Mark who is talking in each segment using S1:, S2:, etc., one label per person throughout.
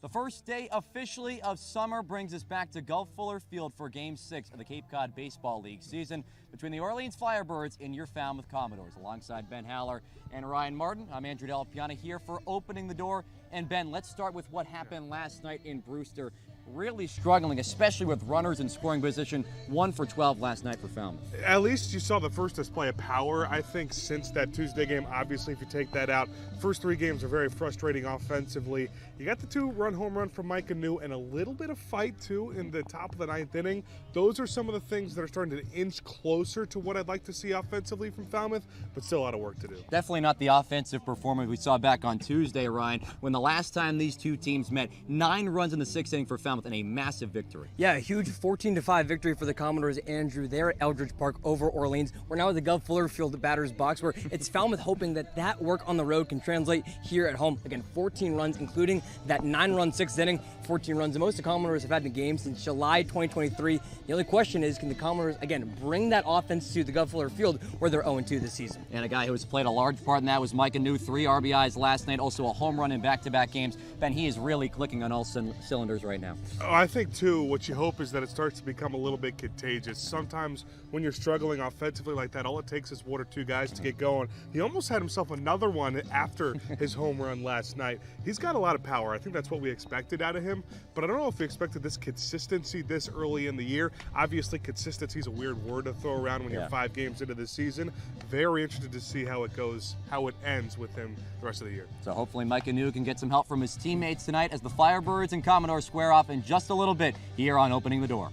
S1: The first day officially of summer brings us back to Gulf Fuller Field for Game 6 of the Cape Cod Baseball League season between the Orleans Firebirds and your Falmouth Commodores. Alongside Ben Haller and Ryan Martin, I'm Andrew Delapiana here for Opening the Door. And Ben, let's start with what happened last night in Brewster. Really struggling, especially with runners in scoring position. 1 for 12 last night for Falmouth.
S2: At least you saw the first display of power, I think, since that Tuesday game. Obviously, if you take that out, first 3 games are very frustrating offensively. You got the 2-run home run from Mike Anu and a little bit of fight, too, in the top of the 9th inning. Those are some of the things that are starting to inch closer to what I'd like to see offensively from Falmouth, but still a lot of work to do.
S1: Definitely not the offensive performance we saw back on Tuesday, Ryan, when the last time these two teams met, 9 runs in the 6th inning for Falmouth and a massive victory.
S3: Yeah, a huge 14-5 victory for the Commodores, Andrew, there at Eldridge Park over Orleans. We're now at the Gulf Fuller Field batter's box, where it's Falmouth hoping that work on the road can translate here at home. Again, 14 runs, including that 9-run 6th inning, 14 runs. The most the Commodores have had in the game since July 2023. The only question is, can the Commodores, again, bring that offense to the Gulf Fuller Field, where they're 0-2 this season?
S1: And a guy who has played a large part in that was Mike Anu, 3 RBIs last night, also a home run in back-to-back games. Ben, he is really clicking on all cylinders right now.
S2: Oh, I think, too, what you hope is that it starts to become a little bit contagious. Sometimes when you're struggling offensively like that, all it takes is 1 or 2 guys to get going. He almost had himself another one after his home run last night. He's got a lot of power. I think that's what we expected out of him, but I don't know if we expected this consistency this early in the year. Obviously, consistency is a weird word to throw around when you're 5 games into the season. Very interested to see how it goes, how it ends with him the rest of the year.
S1: So hopefully Mike Anu can get some help from his teammates tonight as the Firebirds and Commodores square off in just a little bit here on Opening the Door.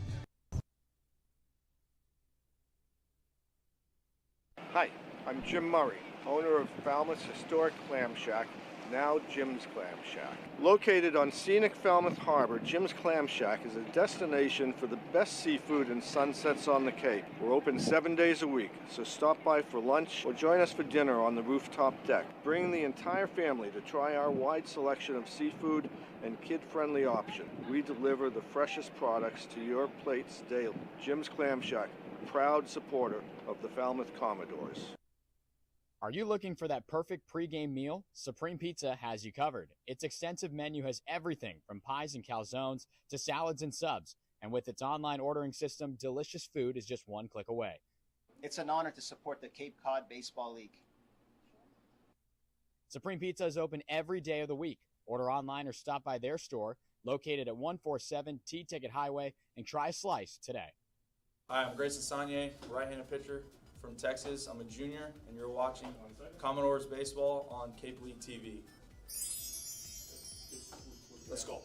S4: Hi, I'm Jim Murray, owner of Falmouth's historic Clam Shack, now Jim's Clam Shack. Located on scenic Falmouth Harbor, Jim's Clam Shack is a destination for the best seafood and sunsets on the Cape. We're open 7 days a week, so stop by for lunch or join us for dinner on the rooftop deck. Bring the entire family to try our wide selection of seafood and kid-friendly option. We deliver the freshest products to your plates daily. Jim's Clam Shack, proud supporter of the Falmouth Commodores.
S5: Are you looking for that perfect pregame meal? Supreme Pizza has you covered. Its extensive menu has everything from pies and calzones to salads and subs. And with its online ordering system, delicious food is just 1 click away.
S6: It's an honor to support the Cape Cod Baseball League.
S5: Supreme Pizza is open every day of the week. Order online or stop by their store, located at 147 T-Ticket Highway, and try a slice today.
S7: Hi, I'm Grayson Sagne, right-handed pitcher from Texas. I'm a junior, and you're watching Commodores Baseball on Cape League TV. Let's go.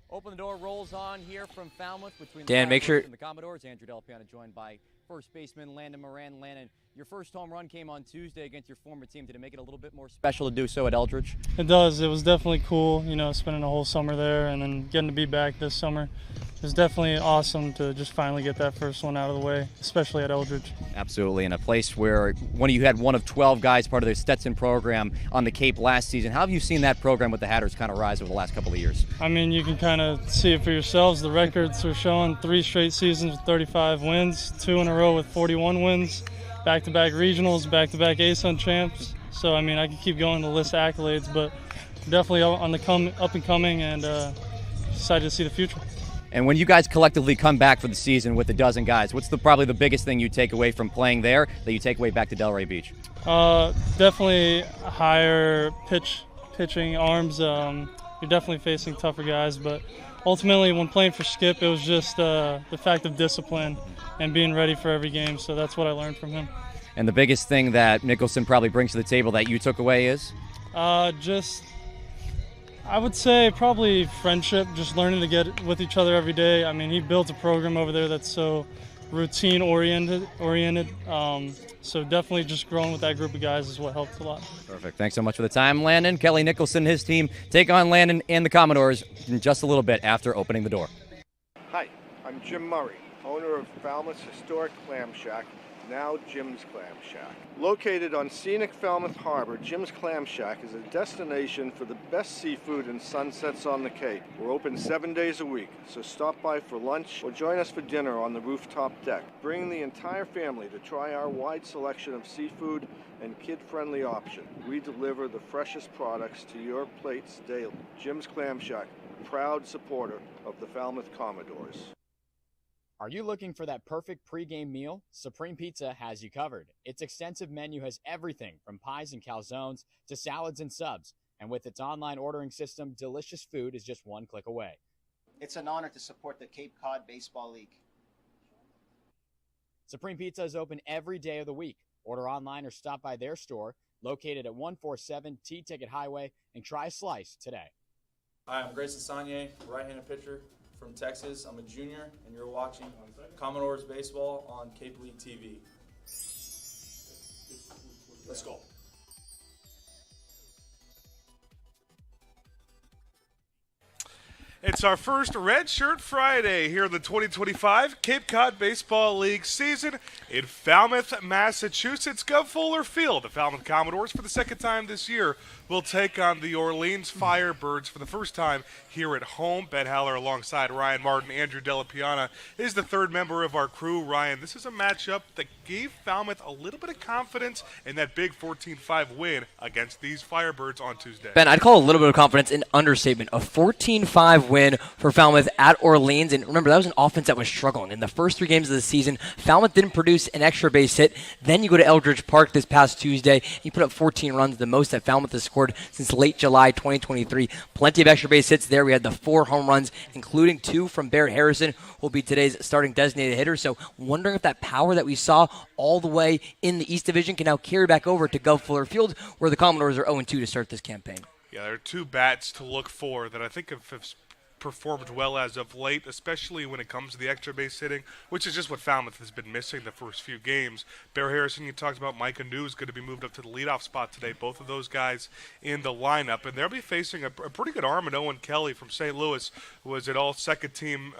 S1: Open the Door rolls on here from Falmouth between
S3: Dan, make sure
S1: and the Commodores. Andrew Delapiana joined by first baseman Landon Moran. Landon, your first home run came on Tuesday against your former team. Did it make it a little bit more special to do so at Eldridge?
S8: It does. It was definitely cool, spending a whole summer there and then getting to be back this summer. It was definitely awesome to just finally get that first one out of the way, especially at Eldridge.
S1: Absolutely, in a place where you had one of 12 guys part of the Stetson program on the Cape last season. How have you seen that program with the Hatters kind of rise over the last couple of years?
S8: I mean, you can kind of see it for yourselves. The records are showing 3 straight seasons with 35 wins, 2 in a row with 41 wins, back-to-back regionals, back-to-back ASUN champs. So, I mean, I can keep going to list accolades, but definitely on the up and coming, and excited to see the future.
S1: And when you guys collectively come back for the season with a dozen guys, what's probably the biggest thing you take away from playing there that you take away back to Delray Beach?
S8: Definitely higher pitching arms. You're definitely facing tougher guys, but ultimately when playing for Skip, it was just the fact of discipline and being ready for every game, so that's what I learned from him.
S1: And the biggest thing that Nicholson probably brings to the table that you took away is?
S8: I would say probably friendship, just learning to get with each other every day. I mean, he built a program over there that's so routine-oriented. So definitely just growing with that group of guys is what helped a lot.
S1: Perfect. Thanks so much for the time, Landon. Kelly Nicholson and his team take on Landon and the Commodores in just a little bit after Opening the Door.
S4: Hi, I'm Jim Murray, owner of Falmouth's historic clam shack, now Jim's Clam Shack. Located on scenic Falmouth Harbor, Jim's Clam Shack is a destination for the best seafood and sunsets on the Cape. We're open 7 days a week, so stop by for lunch or join us for dinner on the rooftop deck. Bring the entire family to try our wide selection of seafood and kid-friendly option. We deliver the freshest products to your plates daily. Jim's Clam Shack, proud supporter of the Falmouth Commodores.
S5: Are you looking for that perfect pregame meal? Supreme Pizza has you covered. Its extensive menu has everything from pies and calzones to salads and subs. And with its online ordering system, delicious food is just one click away.
S6: It's an honor to support the Cape Cod Baseball League.
S5: Supreme Pizza is open every day of the week. Order online or stop by their store located at 147 T-Ticket Highway and try a slice today.
S7: Hi, I'm Grayson Saunier, right-handed pitcher from Texas. I'm a junior, and you're watching Commodores Baseball on Cape League TV. Let's go.
S2: It's our first Red Shirt Friday here in the 2025 Cape Cod Baseball League season in Falmouth, Massachusetts. Gov Fuller Field. The Falmouth Commodores, for the second time this year, will take on the Orleans Firebirds for the first time here at home. Ben Haller alongside Ryan Martin. Andrew Delapiana is the third member of our crew. Ryan, this is a matchup that gave Falmouth a little bit of confidence in that big 14-5 win against these Firebirds on Tuesday.
S3: Ben, I'd call a little bit of confidence an understatement. A 14-5 win for Falmouth at Orleans. And remember, that was an offense that was struggling. In the first 3 games of the season, Falmouth didn't produce an extra base hit. Then you go to Eldridge Park this past Tuesday. You put up 14 runs, the most that Falmouth has scored since late July 2023. Plenty of extra base hits there. We had the 4 home runs, including 2 from Barrett Harrison, who will be today's starting designated hitter. So wondering if that power that we saw all the way in the East Division can now carry back over to Gov Fuller Field, where the Commodores are 0-2 to start this campaign.
S2: Yeah, there are 2 bats to look for that I think have performed well as of late, especially when it comes to the extra base hitting, which is just what Falmouth has been missing the first few games. Bear Harrison, you talked about. Micah New is going to be moved up to the leadoff spot today. Both of those guys in the lineup, and they'll be facing a pretty good arm in Owen Kelly from St. Louis, who was an all-second team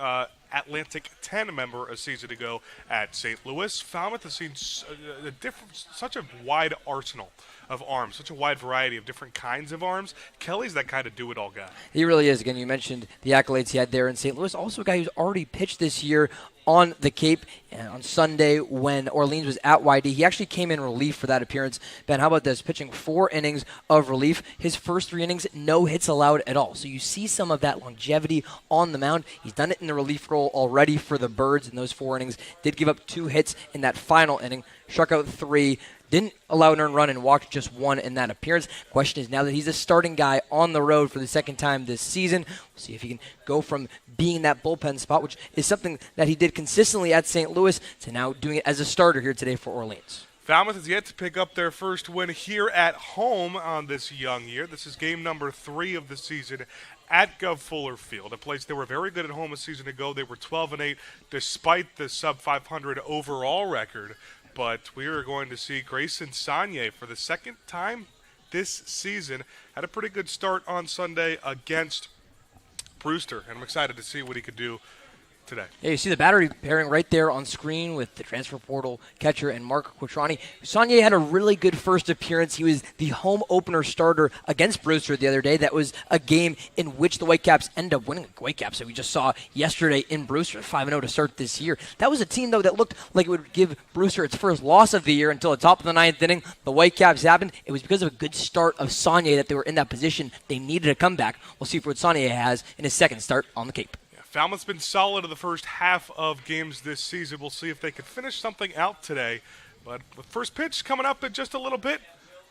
S2: Atlantic 10 member a season ago at St. Louis. Falmouth has seen such a wide arsenal of arms, such a wide variety of different kinds of arms. Kelly's that kind of do-it-all guy.
S3: He really is. Again, you mentioned the accolades he had there in St. Louis. Also a guy who's already pitched this year on the Cape on Sunday when Orleans was at YD. He actually came in relief for that appearance. Ben, how about this? Pitching 4 innings of relief. His first 3 innings, no hits allowed at all. So you see some of that longevity on the mound. He's done it in the relief role already for the Birds in those 4 innings. Did give up 2 hits in that final inning. Struck out 3. Didn't allow an earned run and walked just 1 in that appearance. Question is, now that he's a starting guy on the road for the second time this season, we'll see if he can go from being that bullpen spot, which is something that he did consistently at St. Louis, to now doing it as a starter here today for Orleans.
S2: Falmouth has yet to pick up their first win here at home on this young year. This is game number 3 of the season at Gov Fuller Field, a place they were very good at home a season ago. They were 12-8 despite the sub-500 overall record. But we are going to see Grayson Saunier for the second time this season. Had a pretty good start on Sunday against Brewster, and I'm excited to see what he could do today.
S3: Yeah, you see the battery pairing right there on screen with the transfer portal catcher and Mark Quattrani. Saunier had a really good first appearance. He was the home opener starter against Brewster the other day. That was a game in which the Whitecaps ended up winning. The Whitecaps that we just saw yesterday in Brewster, 5-0 to start this year. That was a team, though, that looked like it would give Brewster its first loss of the year until the top of the 9th inning. The Whitecaps happened. It was because of a good start of Saunier that they were in that position. They needed a comeback. We'll see what Saunier has in his second start on the Cape.
S2: Falmouth's been solid in the first half of games this season. We'll see if they can finish something out today. But the first pitch coming up in just a little bit,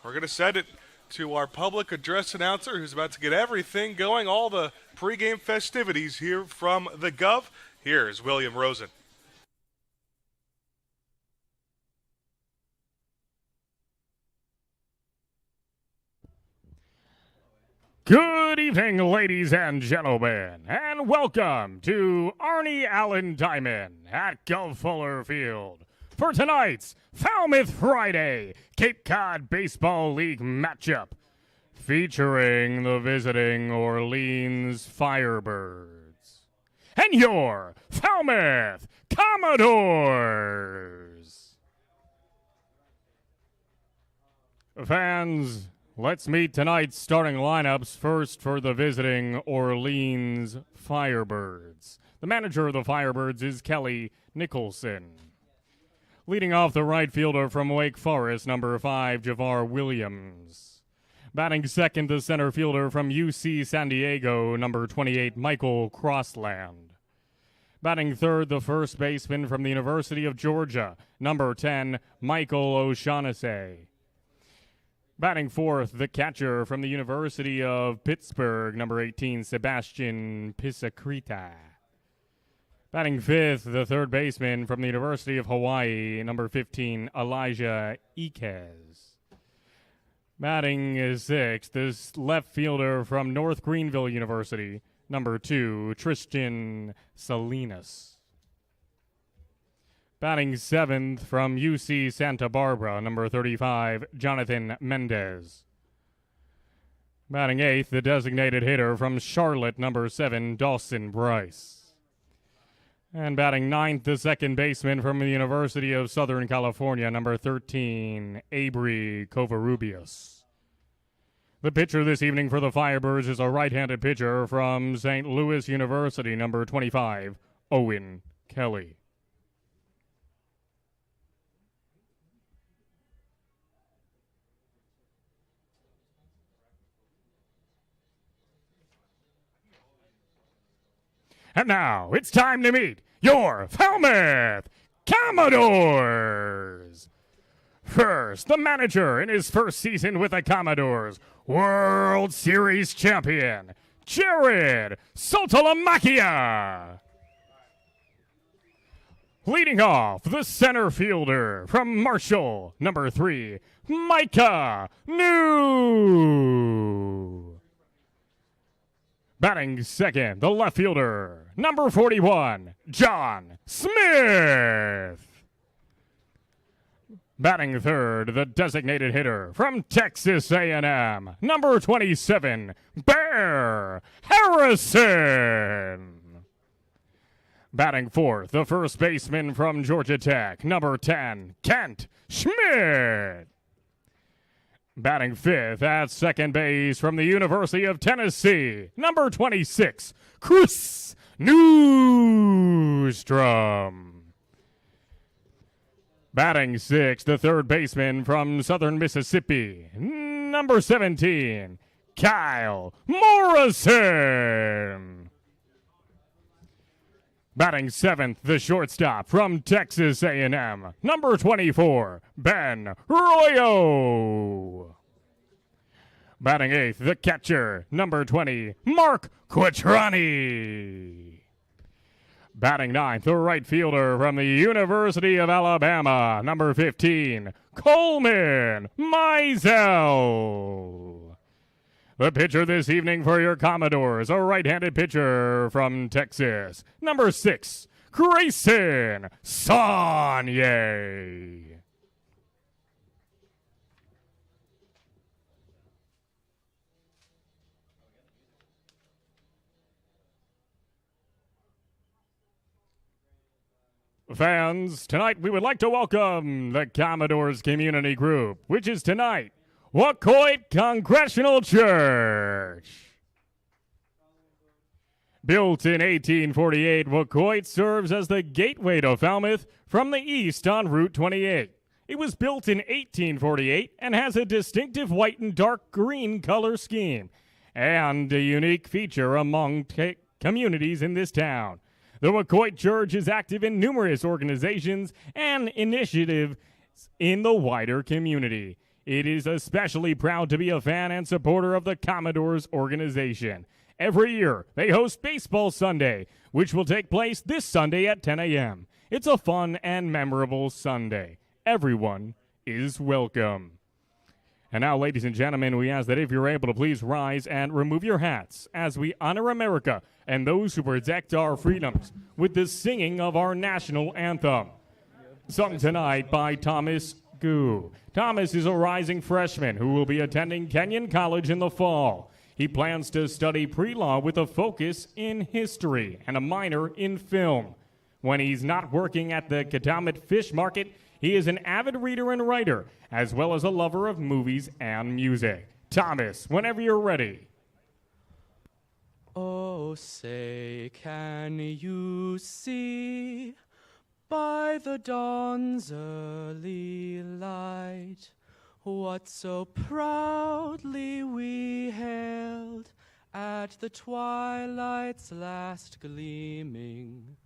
S2: we're going to send it to our public address announcer who's about to get everything going, all the pregame festivities here from the Gov. Here's William Rosen.
S9: Good evening, ladies and gentlemen, and welcome to Arnie Allen Diamond at Gov Fuller Field for tonight's Falmouth Friday Cape Cod Baseball League matchup featuring the visiting Orleans Firebirds. and your Falmouth Commodores. Fans, let's meet tonight's starting lineups. First for the visiting Orleans Firebirds. The manager of the Firebirds is Kelly Nicholson. Leading off, the right fielder from Wake Forest, number 5, Javar Williams. Batting second, the center fielder from UC San Diego, number 28, Michael Crossland. Batting third, the first baseman from the University of Georgia, number 10, Michael O'Shaughnessy. Batting fourth, the catcher from the University of Pittsburgh, number 18, Sebastian Pisacrita. Batting fifth, the third baseman from the University of Hawaii, number 15, Elijah Iquez. Batting sixth, this left fielder from North Greenville University, number 2, Tristan Salinas. Batting seventh from UC Santa Barbara, number 35, Jonathan Mendez. Batting eighth, the designated hitter from Charlotte, number 7, Dawson Bryce. And batting ninth, the second baseman from the University of Southern California, number 13, Abri Covarrubias. The pitcher this evening for the Firebirds is a right-handed pitcher from St. Louis University, number 25, Owen Kelly. And now, it's time to meet your Falmouth Commodores. First, the manager in his first season with the Commodores, World Series champion, Jared Saltalamacchia. Leading off, the center fielder from Marshall, number 3, Micah New. Batting second, the left fielder, number 41, John Smith. Batting third, the designated hitter from Texas A&M, number 27, Bear Harrison. Batting fourth, the first baseman from Georgia Tech, number 10, Kent Schmidt. Batting fifth at second base from the University of Tennessee, number 26, Chris Newstrom. Batting sixth, the third baseman from Southern Mississippi, number 17, Kyle Morrison. Batting seventh, the shortstop from Texas A&M, number 24, Ben Royo. Batting eighth, the catcher, number 20, Mark Quattrani. Batting ninth, the right fielder from the University of Alabama, number 15, Coleman Mizell. The pitcher this evening for your Commodores, a right-handed pitcher from Texas, number 6, Grayson Saunier. Fans, tonight we would like to welcome the Commodores Community Group, which is tonight, Wacoit Congregational Church. Built in 1848, Wacoit serves as the gateway to Falmouth from the east on Route 28. It was built in 1848 and has a distinctive white and dark green color scheme and a unique feature among communities in this town. The Wacoit Church is active in numerous organizations and initiatives in the wider community. It is especially proud to be a fan and supporter of the Commodores organization. Every year, they host Baseball Sunday, which will take place this Sunday at 10 a.m. It's a fun and memorable Sunday. Everyone is welcome. And now, ladies and gentlemen, we ask that if you're able to please rise and remove your hats as we honor America and those who protect our freedoms with the singing of our national anthem. Sung tonight by Thomas Gu. Thomas is a rising freshman who will be attending Kenyon College in the fall. He plans to study pre-law with a focus in history and a minor in film. When he's not working at the Katamet Fish Market, he is an avid reader and writer, as well as a lover of movies and music. Thomas, whenever you're ready.
S10: Oh, say, can you see by the dawn's early light what so proudly we hailed at the twilight's last gleaming,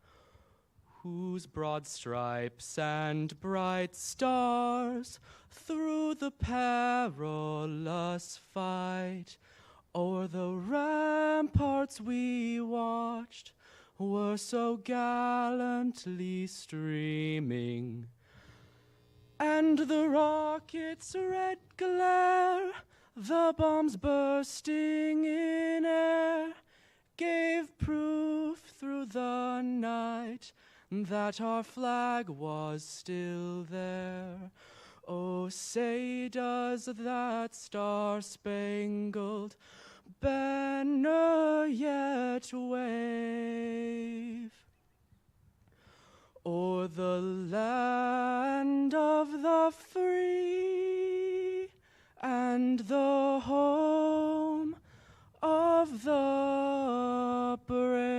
S10: whose broad stripes and bright stars through the perilous fight o'er the ramparts we watched were so gallantly streaming, and the rocket's red glare, the bombs bursting in air, gave proof through the night that our flag was still there. Oh, say does that star-spangled banner yet wave o'er the land of the free and the home of the brave?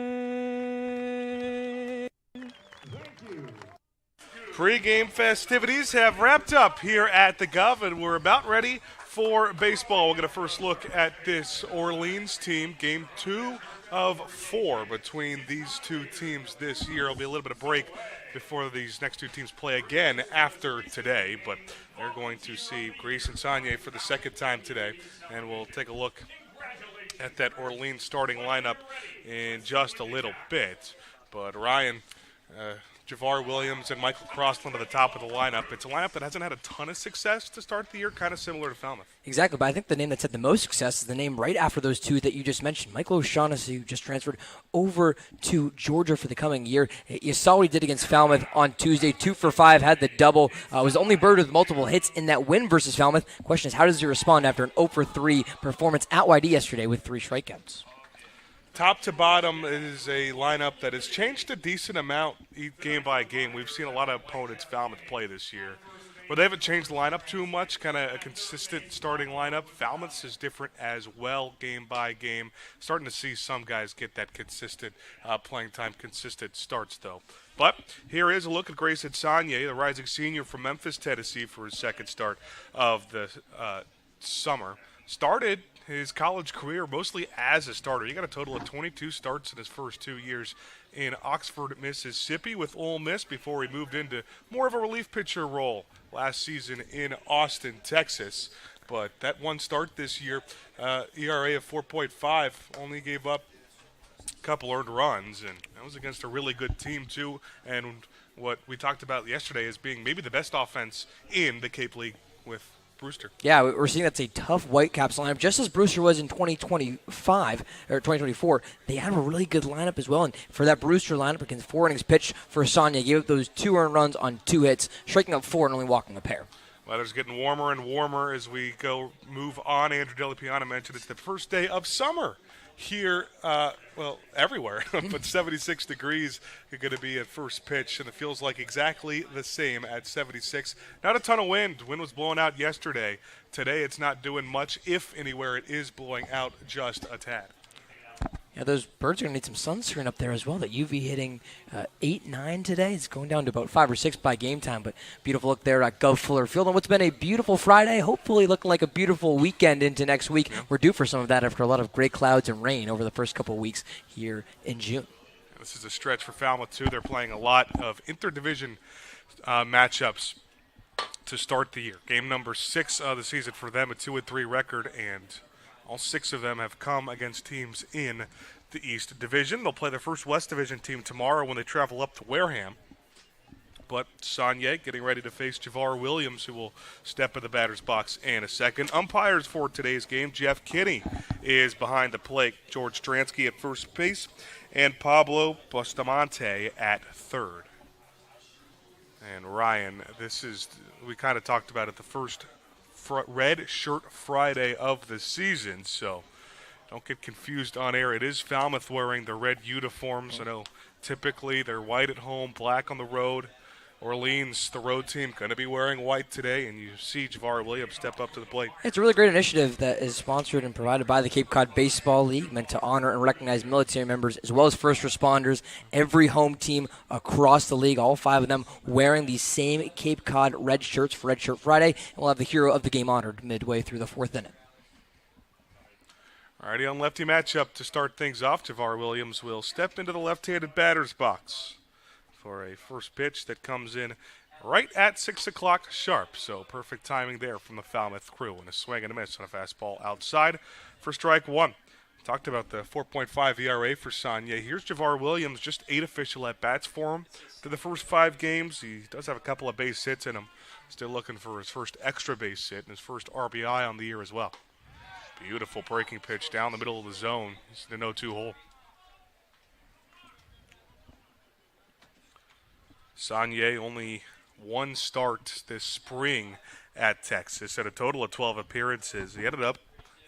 S2: Pre-game festivities have wrapped up here at the Gov, and we're about ready for baseball. We'll get a first look at this Orleans team. Game 2 of 4 between these two teams this year. There'll be a little bit of break before these next two teams play again after today, but they're going to see Grayson Sagne for the second time today, and we'll take a look at that Orleans starting lineup in just a little bit. But Ryan, Javar Williams and Michael Crossland at the top of the lineup. It's a lineup that hasn't had a ton of success to start the year, kind of similar to Falmouth.
S3: Exactly, but I think the name that's had the most success is the name right after those two that you just mentioned. Michael O'Shaughnessy, who just transferred over to Georgia for the coming year. You saw what he did against Falmouth on Tuesday, 2 for 5, had the double. Was the only bird with multiple hits in that win versus Falmouth. Question is, how does he respond after an 0 for 3 performance at YD yesterday with 3 strikeouts?
S2: Top to bottom is a lineup that has changed a decent amount game by game. We've seen a lot of opponents Falmouth play this year, but they haven't changed the lineup too much, kind of a consistent starting lineup. Falmouth's is different as well game by game. Starting to see some guys get that consistent playing time, consistent starts, though. But here is a look at Grayson Sagne, the rising senior from Memphis, Tennessee, for his second start of the summer. Started his college career mostly as a starter. He got a total of 22 starts in his first 2 years in Oxford, Mississippi with Ole Miss before he moved into more of a relief pitcher role last season in Austin, Texas. But that one start this year, ERA of 4.5, only gave up a couple earned runs, and that was against a really good team too, and what we talked about yesterday as being maybe the best offense in the Cape League with Brewster. Yeah,
S3: we're seeing that's a tough Whitecaps lineup, just as Brewster was in 2025 or 2024. They had a really good lineup as well, and for that Brewster lineup, against 4 innings pitched for Sagne, gave up those 2 earned runs on 2 hits, striking out 4 and only walking a pair.
S2: Weather's getting warmer and warmer as we move on. Andrew Delapiana mentioned it's the first day of summer here, everywhere. But 76 degrees are going to be at first pitch, and it feels like exactly the same at 76. Not a ton of wind. Wind was blowing out yesterday. Today it's not doing much, if anywhere it is blowing out just a tad.
S3: Yeah, those birds are going to need some sunscreen up there as well. That UV hitting 8, 9 today. It's going down to about 5 or 6 by game time, but beautiful look there at Gov Fuller Field. And what's been a beautiful Friday, hopefully looking like a beautiful weekend into next week. Yeah. We're due for some of that after a lot of gray clouds and rain over the first couple of weeks here in June.
S2: This is a stretch for Falmouth, too. They're playing a lot of interdivision matchups to start the year. Game number 6 of the season for them, a 2-3 record, and all 6 of them have come against teams in the East Division. They'll play their first West Division team tomorrow when they travel up to Wareham. But Sagne getting ready to face Javar Williams, who will step in the batter's box in a second. Umpires for today's game, Jeff Kinney is behind the plate. George Stransky at first base, and Pablo Bustamante at third. And Ryan, we kind of talked about it, the first Red Shirt Friday of the season, so Don't get confused on air. It is Falmouth wearing the red uniforms. I know typically they're white at home, black on the road. Orleans, the road team, going to be wearing white today, and you see Javar Williams step up to the plate.
S3: It's a really great initiative that is sponsored and provided by the Cape Cod Baseball League, meant to honor and recognize military members as well as first responders. Every home team across the league, all 5 of them, wearing these same Cape Cod red shirts for Red Shirt Friday, and we'll have the hero of the game honored midway through the 4th inning.
S2: Alrighty, on lefty matchup to start things off, Javar Williams will step into the left-handed batter's box for a first pitch that comes in right at 6 o'clock sharp. So perfect timing there from the Falmouth crew. And a swing and a miss on a fastball outside for strike 1. Talked about the 4.5 ERA for Sonye. Here's Javar Williams, just 8 official at-bats for him through the first 5 games. He does have a couple of base hits in him. Still looking for his first extra base hit and his first RBI on the year as well. Beautiful breaking pitch down the middle of the zone. He's in the 0-2 hole. Sonye only 1 start this spring at Texas, had a total of 12 appearances. He ended up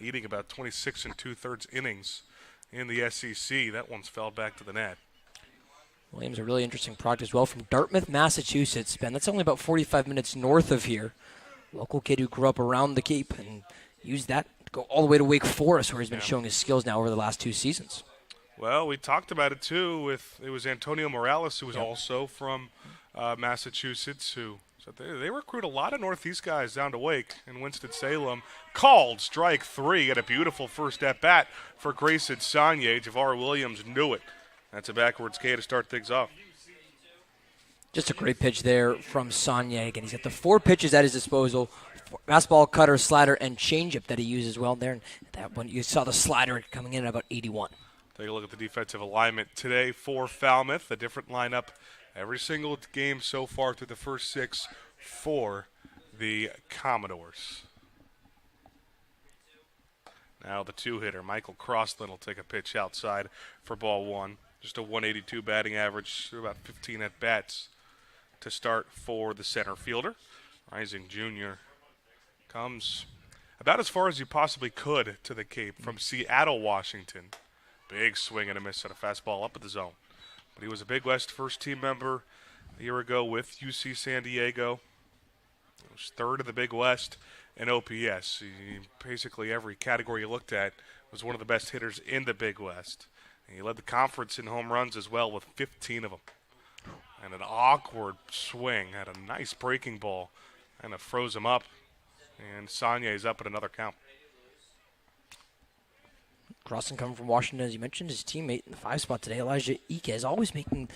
S2: eating about 26 2/3 innings in the SEC. That one's fell back to the net.
S3: Williams, a really interesting product as well, from Dartmouth, Massachusetts. Ben, that's only about 45 minutes north of here. Local kid who grew up around the Cape and used that to go all the way to Wake Forest, where he's been showing his skills now over the last 2 seasons.
S2: Well, we talked about it too. It was Antonio Morales, who was also from Massachusetts, who so they recruit a lot of Northeast guys down to Wake. And Winston-Salem called strike 3 at a beautiful first at bat for Grayson Sonye. Javar Williams knew it. That's a backwards K to start things off.
S3: Just a great pitch there from Sonye. Again, he's got the 4 pitches at his disposal: fastball, cutter, slider, and changeup that he uses well there. And that one, you saw the slider coming in at about 81.
S2: Take a look at the defensive alignment today for Falmouth. A different lineup every single game so far through the first 6 for the Commodores. Now the 2-hitter, Michael Crossland, will take a pitch outside for ball 1. Just a 182 batting average, about 15 at-bats to start for the center fielder. Rising junior comes about as far as you possibly could to the Cape from Seattle, Washington. Big swing and a miss on a fastball up at the zone. But he was a Big West first-team member a year ago with UC San Diego. He was 3rd in the Big West in OPS. Basically every category you looked at was one of the best hitters in the Big West. And he led the conference in home runs as well with 15 of them. And an awkward swing, had a nice breaking ball, and it froze him up. And Sonye is up at another count.
S3: Crossing coming from Washington, as you mentioned, his teammate in the 5 spot today, Elijah Ike, is always making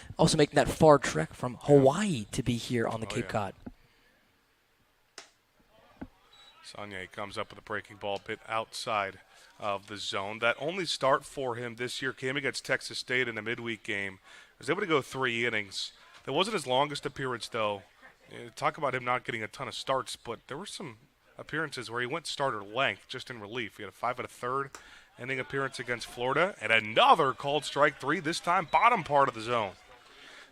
S3: that far trek from Hawaii to be here on the Cape Cod.
S2: Sonye comes up with a breaking ball bit outside of the zone. That only start for him this year came against Texas State in a midweek game. He was able to go 3 innings. That wasn't his longest appearance, though. Talk about him not getting a ton of starts, but there were some appearances where he went starter length just in relief. He had a 5 1/3 inning appearance against Florida, and another called strike 3, this time bottom part of the zone.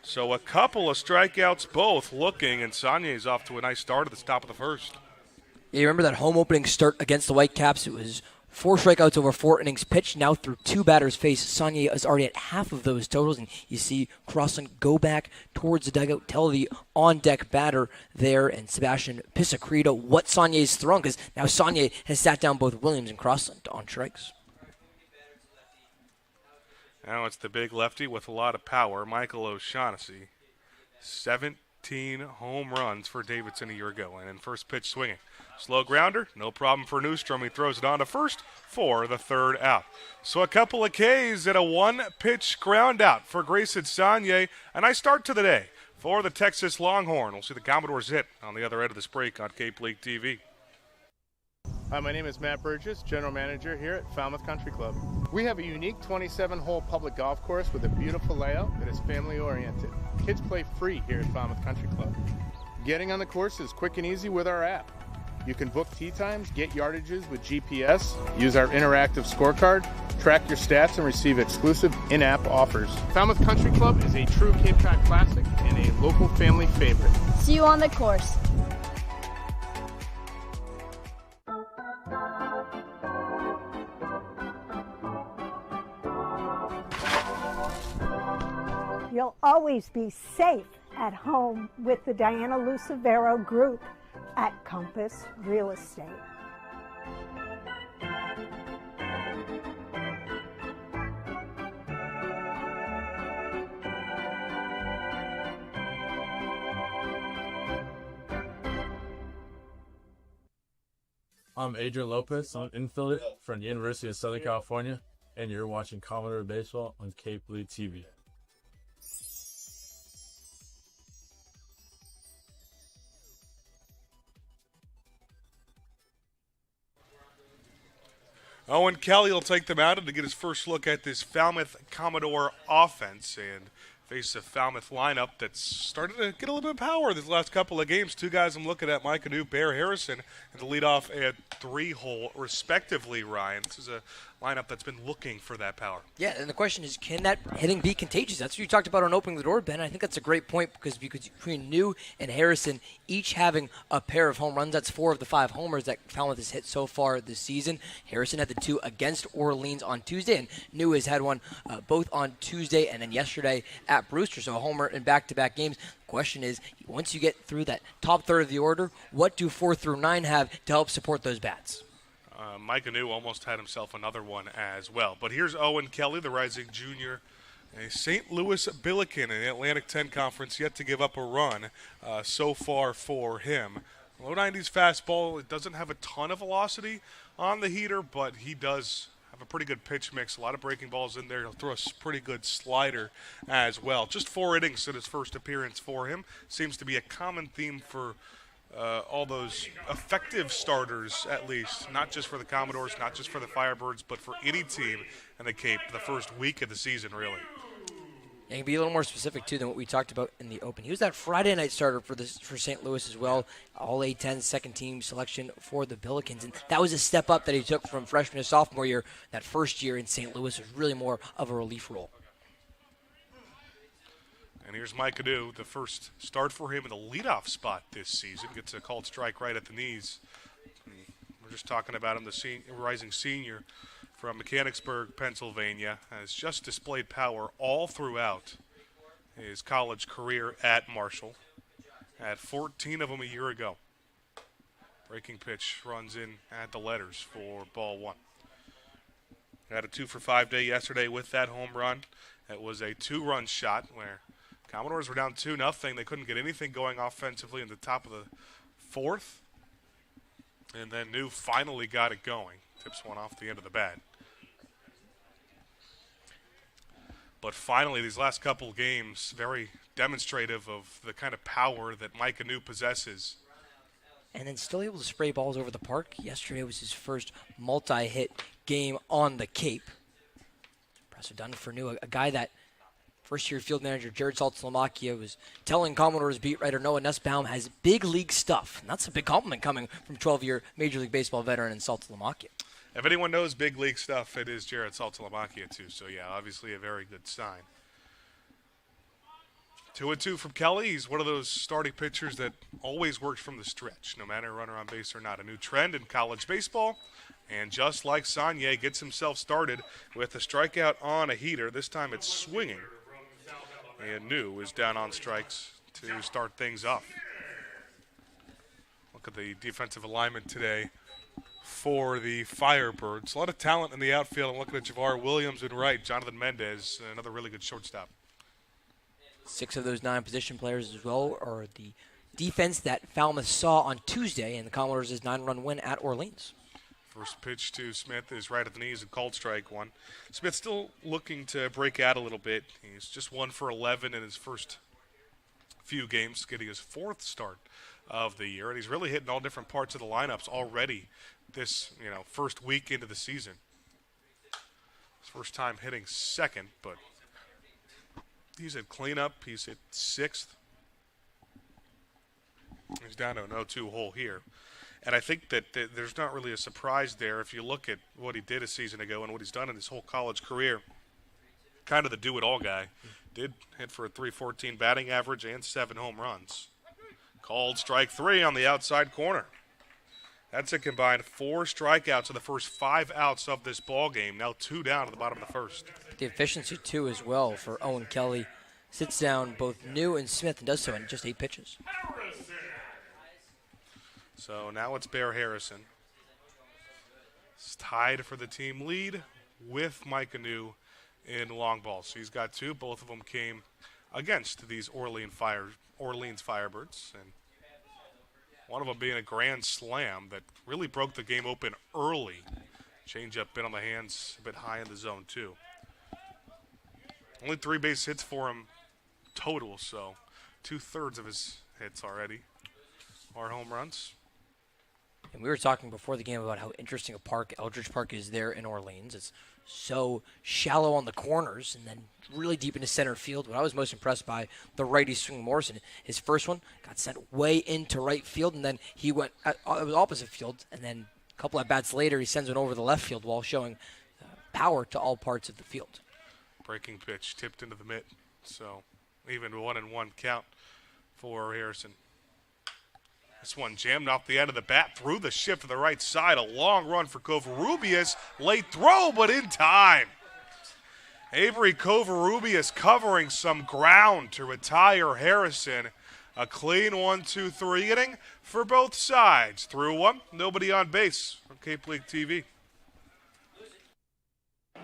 S2: So a couple of strikeouts both looking, and Sonye's off to a nice start at the top of the first.
S3: Yeah, you remember that home opening start against the Whitecaps? It was 4 strikeouts over 4 innings pitched. Now through 2 batters faced, Sonye is already at half of those totals, and you see Crossland go back towards the dugout, tell the on-deck batter there and Sebastian Pisacredo what Sonye's thrown, because now Sonye has sat down both Williams and Crossland on strikes.
S2: Now it's the big lefty with a lot of power, Michael O'Shaughnessy. 17 home runs for Davidson a year ago, and in first pitch swinging. Slow grounder, no problem for Newstrom. He throws it on to first for the 3rd out. So a couple of Ks and a 1-pitch ground out for Grayson Sonye. A nice start to the day for the Texas Longhorn. We'll see the Commodores hit on the other end of this break on Cape League TV.
S11: Hi, my name is Matt Burgess, General Manager here at Falmouth Country Club. We have a unique 27-hole public golf course with a beautiful layout that is family-oriented. Kids play free here at Falmouth Country Club. Getting on the course is quick and easy with our app. You can book tee times, get yardages with GPS, use our interactive scorecard, track your stats, and receive exclusive in-app offers. Falmouth Country Club is a true Cape Cod classic and a local family favorite.
S12: See you on the course. You'll always be safe at home with the Diana Lucevero Group at Compass Real Estate.
S13: I'm Adrian Lopez. I'm an infielder from the University of Southern California, and you're watching Commodore Baseball on Cape League TV.
S2: Owen Kelly will take them out and to get his first look at this Falmouth Commodore offense and face a Falmouth lineup that's started to get a little bit of power these last couple of games. Two guys I'm looking at, Mike Anu, Bear Harrison, and to lead off a 3-hole respectively, Ryan. This is a lineup that's been looking for that power.
S3: Yeah, and the question is, can that hitting be contagious? That's what you talked about on opening the door, Ben. I think that's a great point because between New and Harrison each having a pair of home runs, that's 4 of the 5 homers that Falmouth has hit so far this season. Harrison had the 2 against Orleans on Tuesday, and New has had one both on Tuesday and then yesterday at Brewster, so a homer in back-to-back games. The question is, once you get through that top third of the order, what do 4 through 9 have to help support those bats?
S2: Mike Anu almost had himself another one as well. But here's Owen Kelly, the rising junior, a St. Louis Billiken in the Atlantic 10 Conference, yet to give up a run so far for him. Low 90s fastball. It doesn't have a ton of velocity on the heater, but he does have a pretty good pitch mix. A lot of breaking balls in there. He'll throw a pretty good slider as well. Just 4 innings in his first appearance for him. Seems to be a common theme for all those effective starters, at least, not just for the Commodores, not just for the Firebirds, but for any team in the Cape the first week of the season, really.
S3: And can be a little more specific, too, than what we talked about in the open. He was that Friday night starter for St. Louis as well, all A-10 second-team selection for the Billikens. And that was a step up that he took from freshman to sophomore year. That first year in St. Louis was really more of a relief role.
S2: And here's Mike Anu, the first start for him in the leadoff spot this season. Gets a called strike right at the knees. We're just talking about him, the rising senior from Mechanicsburg, Pennsylvania, has just displayed power all throughout his college career at Marshall. Had 14 of them a year ago. Breaking pitch runs in at the letters for ball 1. Had a 2-for-5 day yesterday with that home run. It was a 2-run shot where Commodores were down 2-0. They couldn't get anything going offensively in the top of the 4th. And then New finally got it going. Tips one off the end of the bat. But finally, these last couple of games, very demonstrative of the kind of power that Mike Anu possesses.
S3: And then still able to spray balls over the park. Yesterday was his first multi-hit game on the Cape. Impressive done for New, a guy that first-year field manager Jared Saltzlamakia was telling Commodores beat writer Noah Nussbaum has big league stuff. And that's a big compliment coming from 12-year Major League Baseball veteran Saltzlamakia.
S2: If anyone knows big league stuff, it is Jared Saltzlamakia, too. So, yeah, obviously a very good sign. 2-2 from Kelly. He's one of those starting pitchers that always works from the stretch, no matter runner on base or not. A new trend in college baseball. And just like Sonye gets himself started with a strikeout on a heater, this time it's swinging. And New is down on strikes to start things off. Look at the defensive alignment today for the Firebirds. A lot of talent in the outfield. I'm looking at Javar Williams in right, Jonathan Mendez, another really good shortstop.
S3: 6 of those 9 position players as well are the defense that Falmouth saw on Tuesday in the Commodores' 9-run win at Orleans.
S2: First pitch to Smith is right at the knees and called strike 1. Smith still looking to break out a little bit. He's just 1 for 11 in his first few games, getting his 4th start of the year. And he's really hitting all different parts of the lineups already this, first week into the season. His first time hitting second, but he's at cleanup. He's at 6th. He's down to an 0-2 hole here. And I think that there's not really a surprise there if you look at what he did a season ago and what he's done in his whole college career. Kind of the do-it-all guy. Did hit for a .314 batting average and 7 home runs. Called strike 3 on the outside corner. That's a combined 4 strikeouts in the first 5 outs of this ball game. Now 2 down to the bottom of the first.
S3: The efficiency, too, as well for Owen Kelly. sits down both New and Smith and does so in just 8 pitches.
S2: So now it's Bear Harrison. It's tied for the team lead with Micah New in long balls. So he's got 2. Both of them came against these Orleans Firebirds. And one of them being a grand slam that really broke the game open early. Change-up been on the hands, a bit high in the zone, too. Only 3 base hits for him total, so 2/3 of his hits already are home runs.
S3: And we were talking before the game about how interesting a park Eldridge Park is there in Orleans. It's so shallow on the corners and then really deep into center field. What I was most impressed by, the righty Swing Morrison. His first one got sent way into right field, and then he went it was opposite field, and then a couple at bats later, he sends it over the left field wall, showing power to all parts of the field.
S2: Breaking pitch tipped into the mitt, so even 1-1 count for Harrison. This one jammed off the end of the bat, through the shift to the right side. A long run for Covarrubias. Late throw, but in time. Avery Covarrubias covering some ground to retire Harrison. A clean 1-2-3 inning for both sides. Through 1, nobody on base on Cape League TV.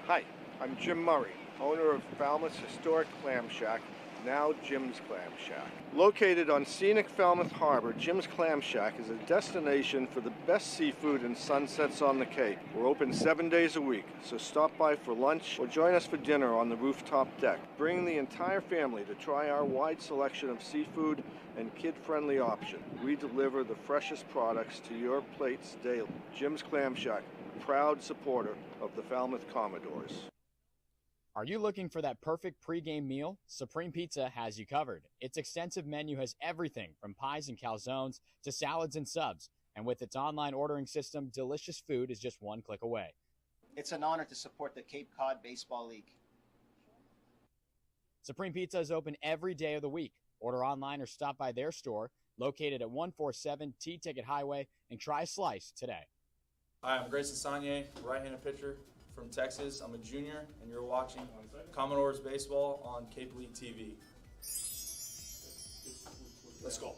S4: Hi, I'm Jim Murray, owner of Falmouth's historic Clam Shack, now Jim's Clam Shack. Located on scenic Falmouth Harbor, Jim's Clam Shack is a destination for the best seafood and sunsets on the Cape. We're open 7 days a week, so stop by for lunch or join us for dinner on the rooftop deck. Bring the entire family to try our wide selection of seafood and kid-friendly option. We deliver the freshest products to your plates daily. Jim's Clam Shack, proud supporter of the Falmouth Commodores.
S5: Are you looking for that perfect pregame meal? Supreme Pizza has you covered. Its extensive menu has everything from pies and calzones to salads and subs. And with its online ordering system, delicious food is just 1 click away.
S6: It's an honor to support the Cape Cod Baseball League.
S5: Supreme Pizza is open every day of the week. Order online or stop by their store located at 147 T-Ticket Highway and try a slice today.
S7: Hi, I'm Grayson Sagne, right-handed pitcher from Texas. I'm a junior, and you're watching Commodores Baseball on Cape League TV. Let's go.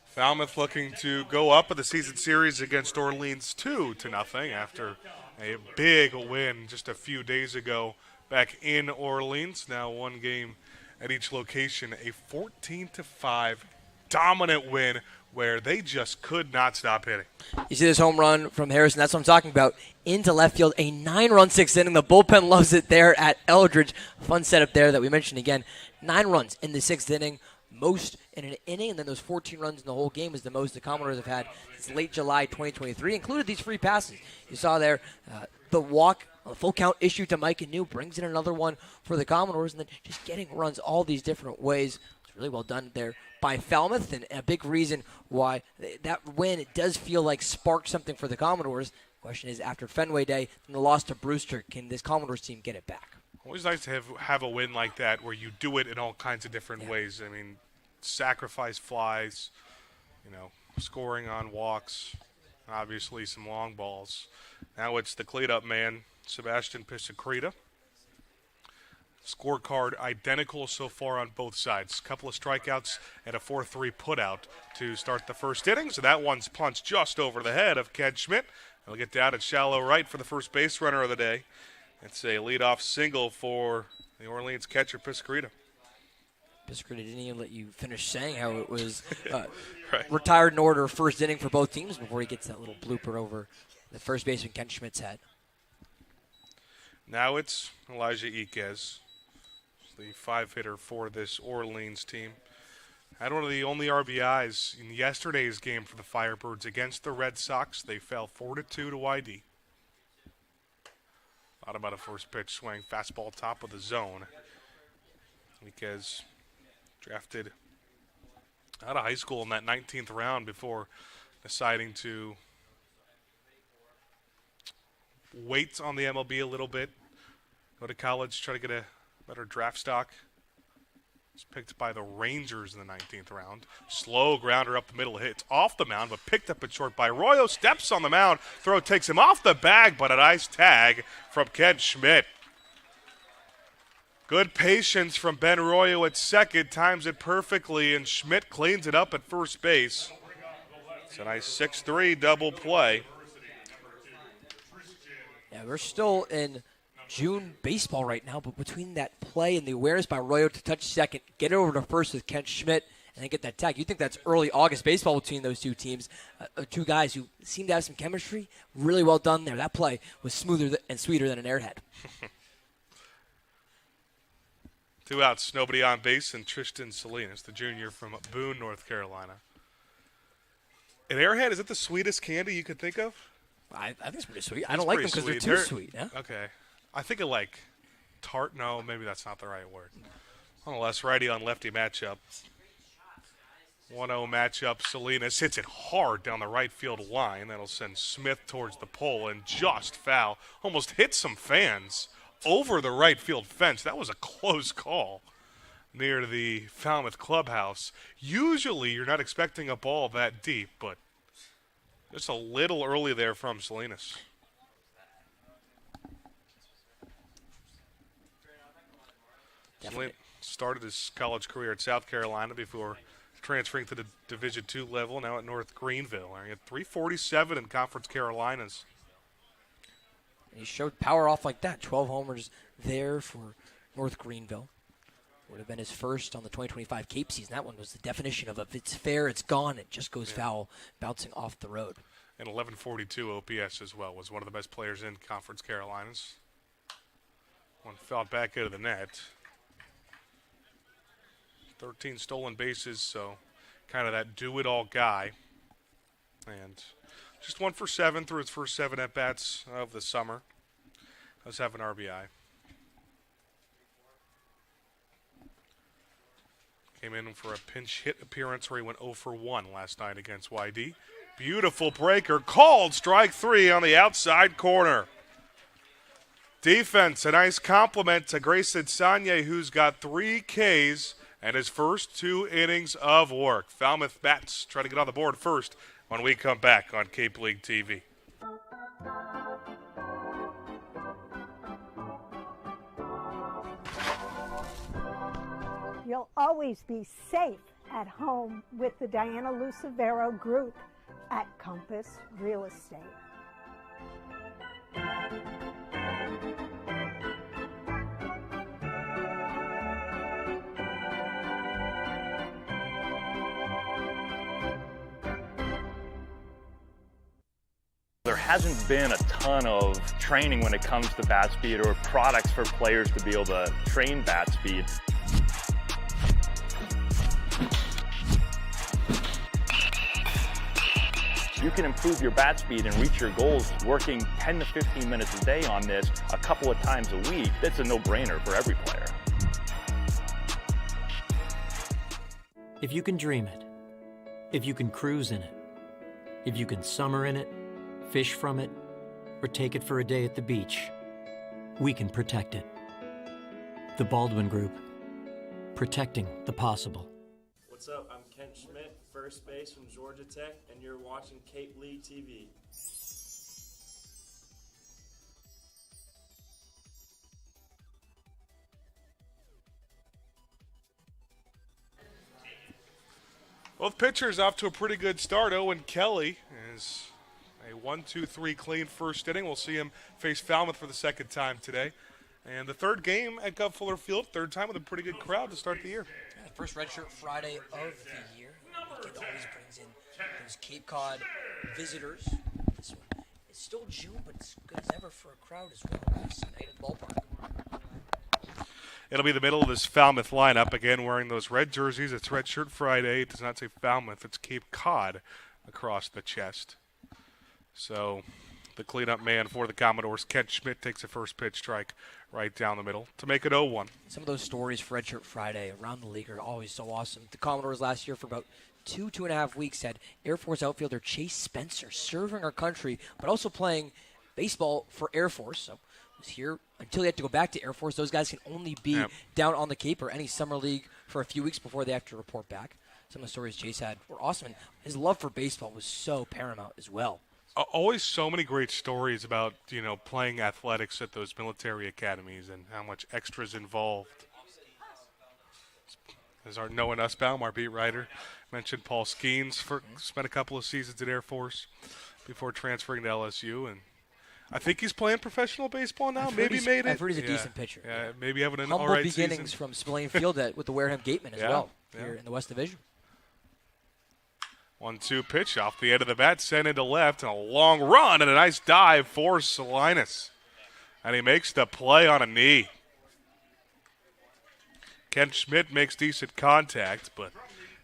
S2: Falmouth looking to go up in the season series against Orleans 2-0 after a big win just a few days ago back in Orleans. Now 1 game at each location, a 14-5 dominant win where they just could not stop hitting.
S3: You see this home run from Harrison, that's what I'm talking about, into left field, a 9-run 6th inning. The bullpen loves it there at Eldridge. Fun setup there that we mentioned again. 9 runs in the 6th inning, most in an inning, and then those 14 runs in the whole game is the most the Commodores have had since late July 2023, included these free passes. You saw there the walk, a full count issue to Micah New, brings in another one for the Commodores, and then just getting runs all these different ways. It's really well done there by Falmouth, and a big reason why that win, it does feel like sparked something for the Commodores. The question is, after Fenway Day and the loss to Brewster, can this Commodores team get it back?
S2: Always nice to have a win like that where you do it in all kinds of different ways. I mean, sacrifice flies, scoring on walks, obviously some long balls. Now it's the cleanup man, Sebastian Pisacreta. Scorecard identical so far on both sides. A couple of strikeouts and a 4-3 putout to start the first inning. So that one's punched just over the head of Ken Schmidt. He'll get down at shallow right for the first base runner of the day. It's a leadoff single for the Orleans catcher, Pisacreta.
S3: Pisacreta didn't even let you finish saying how it was
S2: right.
S3: Retired in order first inning for both teams before he gets that little blooper over the first baseman Ken Schmidt's head.
S2: Now it's Elijah Iquez, the 5-hitter for this Orleans team. Had one of the only RBIs in yesterday's game for the Firebirds against the Red Sox. They fell 4-2 to YD. Thought about a first pitch swing, fastball top of the zone. Iquez drafted out of high school in that 19th round before deciding to wait on the MLB a little bit, go to college, try to get a better draft stock. was picked by the Rangers in the 19th round. Slow grounder up the middle, hits off the mound, but picked up at short by Royo. Steps on the mound. Throw takes him off the bag, but a nice tag from Ken Schmidt. Good patience from Ben Royo at second. Times it perfectly, and Schmidt cleans it up at first base. It's a nice 6-3 double play.
S3: Yeah, we're still in June baseball right now, but between that play and the awareness by Royo to touch second, get it over to first with Kent Schmidt, and then get that tag. You think that's early August baseball between those two teams, two guys who seem to have some chemistry. Really well done there. That play was smoother and sweeter than an airhead.
S2: 2 outs, nobody on base, and Tristan Salinas, the junior from Boone, North Carolina. An airhead, is it the sweetest candy you could think of?
S3: I think it's pretty sweet. I don't like them because they're too sweet. Yeah?
S2: Okay. I think of like tart. No, maybe that's not the right word. Nonetheless, righty on lefty matchup. 1-0 matchup. Salinas hits it hard down the right field line. That'll send Smith towards the pole and just foul. Almost hit some fans over the right field fence. That was a close call near the Falmouth clubhouse. Usually you're not expecting a ball that deep, but just a little early there from Salinas. Salinas started his college career at South Carolina before transferring to the Division II level, now at North Greenville. He had .347 in Conference Carolinas.
S3: He showed power off like that. 12 homers there for North Greenville. Would have been his first on the 2025 Cape season. That one was the definition of if it's fair, it's gone. It just goes foul, bouncing off the road.
S2: And 1142 OPS as well. Was one of the best players in Conference Carolinas. One fouled back out of the net. 13 stolen bases, so kind of that do-it-all guy. And just 1 for 7 through his first 7 at-bats of the summer. Does have an RBI. Came in for a pinch hit appearance where he went 0 for 1 last night against YD. Beautiful breaker, called strike 3 on the outside corner. Defense, a nice compliment to Grayson Sagne, who's got 3 Ks and his first 2 innings of work. Falmouth bats try to get on the board first when we come back on Cape League TV.
S12: You'll always be safe at home with the Diana Lucevero Group at Compass Real Estate.
S14: There hasn't been a ton of training when it comes to bat speed or products for players to be able to train bat speed. You can improve your bat speed and reach your goals working 10 to 15 minutes a day on this a couple of times a week. That's a no-brainer for every player.
S15: If you can dream it, if you can cruise in it, if you can summer in it, fish from it, or take it for a day at the beach, we can protect it. The Baldwin Group, protecting the possible.
S16: What's up? I'm Kent Schmidt, first base from Georgia Tech, and you're watching Cape League TV.
S2: Both pitchers off to a pretty good start. Owen Kelly is a 1-2-3 clean first inning. We'll see him face Falmouth for the second time today. And the third game at Gov Fuller Field, third time with a pretty good crowd to start the year.
S3: Yeah, the first Redshirt Friday of the year. It always brings in those Cape Cod visitors. This one, it's still June, but it's good as ever for a crowd as well. It's night at the ballpark.
S2: It'll be the middle of this Falmouth lineup. Again, wearing those red jerseys. It's Redshirt Friday. It does not say Falmouth. It's Cape Cod across the chest. So the cleanup man for the Commodores, Kent Schmidt, takes a first pitch strike right down the middle to make it 0-1.
S3: Some of those stories for Redshirt Friday around the league are always so awesome. The Commodores last year for about 2.5 weeks had Air Force outfielder Chase Spencer serving our country, but also playing baseball for Air Force. So he was here until he had to go back to Air Force. Those guys can only be down on the Cape or any summer league for a few weeks before they have to report back. Some of the stories Jace had were awesome, and his love for baseball was so paramount as well.
S2: Always so many great stories about, playing athletics at those military academies and how much extra's involved. As our Noah Nussbaum, our beat writer, mentioned, Paul Skeens spent a couple of seasons at Air Force before transferring to LSU, and I think he's playing professional baseball now. Maybe made it.
S3: I've heard he's a decent pitcher.
S2: Yeah, maybe having an
S3: humble
S2: all right
S3: beginnings
S2: season.
S3: from Spillane Field with the Wareham Gatemen as well here in the West Division.
S2: 1-2 pitch off the end of the bat, sent into left, and a long run and a nice dive for Salinas. And he makes the play on a knee. Ken Schmidt makes decent contact, but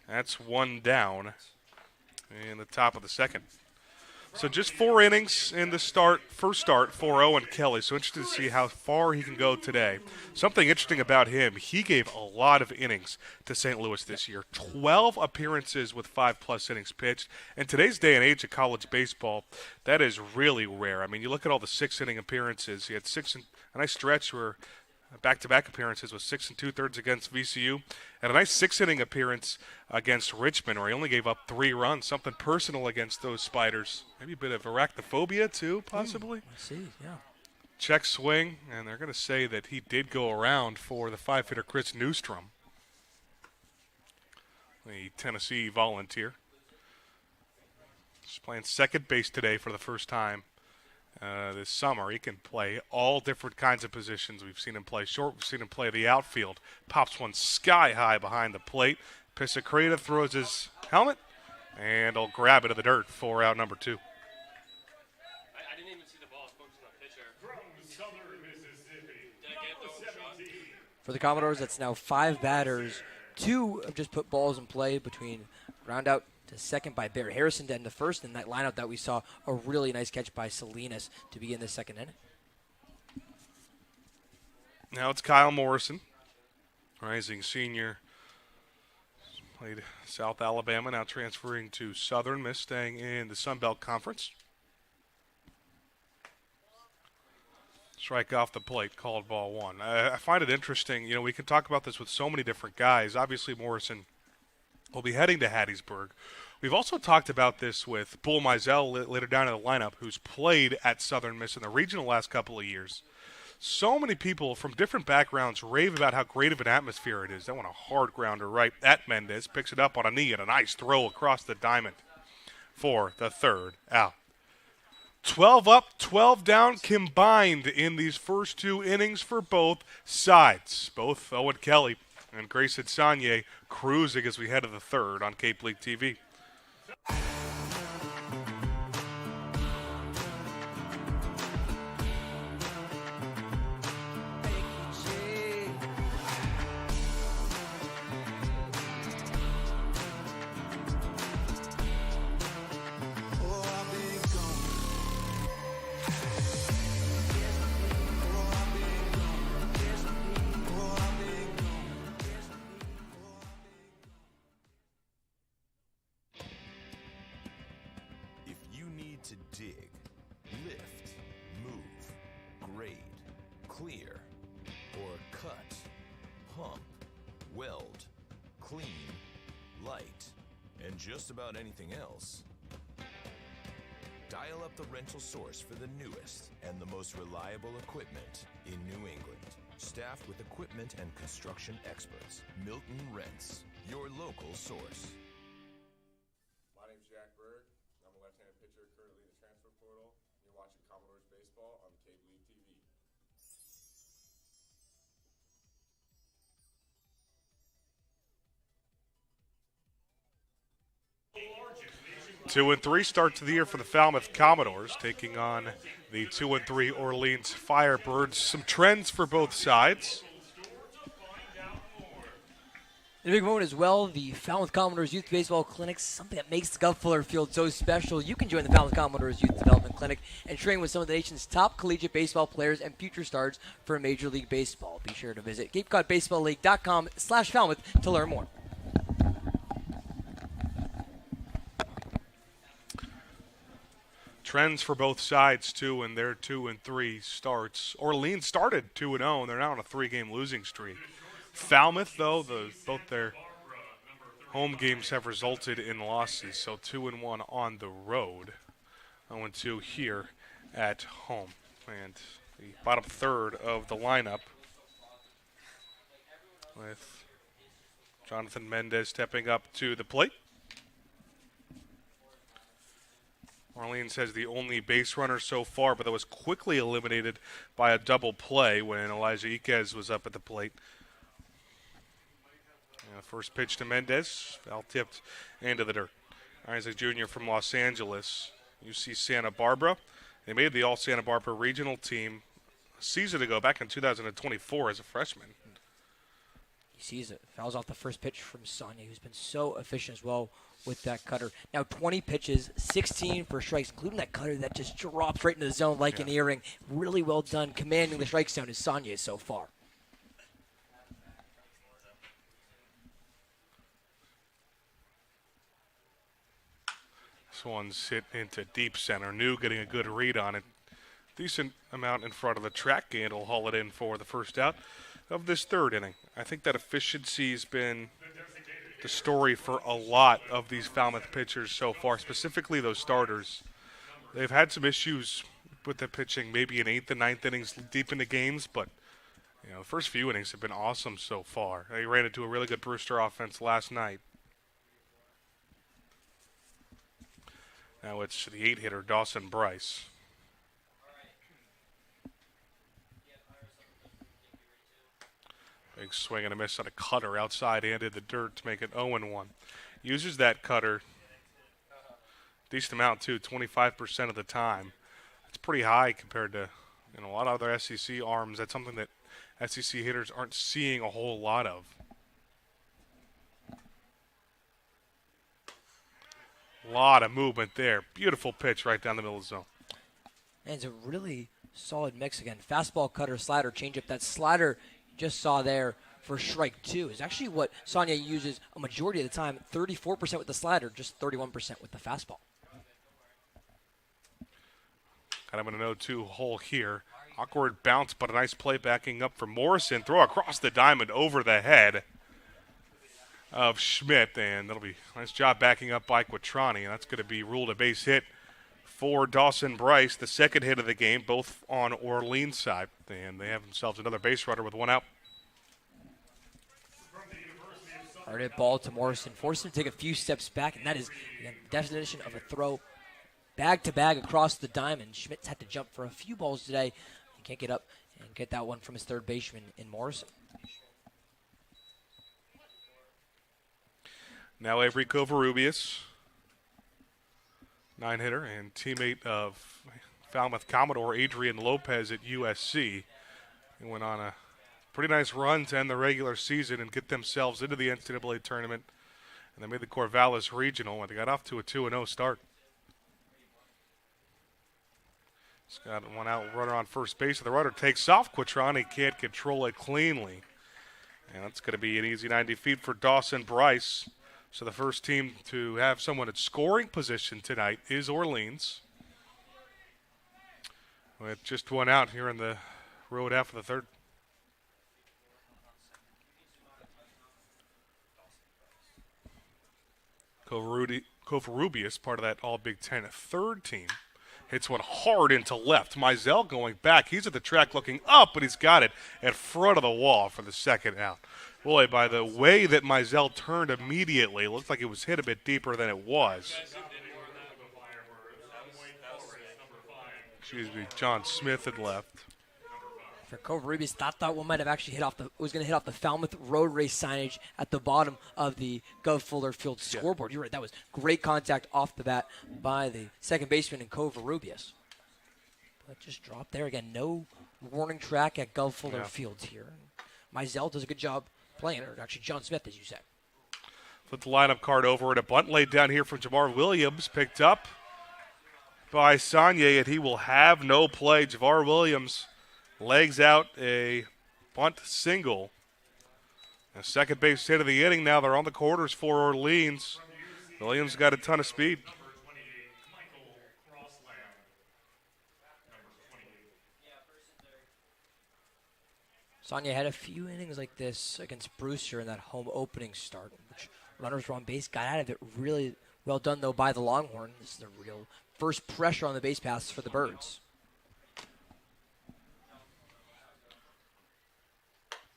S2: that's one down in the top of the second. So just 4 innings in the first start for Owen Kelly. So interested to see how far he can go today. Something interesting about him, he gave a lot of innings to St. Louis this year. 12 appearances with 5+ innings pitched. In today's day and age of college baseball, that is really rare. I mean, you look at all the 6-inning appearances. He had a nice stretch where back-to-back appearances with 6 2/3 against VCU, and a nice 6-inning appearance against Richmond where he only gave up 3 runs. Something personal against those Spiders. Maybe a bit of arachnophobia too, possibly.
S3: I see, yeah.
S2: Check swing, and they're going to say that he did go around for the 5-hitter Chris Newstrom, the Tennessee Volunteer. He's playing second base today for the first time this summer. He can play all different kinds of positions. We've seen him play short. We've seen him play the outfield. Pops one sky high behind the plate. Pisacreta throws his helmet, and he'll grab it in the dirt for out number 2.
S8: I didn't even see the ball. I spoke to the pitcher.
S9: From Southern Mississippi,
S3: For the Commodores, that's now 5 batters. 2 have just put balls in play between ground out to second by Bear Harrison to end the first, in that lineup that we saw a really nice catch by Salinas to begin the second inning.
S2: Now it's Kyle Morrison, rising senior. Played South Alabama, now transferring to Southern Miss, staying in the Sun Belt Conference. Strike off the plate, called ball 1. I find it interesting. We can talk about this with so many different guys. Obviously, Morrison will be heading to Hattiesburg. We've also talked about this with Bull Mizell later down in the lineup, who's played at Southern Miss in the regional last couple of years. So many people from different backgrounds rave about how great of an atmosphere it is. They want a hard grounder right at Mendez, picks it up on a knee, and a nice throw across the diamond for the third out. 12 up, 12 down combined in these first 2 innings for both sides. Both Owen Kelly and Grayson Sagne cruising as we head to the third on Cape League TV.
S17: To dig, lift, move, grade, clear, or cut, pump, weld, clean, light, and just about anything else. Dial up the rental source for the newest and the most reliable equipment in New England. Staffed with equipment and construction experts. Milton Rents, your local source.
S18: My name's Jack Berg. I'm a left-handed pitcher currently in the transfer portal. You're watching Commodores baseball on Cape League TV.
S2: 2-3 start to the year for the Falmouth Commodores, taking on the 2-3 Orleans Firebirds. Some trends for both sides.
S3: In a big moment as well, the Falmouth Commodores Youth Baseball Clinic, something that makes the Gov Fuller Field so special. You can join the Falmouth Commodores Youth Development Clinic and train with some of the nation's top collegiate baseball players and future stars for Major League Baseball. Be sure to visit CapeCodBaseballLeague.com/Falmouth to learn more.
S2: Trends for both sides, too, in their 2-3 starts. Orleans started 2-0, and they're now on a 3-game losing streak. Falmouth, though, both their home games have resulted in losses, so 2-1 on the road, 0-2 here at home. And the bottom third of the lineup with Jonathan Mendez stepping up to the plate. Orleans has the only base runner so far, but that was quickly eliminated by a double play when Elijah Iquez was up at the plate. First pitch to Mendez, foul tipped into the dirt. Isaac Jr. from Los Angeles, UC Santa Barbara. They made the All-Santa Barbara regional team a season ago, back in 2024 as a freshman.
S3: He sees it. Fouls off the first pitch from Sonia, who's been so efficient as well with that cutter. Now 20 pitches, 16 for strikes, including that cutter that just drops right into the zone like an earring. Really well done, commanding the strike zone is Sonia so far.
S2: This one's hit into deep center. New getting a good read on it. Decent amount in front of the track, and will haul it in for the first out of this third inning. I think that efficiency has been the story for a lot of these Falmouth pitchers so far, specifically those starters. They've had some issues with the pitching, maybe in 8th and 9th innings deep into games, but the first few innings have been awesome so far. They ran into a really good Brewster offense last night. Now it's the 8-hitter, Dawson Bryce. Big swing and a miss on a cutter outside and in the dirt to make it 0-1. Uses that cutter decent amount too, 25% of the time. That's pretty high compared to a lot of other SEC arms. That's something that SEC hitters aren't seeing a whole lot of. A lot of movement there. Beautiful pitch right down the middle of the zone.
S3: And it's a really solid mix again. Fastball, cutter, slider, changeup. That slider you just saw there for strike two is actually what Sonia uses a majority of the time. 34% with the slider, just 31% with the fastball.
S2: Kind of an 0-2 hole here. Awkward bounce, but a nice play backing up for Morrison. Throw across the diamond over the head of Schmidt, and that'll be a nice job backing up by Quattrani, and that's going to be ruled a base hit for Dawson Bryce, the second hit of the game, both on Orleans' side, and they have themselves another base runner with one out.
S3: Hard hit ball to Morrison, forced him to take a few steps back, and that is again, the definition of a throw bag to bag across the diamond. Schmidt's had to jump for a few balls today. He can't get up and get that one from his third baseman in Morrison.
S2: Now Avery Covarrubias, 9-hitter and teammate of Falmouth Commodore Adrian Lopez at USC. He went on a pretty nice run to end the regular season and get themselves into the NCAA tournament. And they made the Corvallis Regional, and they got off to a 2-0 start. He's got one out, runner on first base. The runner takes off. Quattrani can't control it cleanly. And that's going to be an easy 90 feet for Dawson Bryce. So the first team to have someone at scoring position tonight is Orleans. With just one out here in the road after the third. Covarrubias, part of that All-Big Ten third team, hits one hard into left. Mizell going back. He's at the track looking up, but he's got it in front of the wall for the second out. Boy, by the way that Mizell turned immediately, it looked like it was hit a bit deeper than it was. Excuse me, John Smith had left.
S3: For Covarrubias, that one might have actually was going to hit off the Falmouth road race signage at the bottom of the Gov Fuller Field scoreboard. You're right, that was great contact off the bat by the second baseman in Covarrubias. But just dropped there again. No warning track at Gov Fuller Field here. Mizell does a good job playing, or actually John Smith, as you said.
S2: Flip the lineup card over, and a bunt laid down here from Jamar Williams, picked up by Sonye, and he will have no play. Javar Williams legs out a bunt single. A second base hit of the inning. Now they're on the quarters for Orleans. Williams got a ton of speed.
S3: Sonia had a few innings like this against Brewster in that home opening start, which runners were on base, got out of it really well done, though, by the Longhorn. This is the real first pressure on the base paths for the Birds.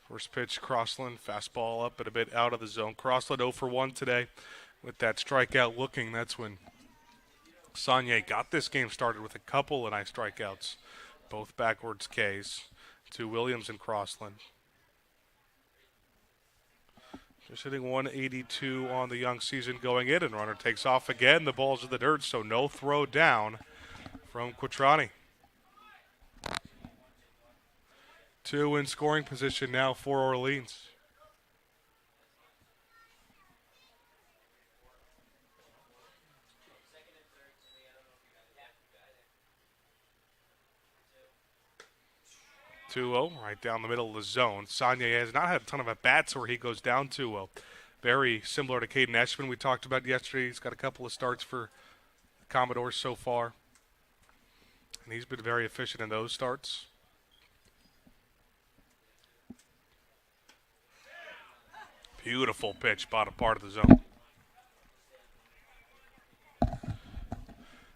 S2: First pitch, Crossland, fastball up and a bit out of the zone. Crossland 0 for 1 today with that strikeout looking. That's when Saunier got this game started with a couple of nice strikeouts, both backwards Ks to Williams and Crossland. Just hitting 182 on the young season going in, and runner takes off again. The ball's in the dirt, so no throw down from Quattrani. 2 in scoring position now for Orleans. Right down the middle of the zone. Saunier has not had a ton of at-bats where he goes down 2-0. Very similar to Caden Eshman we talked about yesterday. He's got a couple of starts for the Commodores so far, and he's been very efficient in those starts. Beautiful pitch, bottom part of the zone.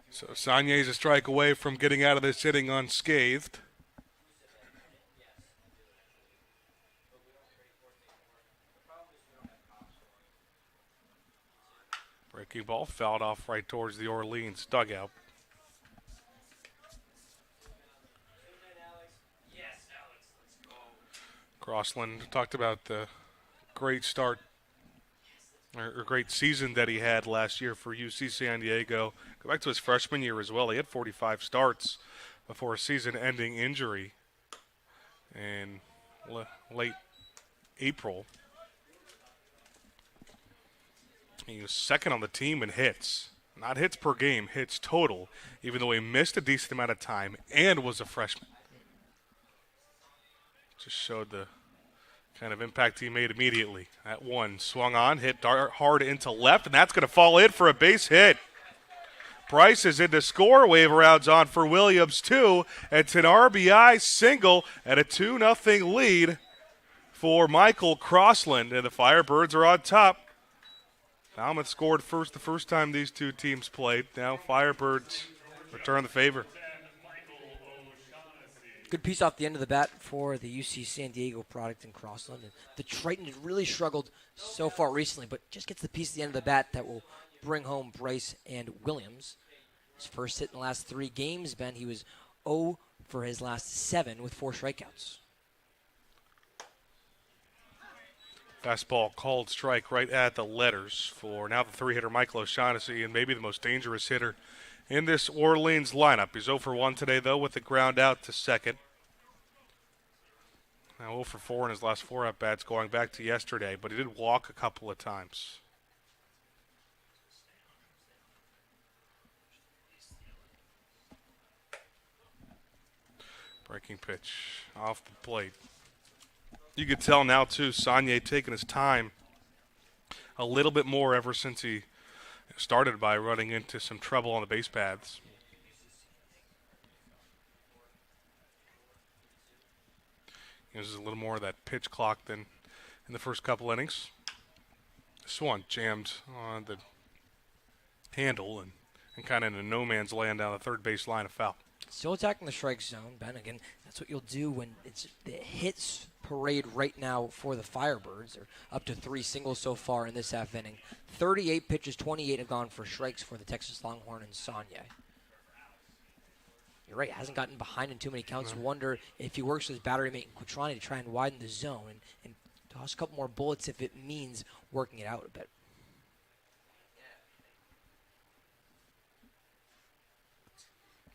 S2: So Saunier's a strike away from getting out of this inning unscathed. Breaking ball fouled off right towards the Orleans dugout. Crossland talked about the great start or great season that he had last year for UC San Diego. Go back to his freshman year as well. He had 45 starts before a season-ending injury in late April. He was second on the team in hits. Not hits per game, hits total, even though he missed a decent amount of time and was a freshman. Just showed the kind of impact he made immediately. That one swung on, hit hard into left, and that's going to fall in for a base hit. Bryce is in to score. Wave rounds on for Williams, too. It's an RBI single and a 2-0 lead for Michael Crossland, and the Firebirds are on top. Falmouth scored first the first time these two teams played. Now Firebirds return the favor.
S3: Good piece off the end of the bat for the UC San Diego product in Crossland. And the Triton has really struggled so far recently, but just gets the piece at the end of the bat that will bring home Bryce and Williams. His first hit in the last 3 games, Ben. He was 0 for his last 7 with 4 strikeouts.
S2: Fastball called strike right at the letters for now the 3-hitter Michael O'Shaughnessy, and maybe the most dangerous hitter in this Orleans lineup. He's 0 for 1 today, though, with the ground out to second. Now 0 for 4 in his last 4 at-bats going back to yesterday, but he did walk a couple of times. Breaking pitch off the plate. You could tell now, too, Saunier taking his time a little bit more ever since he started by running into some trouble on the base paths. Uses a little more of that pitch clock than in the first couple innings. This one jammed on the handle and kind of in a no man's land down the third base line of foul.
S3: Still attacking the strike zone, Ben. Again, that's what you'll do when it's the hits parade right now for the Firebirds. They're up to 3 singles so far in this half inning. 38 pitches, 28 have gone for strikes for the Texas Longhorn and Saunier. You're right, hasn't gotten behind in too many counts.
S2: No.
S3: Wonder if he works with his battery mate Quattrani to try and widen the zone and toss a couple more bullets if it means working it out a bit.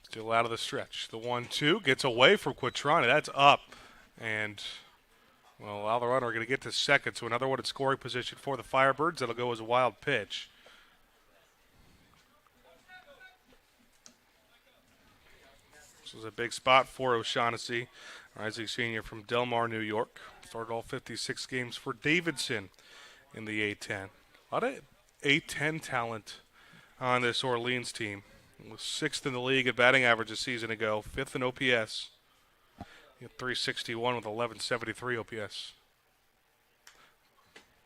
S2: Still out of the stretch. The 1-2 gets away from Quattrani. That's up. And, well, allow the runner going to get to second. So another one in scoring position for the Firebirds. That'll go as a wild pitch. This was a big spot for O'Shaughnessy, rising senior from Del Mar, New York. Started all 56 games for Davidson in the A-10. A lot of A-10 talent on this Orleans team. Was 6th in the league at batting average a season ago, 5th in OPS. He had 361 with 1173 OPS.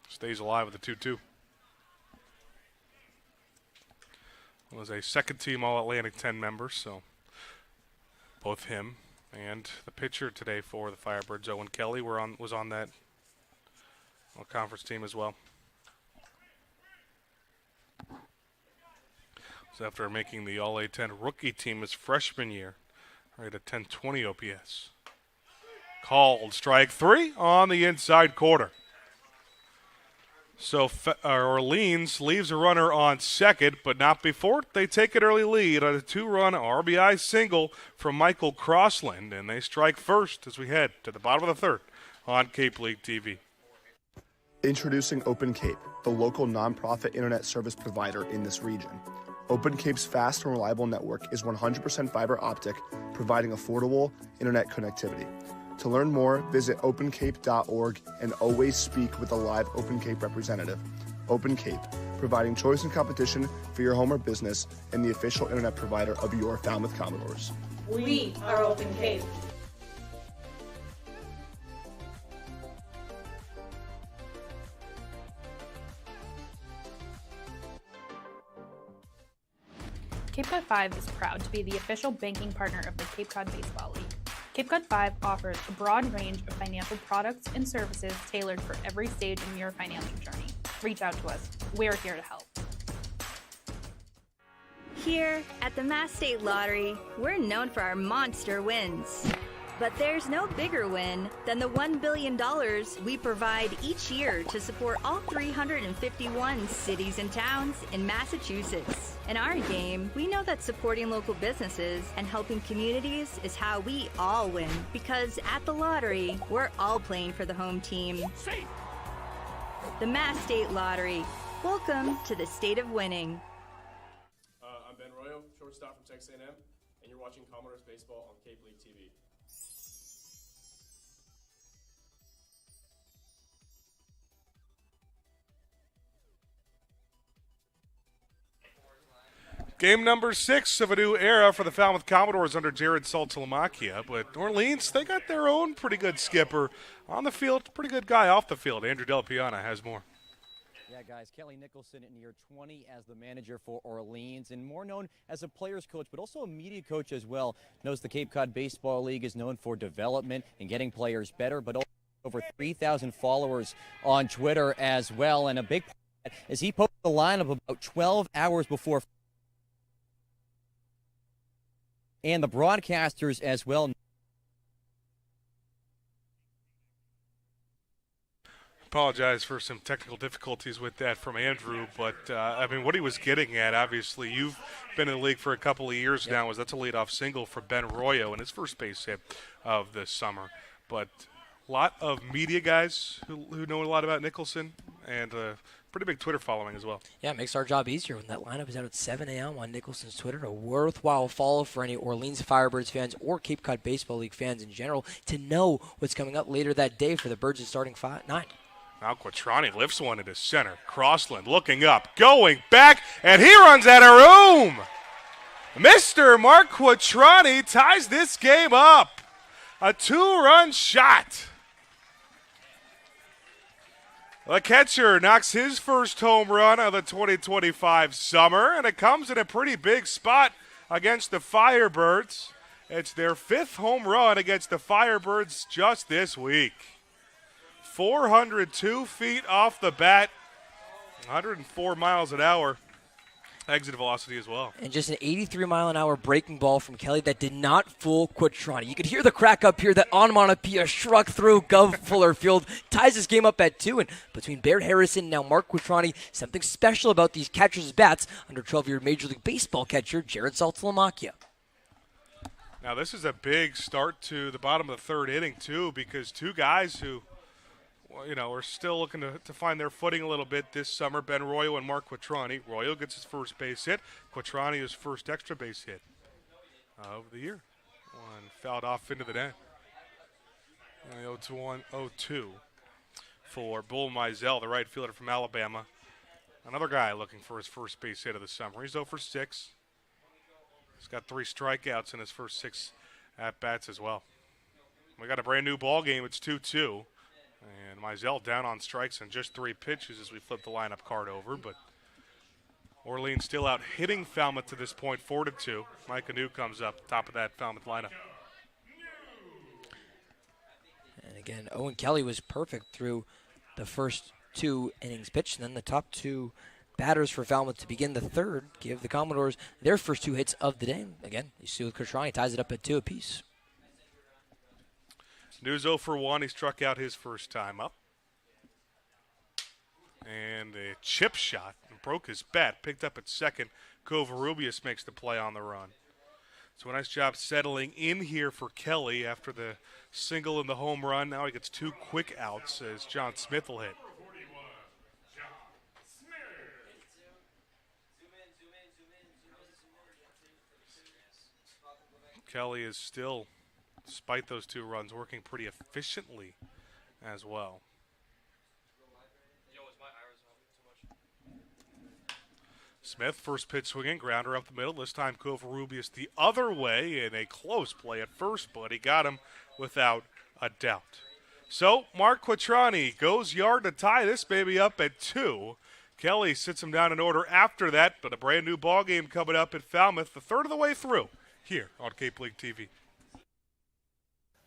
S2: Stays alive with a 2-2. Was a second-team All-Atlantic 10 member, so both him and the pitcher today for the Firebirds, Owen Kelly, was on that conference team as well. So after making the All-A-10 rookie team his freshman year, right at 1020 OPS. Called strike 3 on the inside quarter. So Orleans leaves a runner on second, but not before they take an early lead on a 2-run RBI single from Michael Crossland, and they strike first as we head to the bottom of the third on Cape League TV.
S19: Introducing Open Cape, the local nonprofit internet service provider in this region. Open Cape's fast and reliable network is 100% fiber optic, providing affordable internet connectivity. To learn more, visit opencape.org and always speak with a live Open Cape representative. Open Cape, providing choice and competition for your home or business and the official internet provider of your Falmouth Commodores.
S20: We are Open Cape.
S21: Cape Cod 5 is proud to be the official banking partner of the Cape Cod Baseball League. Cape Cod 5 offers a broad range of financial products and services tailored for every stage in your financial journey. Reach out to us. We're here to help.
S22: Here at the Mass State Lottery, we're known for our monster wins. But there's no bigger win than the $1 billion we provide each year to support all 351 cities and towns in Massachusetts. In our game, we know that supporting local businesses and helping communities is how we all win. Because at the lottery, we're all playing for the home team. The Mass State Lottery. Welcome to the state of winning.
S18: I'm Ben Royo, shortstop from Texas A&M, and you're watching Commodores Baseball on Cape League TV.
S2: Game number 6 of a new era for the Falmouth Commodores under Jared Saltalamacchia. But Orleans, they got their own pretty good skipper on the field, pretty good guy off the field. Andrew Delapiana has more.
S1: Yeah, guys, Kelly Nicholson in year 20 as the manager for Orleans, and more known as a player's coach, but also a media coach as well. Knows the Cape Cod Baseball League is known for development and getting players better, but also over 3,000 followers on Twitter as well. And a big part of that is he posted the lineup about 12 hours before. And the broadcasters as well.
S2: Apologize for some technical difficulties with that from Andrew, but I mean, what he was getting at, obviously, you've been in the league for a couple of years now, is that's a leadoff single for Ben Royo and his first base hit of this summer. But a lot of media guys who know a lot about Nicholson, and pretty big Twitter following as well.
S3: Yeah, it makes our job easier when that lineup is out at 7 a.m. on Nicholson's Twitter. A worthwhile follow for any Orleans Firebirds fans or Cape Cod Baseball League fans in general to know what's coming up later that day for the Birds of starting 9.
S2: Now Quattrani lifts one into center. Crossland looking up, going back, and he runs out of room. Mr. Mark Quattrani ties this game up. A 2-run shot. The catcher knocks his first home run of the 2025 summer, and it comes in a pretty big spot against the Firebirds. It's their 5th home run against the Firebirds just this week. 402 feet off the bat, 104 miles an hour. Exit velocity as well.
S3: And just an 83-mile-an-hour breaking ball from Kelly that did not fool Quattrani. You could hear the crack up here that onomatopoeia struck through Gov Fuller Field, ties this game up at 2. And between Baird Harrison and now Mark Quattrani, something special about these catchers' bats under 12-year Major League Baseball catcher Jared Saltalamacchia.
S2: Now this is a big start to the bottom of the 3rd inning, too, because two guys who are still looking to find their footing a little bit this summer, Ben Royo and Mark Quattrani. Royo gets his first base hit. Quattrani his first extra base hit of the year. One fouled off into the net. 0-2 for Bull Mizell, the right fielder from Alabama. Another guy looking for his first base hit of the summer. He's 0-6. He's got 3 strikeouts in his first 6 at-bats as well. We got a brand new ball game. It's 2-2. And Mizell down on strikes in just 3 pitches as we flip the lineup card over. But Orleans still out hitting Falmouth to this point, 4-2. Mike Anu comes up, top of that Falmouth lineup.
S3: And again, Owen Kelly was perfect through the first 2 innings pitched, and then the top 2 batters for Falmouth to begin the third give the Commodores their first 2 hits of the day. Again, you see with Kutrani, ties it up at 2 apiece.
S2: News 0 for 1. He struck out his first time up. And a chip shot. Broke his bat. Picked up at second. Covarrubias makes the play on the run. So a nice job settling in here for Kelly after the single and the home run. Now he gets 2 quick outs as John Smith will hit. Kelly is still, despite those 2 runs, working pretty efficiently as well. Smith, first pitch swinging, grounder up the middle. This time Covarrubias the other way in a close play at first, but he got him without a doubt. So Mark Quattrani goes yard to tie this baby up at 2. Kelly sits him down in order after that, but a brand new ball game coming up at Falmouth, the third of the way through here on Cape League TV.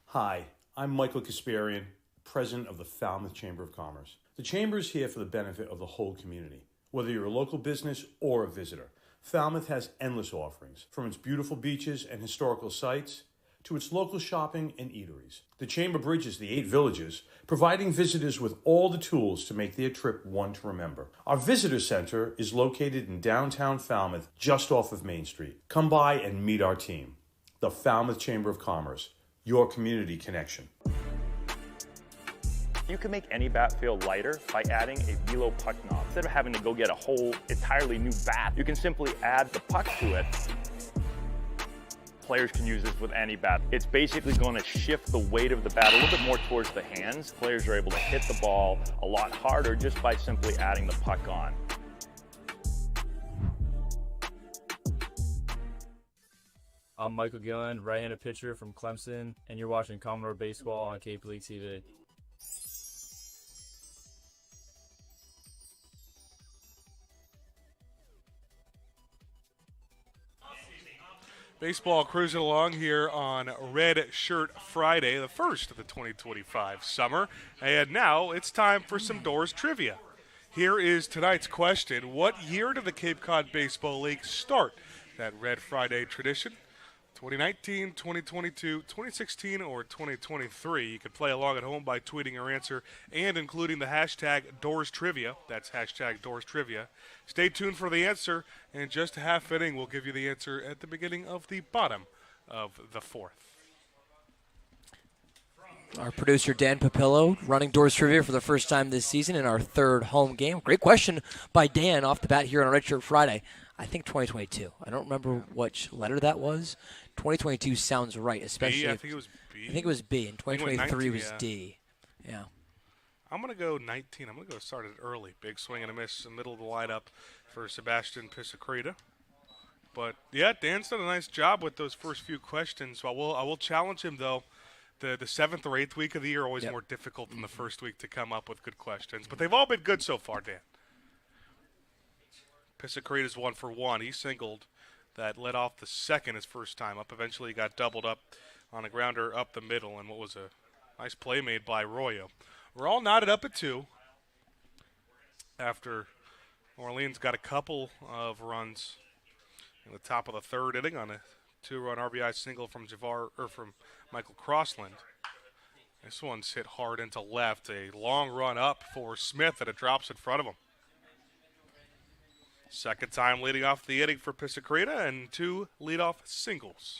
S10: Hi, I'm Michael Kasparian, president of the Falmouth Chamber of Commerce. The Chamber is here for the benefit of the whole community. Whether you're a local business or a visitor, Falmouth has endless offerings, from its beautiful beaches and historical sites to its local shopping and eateries. The Chamber bridges the 8 villages, providing visitors with all the tools to make their trip one to remember. Our visitor center is located in downtown Falmouth, just off of Main Street. Come by and meet our team. The Falmouth Chamber of Commerce, your community connection.
S14: You can make any bat feel lighter by adding a velo puck knob. Instead of having to go get a whole entirely new bat, you can simply add the puck to it. Players can use this with any bat. It's basically going to shift the weight of the bat a little bit more towards the hands. Players are able to hit the ball a lot harder just by simply adding the puck on.
S11: I'm Michael Gillen, right-handed pitcher from Clemson, and you're watching Commodore Baseball on Cape League TV.
S2: Baseball cruising along here on Red Shirt Friday, the first of the 2025 summer. And now it's time for some Doors trivia. Here is tonight's question. What year did the Cape Cod Baseball League start that Red Friday tradition? 2019, 2022, 2016, or 2023? You can play along at home by tweeting your answer and including the hashtag Doors Trivia. That's hashtag Doors Trivia. Stay tuned for the answer. In just a half inning, we'll give you the answer at the beginning of the bottom of the 4th.
S3: Our producer, Dan Papillo, running Doors Trivia for the first time this season in our 3rd home game. Great question by Dan off the bat here on Red Shirt Friday. I think 2022. I don't remember which letter that was. 2022 sounds right, especially.
S2: B, I think it was B.
S3: I think it was B, and 2023 was D. Yeah.
S2: I'm going to go 19. I'm going to go start it early. Big swing and a miss in the middle of the lineup for Sebastian Pisacreta. But, yeah, Dan's done a nice job with those first few questions. So I will challenge him, though. The 7th or 8th week of the year are always more difficult than the first week to come up with good questions. But they've all been good so far, Dan. Pisacreta's 1 for 1. He singled that led off the second his first time up. Eventually he got doubled up on a grounder up the middle, and what was a nice play made by Royo. We're all knotted up at 2 after Orleans got a couple of runs in the top of the 3rd inning on a 2-run RBI single from Michael Crossland. This one's hit hard into left. A long run up for Smith, and it drops in front of him. Second time leading off the inning for Pisacreta, and 2 leadoff singles.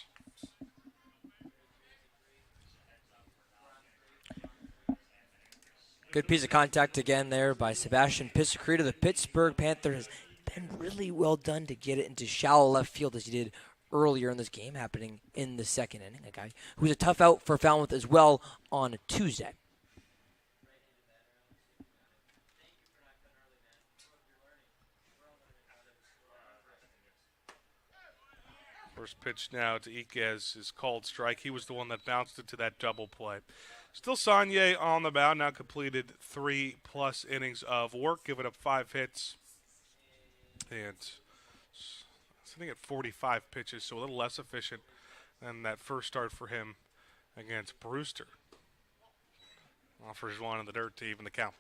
S3: Good piece of contact again there by Sebastian Pisacreta. The Pittsburgh Panther has been really well done to get it into shallow left field as he did earlier in this game, happening in the 2nd inning. A guy who was a tough out for Falmouth as well on Tuesday.
S2: First pitch now to Iquez is called strike. He was the one that bounced it to that double play. Still Saunier on the mound, now completed 3+ innings of work, giving up 5 hits. And sitting at 45 pitches, so a little less efficient than that first start for him against Brewster. Offers one in the dirt to even the count.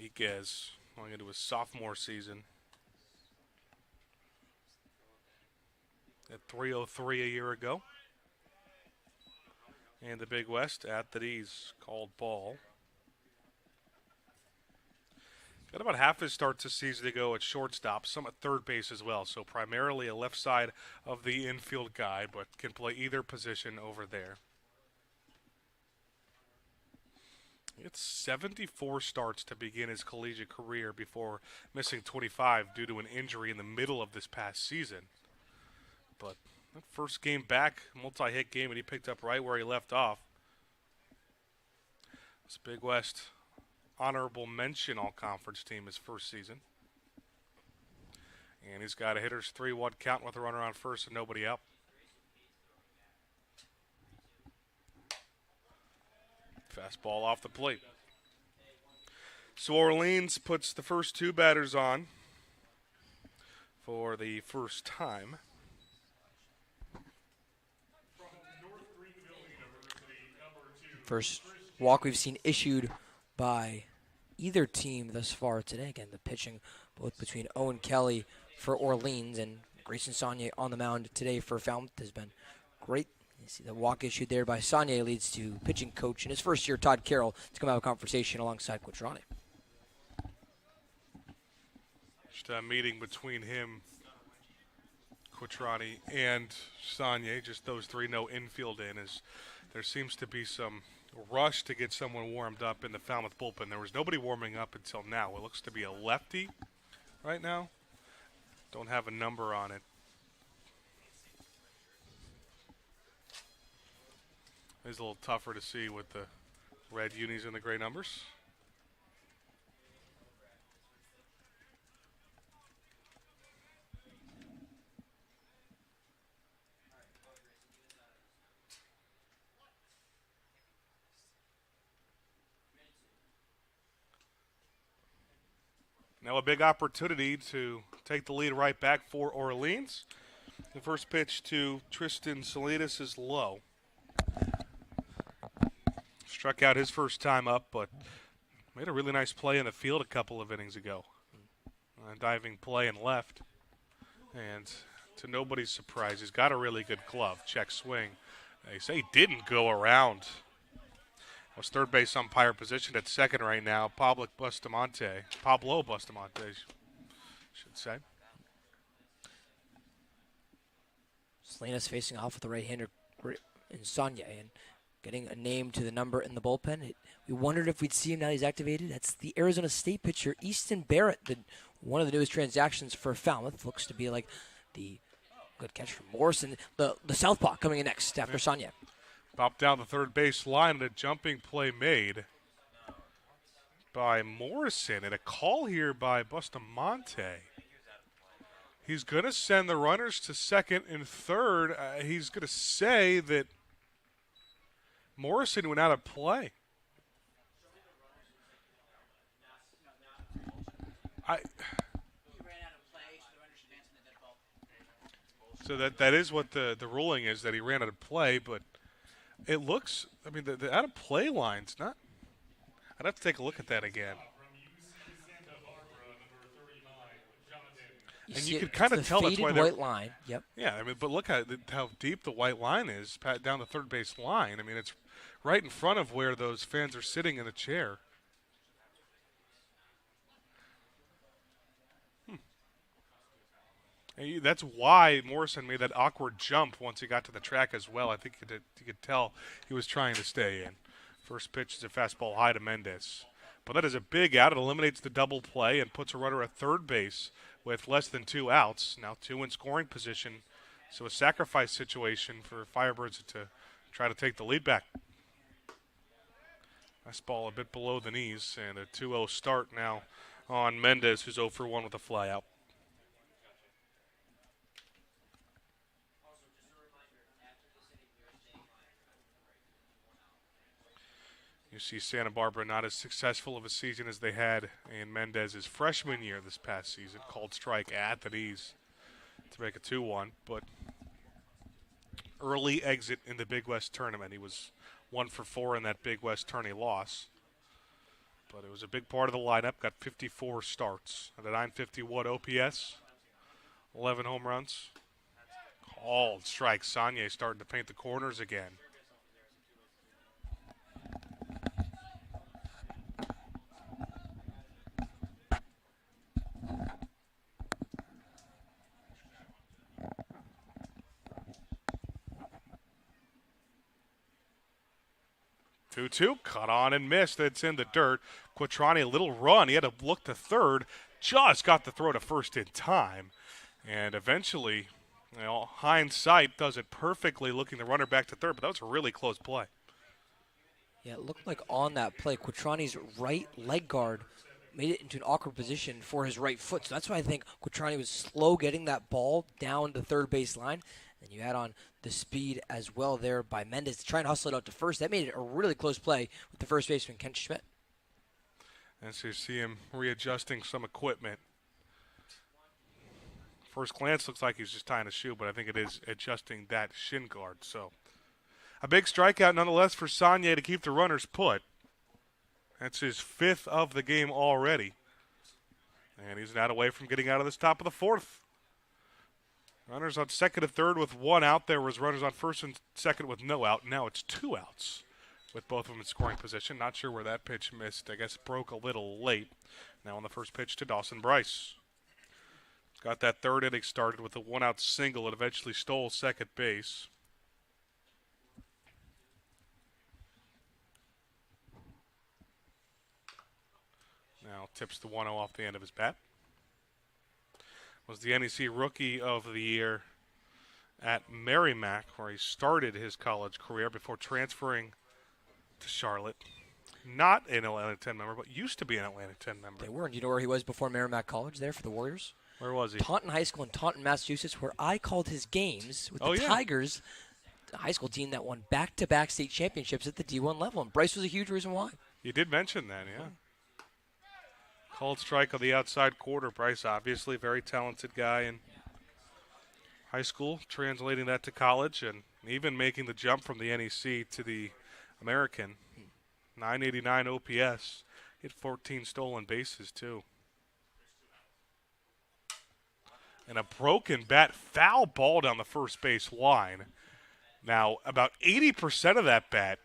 S2: Iquez going into his sophomore season at 303 a year ago. And the Big West at the D's called ball. Got about half his starts this season to go at shortstop, some at third base as well. So primarily a left side of the infield guy, but can play either position over there. It's 74 starts to begin his collegiate career before missing 25 due to an injury in the middle of this past season. But that first game back, multi-hit game, and he picked up right where he left off. This Big West honorable mention all-conference team his first season. And he's got a hitter's 3-1 count with a runner on first and nobody out. Fastball off the plate. So Orleans puts the first 2 batters on for the first time.
S3: First walk we've seen issued by either team thus far today. Again, the pitching both between Owen Kelly for Orleans and Grayson Saunier on the mound today for Falmouth has been great. You see the walk issued there by Saunier leads to pitching coach in his first year, Todd Carroll, to come have a conversation alongside Quattroni.
S2: Just a meeting between him, Quattroni, and Saunier, just those three, no infield in, as there seems to be some rush to get someone warmed up in the Falmouth bullpen. There was nobody warming up until now. It looks to be a lefty right now. Don't have a number on it. It's a little tougher to see with the red unis and the gray numbers. Now a big opportunity to take the lead right back for Orleans. The first pitch to Tristan Salinas is low. Struck out his first time up, but made a really nice play in the field a couple of innings ago. A diving play and left. And to nobody's surprise, he's got a really good glove. Check swing. They say he didn't go around. Was third base umpire positioned at second right now. Pablo Bustamante, should say.
S3: Salinas facing off with the right-hander in Saunier and getting a name to the number in the bullpen. We wondered if we'd see him now he's activated. That's the Arizona State pitcher, Easton Barrett, one of the newest transactions for Falmouth. Looks to be like the good catch from Morrison. The southpaw coming in next after Saunier.
S2: Popped down the third base line and a jumping play made by Morrison. And a call here by Bustamante. He's going to send the runners to second and third. He's going to say that Morrison went out of play. So that is what the ruling is, that he ran out of play, but it looks, I mean, the out of play line's not, I'd have to take a look at that again. And you could kind of tell that's why they're
S3: white line. Yep.
S2: Yeah, I mean, but look at how deep the white line is down the third base line. I mean, it's right in front of where those fans are sitting in the chair. And that's why Morrison made that awkward jump once he got to the track as well. I think you could tell he was trying to stay in. First pitch is a fastball high to Mendez. But that is a big out. It eliminates the double play and puts a runner at third base with less than 2 outs. Now 2 in scoring position. So a sacrifice situation for Firebirds to try to take the lead back. Fastball a bit below the knees, and a 2-0 start now on Mendez, who's 0 for 1 with a fly out. You see Santa Barbara not as successful of a season as they had in Mendez's freshman year this past season. Called strike at the knees to make a 2-1, but early exit in the Big West tournament. He was 1 for 4 in that Big West tourney loss. But it was a big part of the lineup. Got 54 starts at a 951 OPS, 11 home runs. Called strike. Sagne starting to paint the corners again. Two, cut on and missed. It's in the dirt. Quattrani, a little run. He had to look to third. Just got the throw to first in time. And eventually, hindsight does it perfectly, looking the runner back to third. But that was a really close play.
S3: Yeah, it looked like on that play, Quattrani's right leg guard made it into an awkward position for his right foot. So that's why I think Quattrani was slow getting that ball down the third base line. And you add on the speed as well there by Mendez to try and hustle it out to first. That made it a really close play with the first baseman, Kent Schmidt.
S2: And so you see him readjusting some equipment. First glance looks like he's just tying a shoe, but I think it is adjusting that shin guard. So a big strikeout nonetheless for Sagne to keep the runners put. That's his 5th of the game already. And he's not away from getting out of this top of the 4th. Runners on second and third with 1 out. There was runners on first and second with no out. Now it's 2 outs with both of them in scoring position. Not sure where that pitch missed. I guess broke a little late. Now on the first pitch to Dawson Bryce. Got that third inning started with a 1-out single and eventually stole second base. Now tips the 1-0 off the end of his bat. Was the NEC Rookie of the Year at Merrimack, where he started his college career before transferring to Charlotte. Not an Atlanta 10 member, but used to be an Atlanta 10 member.
S3: They were, and you know where he was before Merrimack College there for the Warriors?
S2: Where was he?
S3: Taunton High School in Taunton, Massachusetts, where I called his games with the Tigers, the high school team that won back-to-back state championships at the D1 level, and Bryce was a huge reason why.
S2: You did mention that, yeah. Called strike on the outside quarter. Bryce, obviously, very talented guy in high school, translating that to college and even making the jump from the NEC to the American. 989 OPS. Hit 14 stolen bases, too. And a broken bat, foul ball down the first base line. Now, about 80% of that bat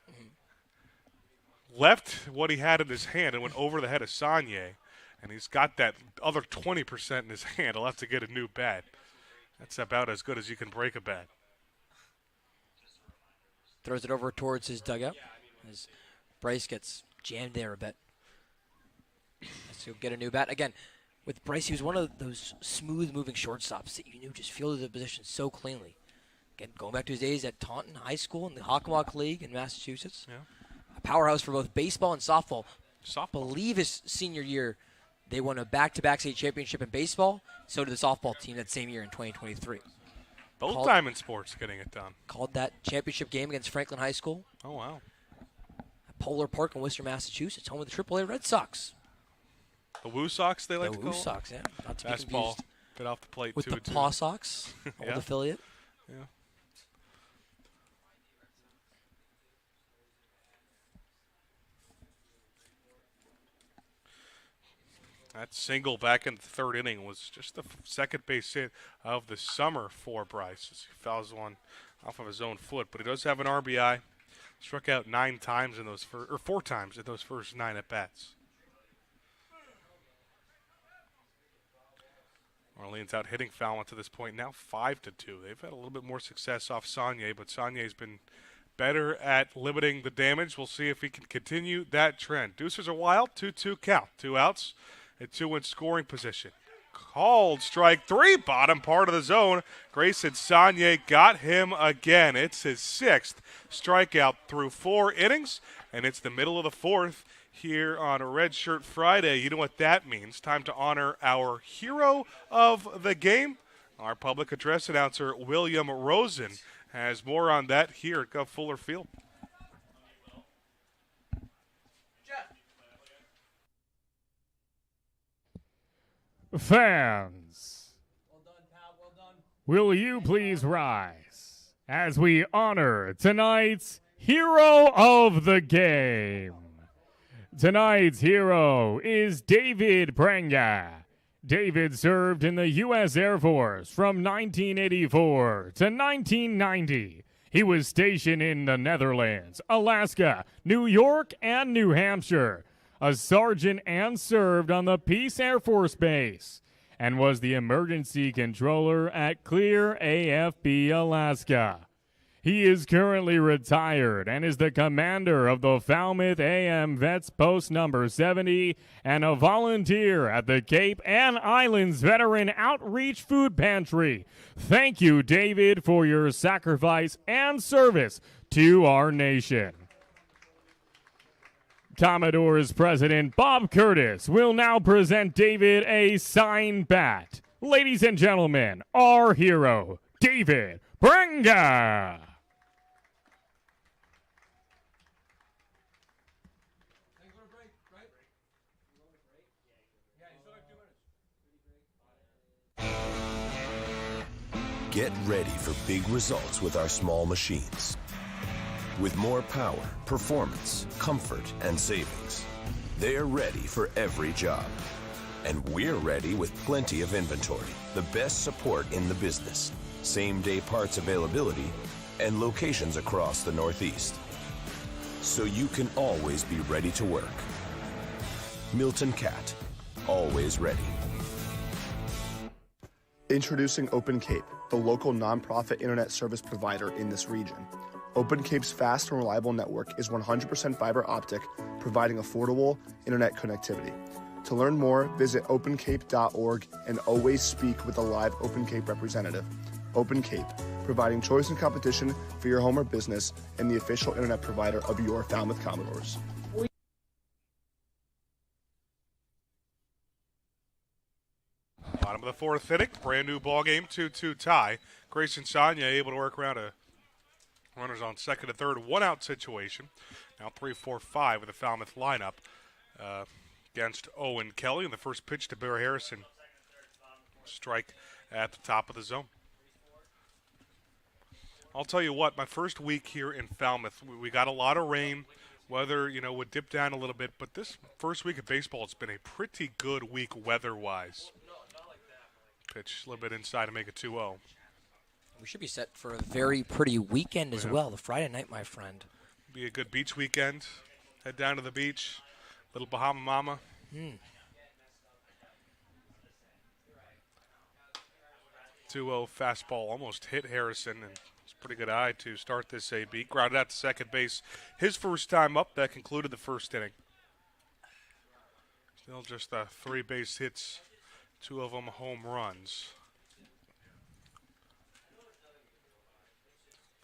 S2: left what he had in his hand and went over the head of Sagne. And he's got that other 20% in his hand. He'll have to get a new bat. That's about as good as you can break a bat.
S3: Throws it over towards his dugout as Bryce gets jammed there a bit. Let's go get a new bat. Again, with Bryce, he was one of those smooth-moving shortstops that you knew just fielded the position so cleanly. Again, going back to his days at Taunton High School in the Hockomock League in Massachusetts.
S2: Yeah.
S3: A powerhouse for both baseball and softball. I believe his senior year, they won a back-to-back state championship in baseball. So did the softball team that same year in 2023.
S2: Both Diamond Sports getting it done.
S3: Called that championship game against Franklin High School.
S2: Oh, wow.
S3: At Polar Park in Worcester, Massachusetts, home of the AAA Red Sox.
S2: The Woo Sox, they like to
S3: The
S2: call
S3: Woo Sox, yeah. Not to be
S2: Fastball,
S3: confused
S2: bit off the plate,
S3: with the Paw Sox, old affiliate.
S2: Yeah. That single back in the third inning was just the second base hit of the summer for Bryce as he fouls one off of his own foot. But he does have an RBI. Struck out 9 times in those 4 times in those first 9 at bats. Orleans out hitting Falmouth to this point, now 5-2. They've had a little bit more success off Sagne, but Sagne's been better at limiting the damage. We'll see if he can continue that trend. Deucers are wild, 2-2 count. 2 outs and 2 in scoring position. Called strike three, bottom part of the zone. Grayson Sagne got him again. It's his 6th strikeout through 4 innings, and it's the middle of the 4th here on Red Shirt Friday. You know what that means. Time to honor our hero of the game. Our public address announcer, William Rosen, has more on that here at Gov Fuller Field.
S9: Fans, will you please rise as we honor tonight's hero of the game? Tonight's hero is David Prenga. David served in the U.S. Air Force from 1984 to 1990. He was stationed in the Netherlands, Alaska, New York, and New Hampshire. A sergeant and served on the Peace Air Force Base and was the emergency controller at Clear AFB, Alaska. He is currently retired and is the commander of the Falmouth AM Vets Post number 70 and a volunteer at the Cape and Islands Veteran Outreach Food Pantry. Thank you, David, for your sacrifice and service to our nation. Commodores President Bob Curtis will now present David a signed bat. Ladies and gentlemen, our hero, David Prenga.
S17: Get ready for big results with our small machines. With more power, performance, comfort, and savings. They're ready for every job. And we're ready with plenty of inventory, the best support in the business, same-day parts availability, and locations across the Northeast. So you can always be ready to work. Milton Cat, always ready.
S19: Introducing Open Cape, the local nonprofit internet service provider in this region. Open Cape's fast and reliable network is 100% fiber optic, providing affordable internet connectivity. To learn more, visit opencape.org and always speak with a live Open Cape representative. Open Cape, providing choice and competition for your home or business and the official internet provider of your Falmouth Commodores.
S2: Bottom of the 4th inning, brand new ball game, 2-2 tie. Grayson Sagne able to work around a runners on second and third, 1-out situation. Now 3-4-5 with the Falmouth lineup against Owen Kelly. And the first pitch to Bear Harrison. Strike at the top of the zone. I'll tell you what, my first week here in Falmouth, we got a lot of rain. Weather, would dip down a little bit. But this first week of baseball, it's been a pretty good week weather-wise. Pitch a little bit inside to make it 2-0.
S3: We should be set for a very pretty weekend as well, the Friday night, my friend.
S2: Be a good beach weekend. Head down to the beach, little Bahama Mama. 2-0 fastball almost hit Harrison, and it's a pretty good eye to start this AB. Grounded out to second base. His first time up, that concluded the first inning. Still just 3 base hits, 2 of them home runs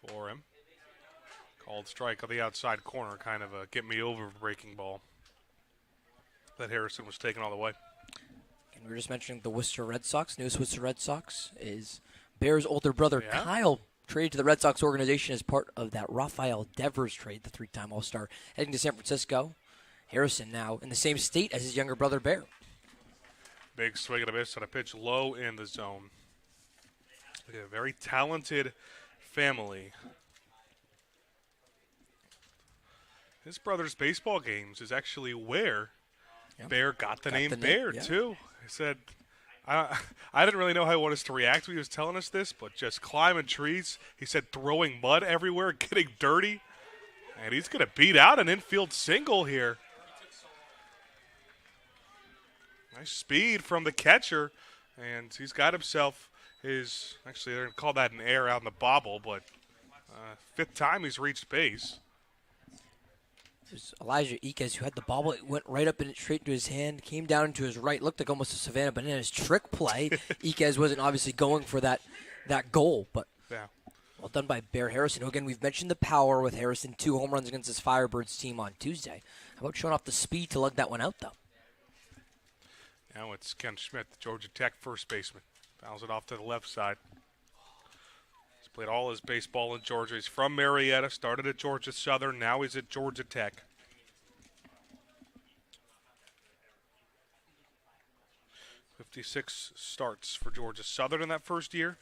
S2: for him. Called strike on the outside corner, kind of a get me over breaking ball that Harrison was taking all the way.
S3: And we were just mentioning the Worcester Red Sox. Newest Worcester Red Sox is Bear's older brother, Kyle, traded to the Red Sox organization as part of that Rafael Devers trade, the 3-time All-Star, heading to San Francisco. Harrison now in the same state as his younger brother, Bear.
S2: Big swing and a miss on a pitch low in the zone. A very talented family. His brother's baseball games is actually where Bear got the name Bear, too. He said, I didn't really know how he wanted us to react when he was telling us this, but just climbing trees. He said throwing mud everywhere, getting dirty. And he's going to beat out an infield single here. Nice speed from the catcher, and he's got himself his, actually they're going to call that an error out in the bobble, but 5th time he's reached base.
S3: It was Elijah Iquez who had the bobble. It went right up and straight into his hand, came down into his right, looked like almost a Savannah Bananas trick play. Iquez wasn't obviously going for that goal, but
S2: yeah.
S3: Well done by Bear Harrison, who, again, we've mentioned the power with Harrison. 2 home runs against his Firebirds team on Tuesday. How about showing off the speed to lug that one out, though?
S2: Now it's Ken Schmidt, the Georgia Tech first baseman. Fouls it off to the left side. He's played all his baseball in Georgia. He's from Marietta, started at Georgia Southern. Now he's at Georgia Tech. .56 starts for Georgia Southern in that first year.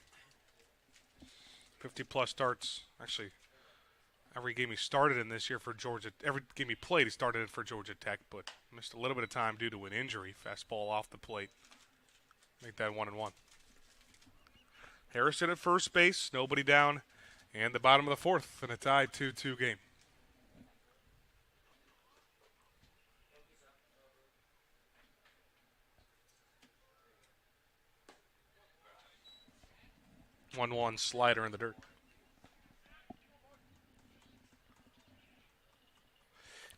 S2: 50-plus starts. Actually, every game he started in this year for Georgia, every game he played, he started in for Georgia Tech, but missed a little bit of time due to an injury. Fastball off the plate. Make that 1-1. Harrison at first base, nobody down, and the bottom of the fourth in a tied 2-2 game. One slider in the dirt.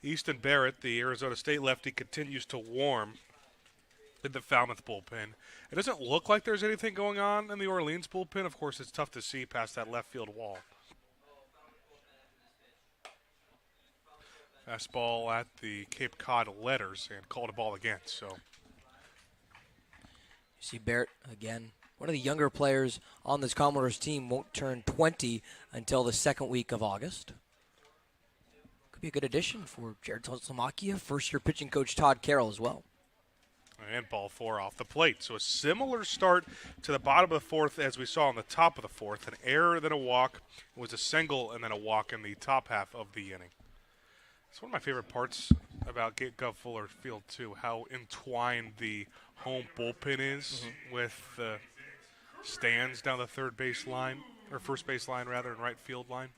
S2: Easton Barrett, the Arizona State lefty, continues to warm in the Falmouth bullpen. It doesn't look like there's anything going on in the Orleans bullpen. Of course, it's tough to see past that left field wall. Fastball at the Cape Cod letters and called a ball again. So
S3: you see Barrett again. One of the younger players on this Commodores team won't turn 20 until the second week of August. Could be a good addition for Jared Slomakia, first-year pitching coach Todd Carroll as well.
S2: And ball 4 off the plate. So a similar start to the bottom of the fourth as we saw on the top of the fourth. An error, then a walk. It was a single and then a walk in the top half of the inning. It's one of my favorite parts about Gov Fuller Field, too, how entwined the home bullpen is with the stands down the third base line, or first base line rather, and right field line.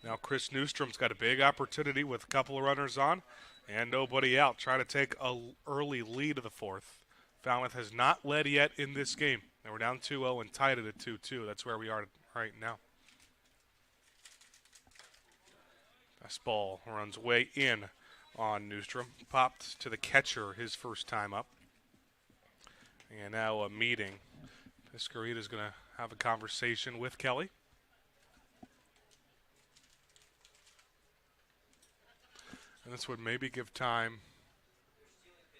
S2: Now Chris Newstrom's got a big opportunity with a couple of runners on and nobody out, trying to take an early lead of the fourth. Falmouth has not led yet in this game. They were down 2-0 and tied it at 2-2. That's where we are right now. Fastball runs way in on Newstrom. Popped to the catcher his first time up. And now a meeting. Piscarita's going to have a conversation with Kelly. And this would maybe give time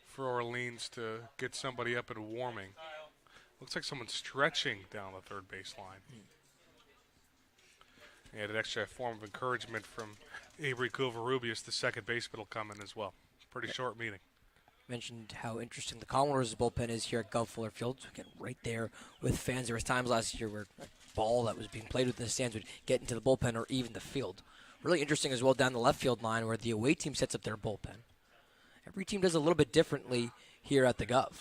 S2: for Orleans to get somebody up and warming. Looks like someone's stretching down the third base line. And an extra form of encouragement from Avery Covarrubias, the second baseman, will come in as well. Pretty short meeting.
S3: Mentioned how interesting the Commodores' bullpen is here at Gov Fuller Field. So again, right there with fans. There was times last year where a ball that was being played within the stands would get into the bullpen or even the field. Really interesting as well down the left field line where the away team sets up their bullpen. Every team does a little bit differently here at the Gov.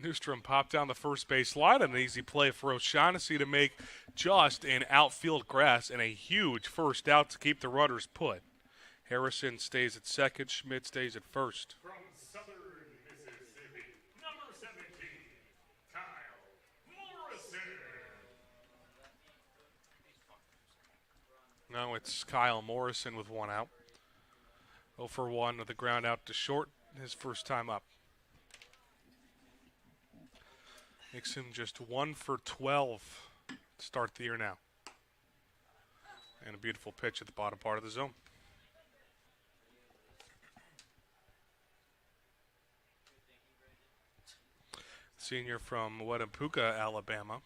S2: Newstrom popped down the first base line, an easy play for O'Shaughnessy to make just an outfield grass and a huge first out to keep the runners put. Harrison stays at second, Schmidt stays at first.
S9: From Southern Mississippi, number 17, Kyle Morrison.
S2: Now it's Kyle Morrison with one out. 0 for 1 with a ground out to short, his first time up. Makes him just 1 for 12 to start the year now. And a beautiful pitch at the bottom part of the zone. Senior from Wetumpka, Alabama.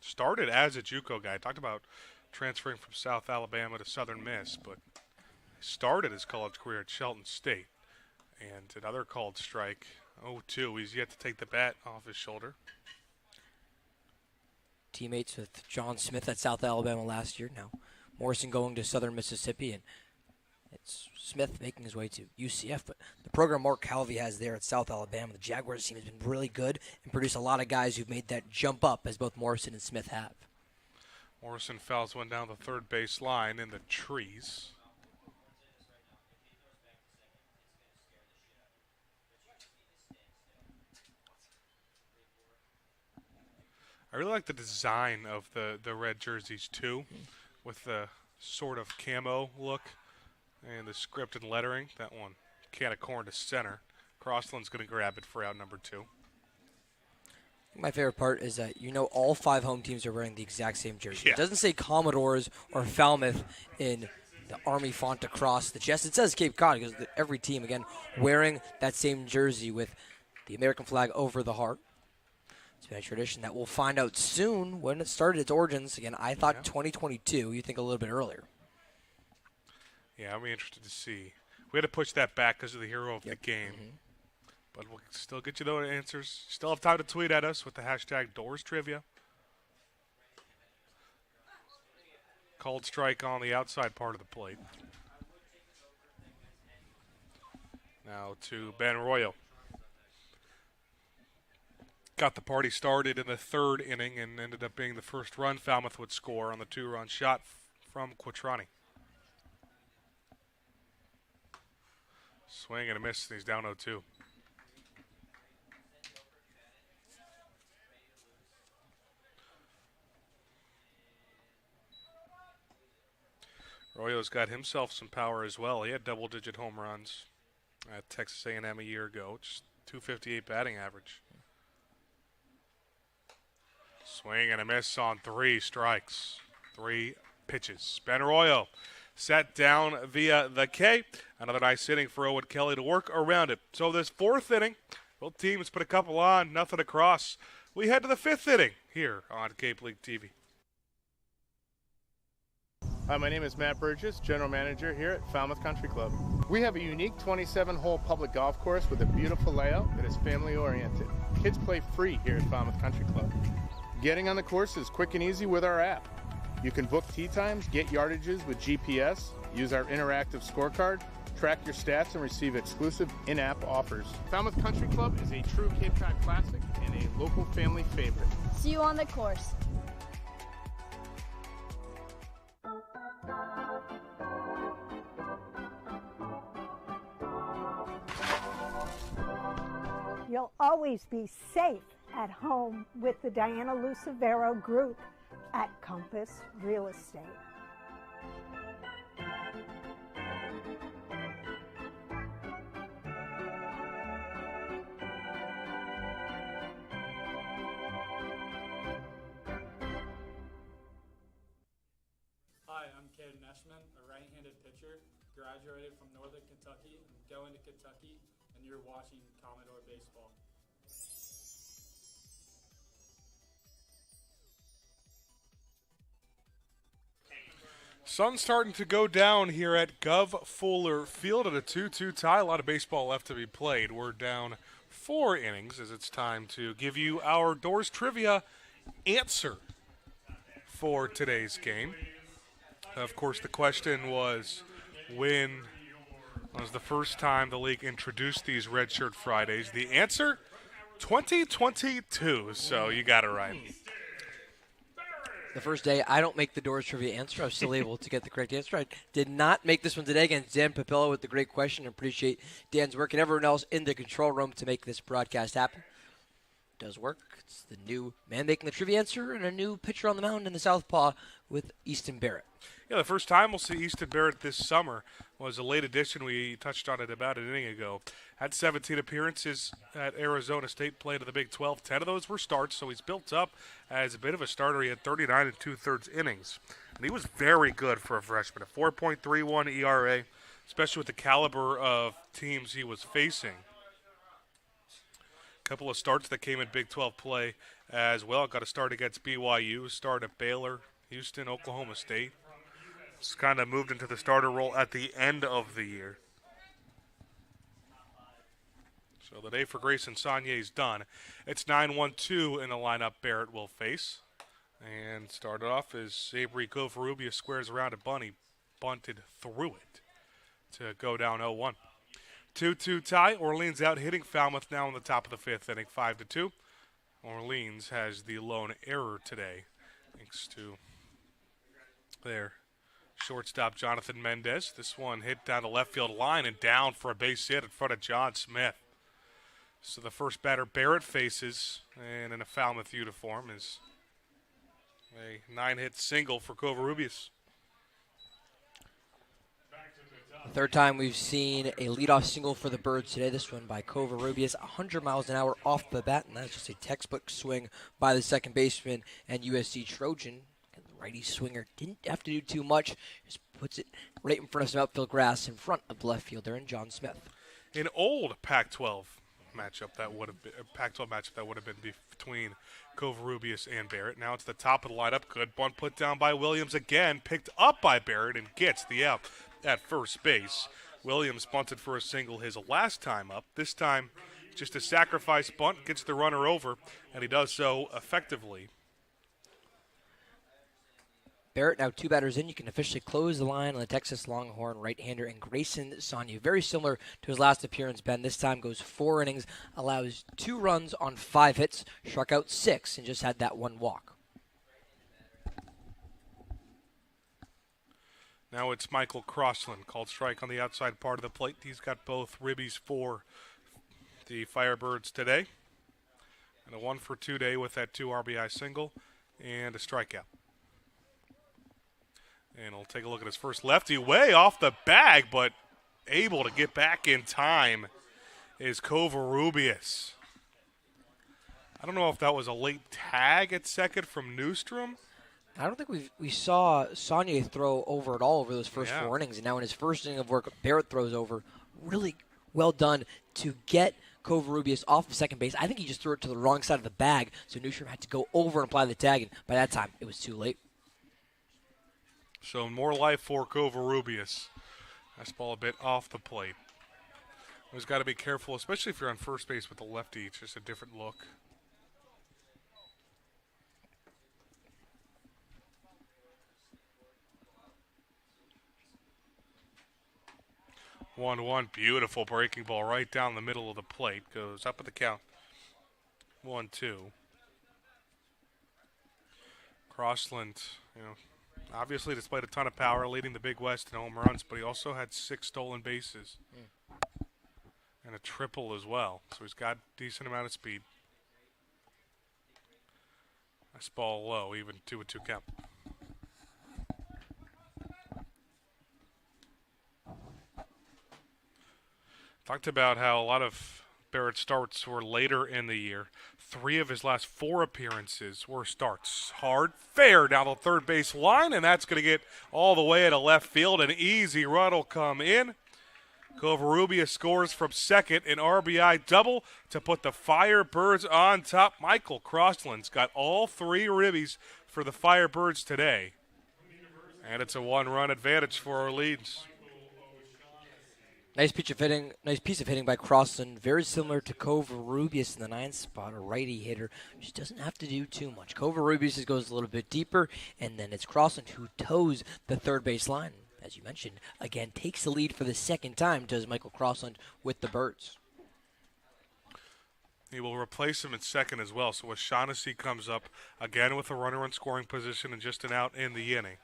S2: Started as a JUCO guy. Talked about transferring from South Alabama to Southern Miss, but started his college career at Shelton State. And another called strike, 0-2. He's yet to take the bat off his shoulder.
S3: Teammates with John Smith at South Alabama last year. Now Morrison going to Southern Mississippi, and it's Smith making his way to UCF. But the program Mark Calvey has there at South Alabama, the Jaguars team has been really good and produced a lot of guys who've made that jump up, as both Morrison and Smith have.
S2: Morrison fouls one down the third base line in the trees. I really like the design of the red jerseys too, with the sort of camo look. And the script and lettering. That one, can of corn to center. Crossland's going to grab it for out number 2.
S3: My favorite part is that all 5 home teams are wearing the exact same jersey.
S2: Yeah.
S3: It doesn't say Commodores or Falmouth in the Army font across the chest. It says Cape Cod because every team, again, wearing that same jersey with the American flag over the heart. It's been a tradition that we'll find out soon when it started its origins. Again, I thought 2022. You think a little bit earlier.
S2: Yeah, I'll be interested to see. We had to push that back because of the hero of the game. But we'll still get you those answers. Still have time to tweet at us with the hashtag #DoorsTrivia. Called strike on the outside part of the plate. Now to Ben Royo. Got the party started in the 3rd inning and ended up being the first run Falmouth would score on the 2-run shot from Quattrani. Swing and a miss, and he's down 0-2. Royo's got himself some power as well. He had double-digit home runs at Texas A&M a year ago, just .258 batting average. Swing and a miss on 3 strikes, 3 pitches. Ben Royo set down via the K. Another nice inning for Owen Kelly to work around it. So this 4th inning, both teams put a couple on, nothing across. We head to the 5th inning here on Cape League TV.
S4: Hi, my name is Matt Burgess, General Manager here at Falmouth Country Club. We have a unique 27-hole public golf course with a beautiful layout that is family-oriented. Kids play free here at Falmouth Country Club. Getting on the course is quick and easy with our app. You can book tee times, get yardages with GPS, use our interactive scorecard, track your stats, and receive exclusive in-app offers. Falmouth Country Club is a true Cape Cod classic and a local family favorite.
S13: See you on the course.
S12: You'll always be safe at home with the Diana Lucevero Group at Compass Real Estate.
S8: Hi, I'm Caden Neshman, a right-handed pitcher, graduated from Northern Kentucky, and going to Kentucky, and you're watching Commodore Baseball.
S2: Sun's starting to go down here at Gov Fuller Field at a 2-2 tie. A lot of baseball left to be played. We're down 4 innings as it's time to give you our Doors Trivia answer for today's game. Of course, the question was, when was the first time the league introduced these Redshirt Fridays? The answer, 2022. So you got it right.
S3: The first day, I don't make the Doors Trivia answer. I was still able to get the correct answer. I did not make this one today against Dan Papillo with the great question. I appreciate Dan's work and everyone else in the control room to make this broadcast happen. It does work. It's the new man making the trivia answer and a new pitcher on the mound in the Southpaw with Easton Barrett.
S2: Yeah, the first time we'll see Easton Barrett this summer was a late addition. We touched on it about an inning ago. Had 17 appearances at Arizona State, played in the Big 12. 10 of those were starts, so he's built up as a bit of a starter. He had 39 2/3 innings. And he was very good for a freshman, a 4.31 ERA, especially with the caliber of teams he was facing. A couple of starts that came in Big 12 play as well. Got a start against BYU, start at Baylor, Houston, Oklahoma State. Just kind of moved into the starter role at the end of the year. So the day for Grayson Saunier is done. It's 9-1-2 in the lineup Barrett will face. And started off as Sabri Covarrubias squares around a bunny, bunted through it to go down 0-1. 2-2 tie. Orleans out hitting Falmouth now in the top of the 5th inning, 5-2. Orleans has the lone error today, thanks to their shortstop Jonathan Mendez. This one hit down the left field line and down for a base hit in front of John Smith. So the first batter Barrett faces, and in a Falmouth uniform, is a 9-hit single for Covarrubias.
S3: Third time we've seen a leadoff single for the Birds today. This one by Covarrubias, 100 miles an hour off the bat, and that's just a textbook swing by the second baseman and USC Trojan. And the righty swinger didn't have to do too much. Just puts it right in front of some outfield grass in front of the left fielder and John Smith.
S2: An old Pac-12 matchup that would have been between Covarrubias and Barrett. Now it's the top of the lineup. Good bunt put down by Williams again, picked up by Barrett and gets the out at first base. Williams bunted for a single his last time up. This time, just a sacrifice bunt, gets the runner over, and he does so effectively.
S3: Barrett now 2 batters in. You can officially close the line on the Texas Longhorn right-hander and Grayson Saunier. Very similar to his last appearance, Ben. This time goes 4 innings, allows 2 runs on 5 hits, struck out 6, and just had that 1 walk.
S2: Now it's Michael Crossland, called strike on the outside part of the plate. He's got both ribbies for the Firebirds today. And a 1-for-2 day with that 2 RBI single and a strikeout. And we'll take a look at his first lefty, way off the bag, but able to get back in time is Covarrubias. I don't know if that was a late tag at second from Newstrom.
S3: I don't think we saw Saunier throw over at all over those first 4 innings. And now in his first inning of work, Barrett throws over. Really well done to get Covarrubias off of second base. I think he just threw it to the wrong side of the bag, so Newstrom had to go over and apply the tag. And by that time, it was too late.
S2: So more life for Covarrubias. Nice ball a bit off the plate. Always got to be careful, especially if you're on first base with the lefty. It's just a different look. One, beautiful breaking ball right down the middle of the plate. Goes up at the count. 1-2. Crossland, obviously displayed a ton of power, leading the Big West in home runs, but he also had 6 stolen bases and a triple as well. So he's got a decent amount of speed. Nice ball low, even 2-2 count. Talked about how a lot of Barrett's starts were later in the year. 3 of his last 4 appearances were starts. Hard, fair down the third base line, and that's going to get all the way to left field. An easy run will come in. Covarrubias scores from second, an RBI double to put the Firebirds on top. Michael Crossland's got all 3 ribbies for the Firebirds today. And it's a 1-run advantage for Orleans.
S3: Nice piece of hitting by Crossland. Very similar to Covarrubias in the 9th spot, a righty hitter. Just doesn't have to do too much. Covarrubias goes a little bit deeper, and then it's Crossland who toes the third base line. As you mentioned, again, takes the lead for the second time, does Michael Crossland with the Birds.
S2: He will replace him at second as well. So O'Shaughnessy comes up again with a runner in scoring position and just an out in the inning.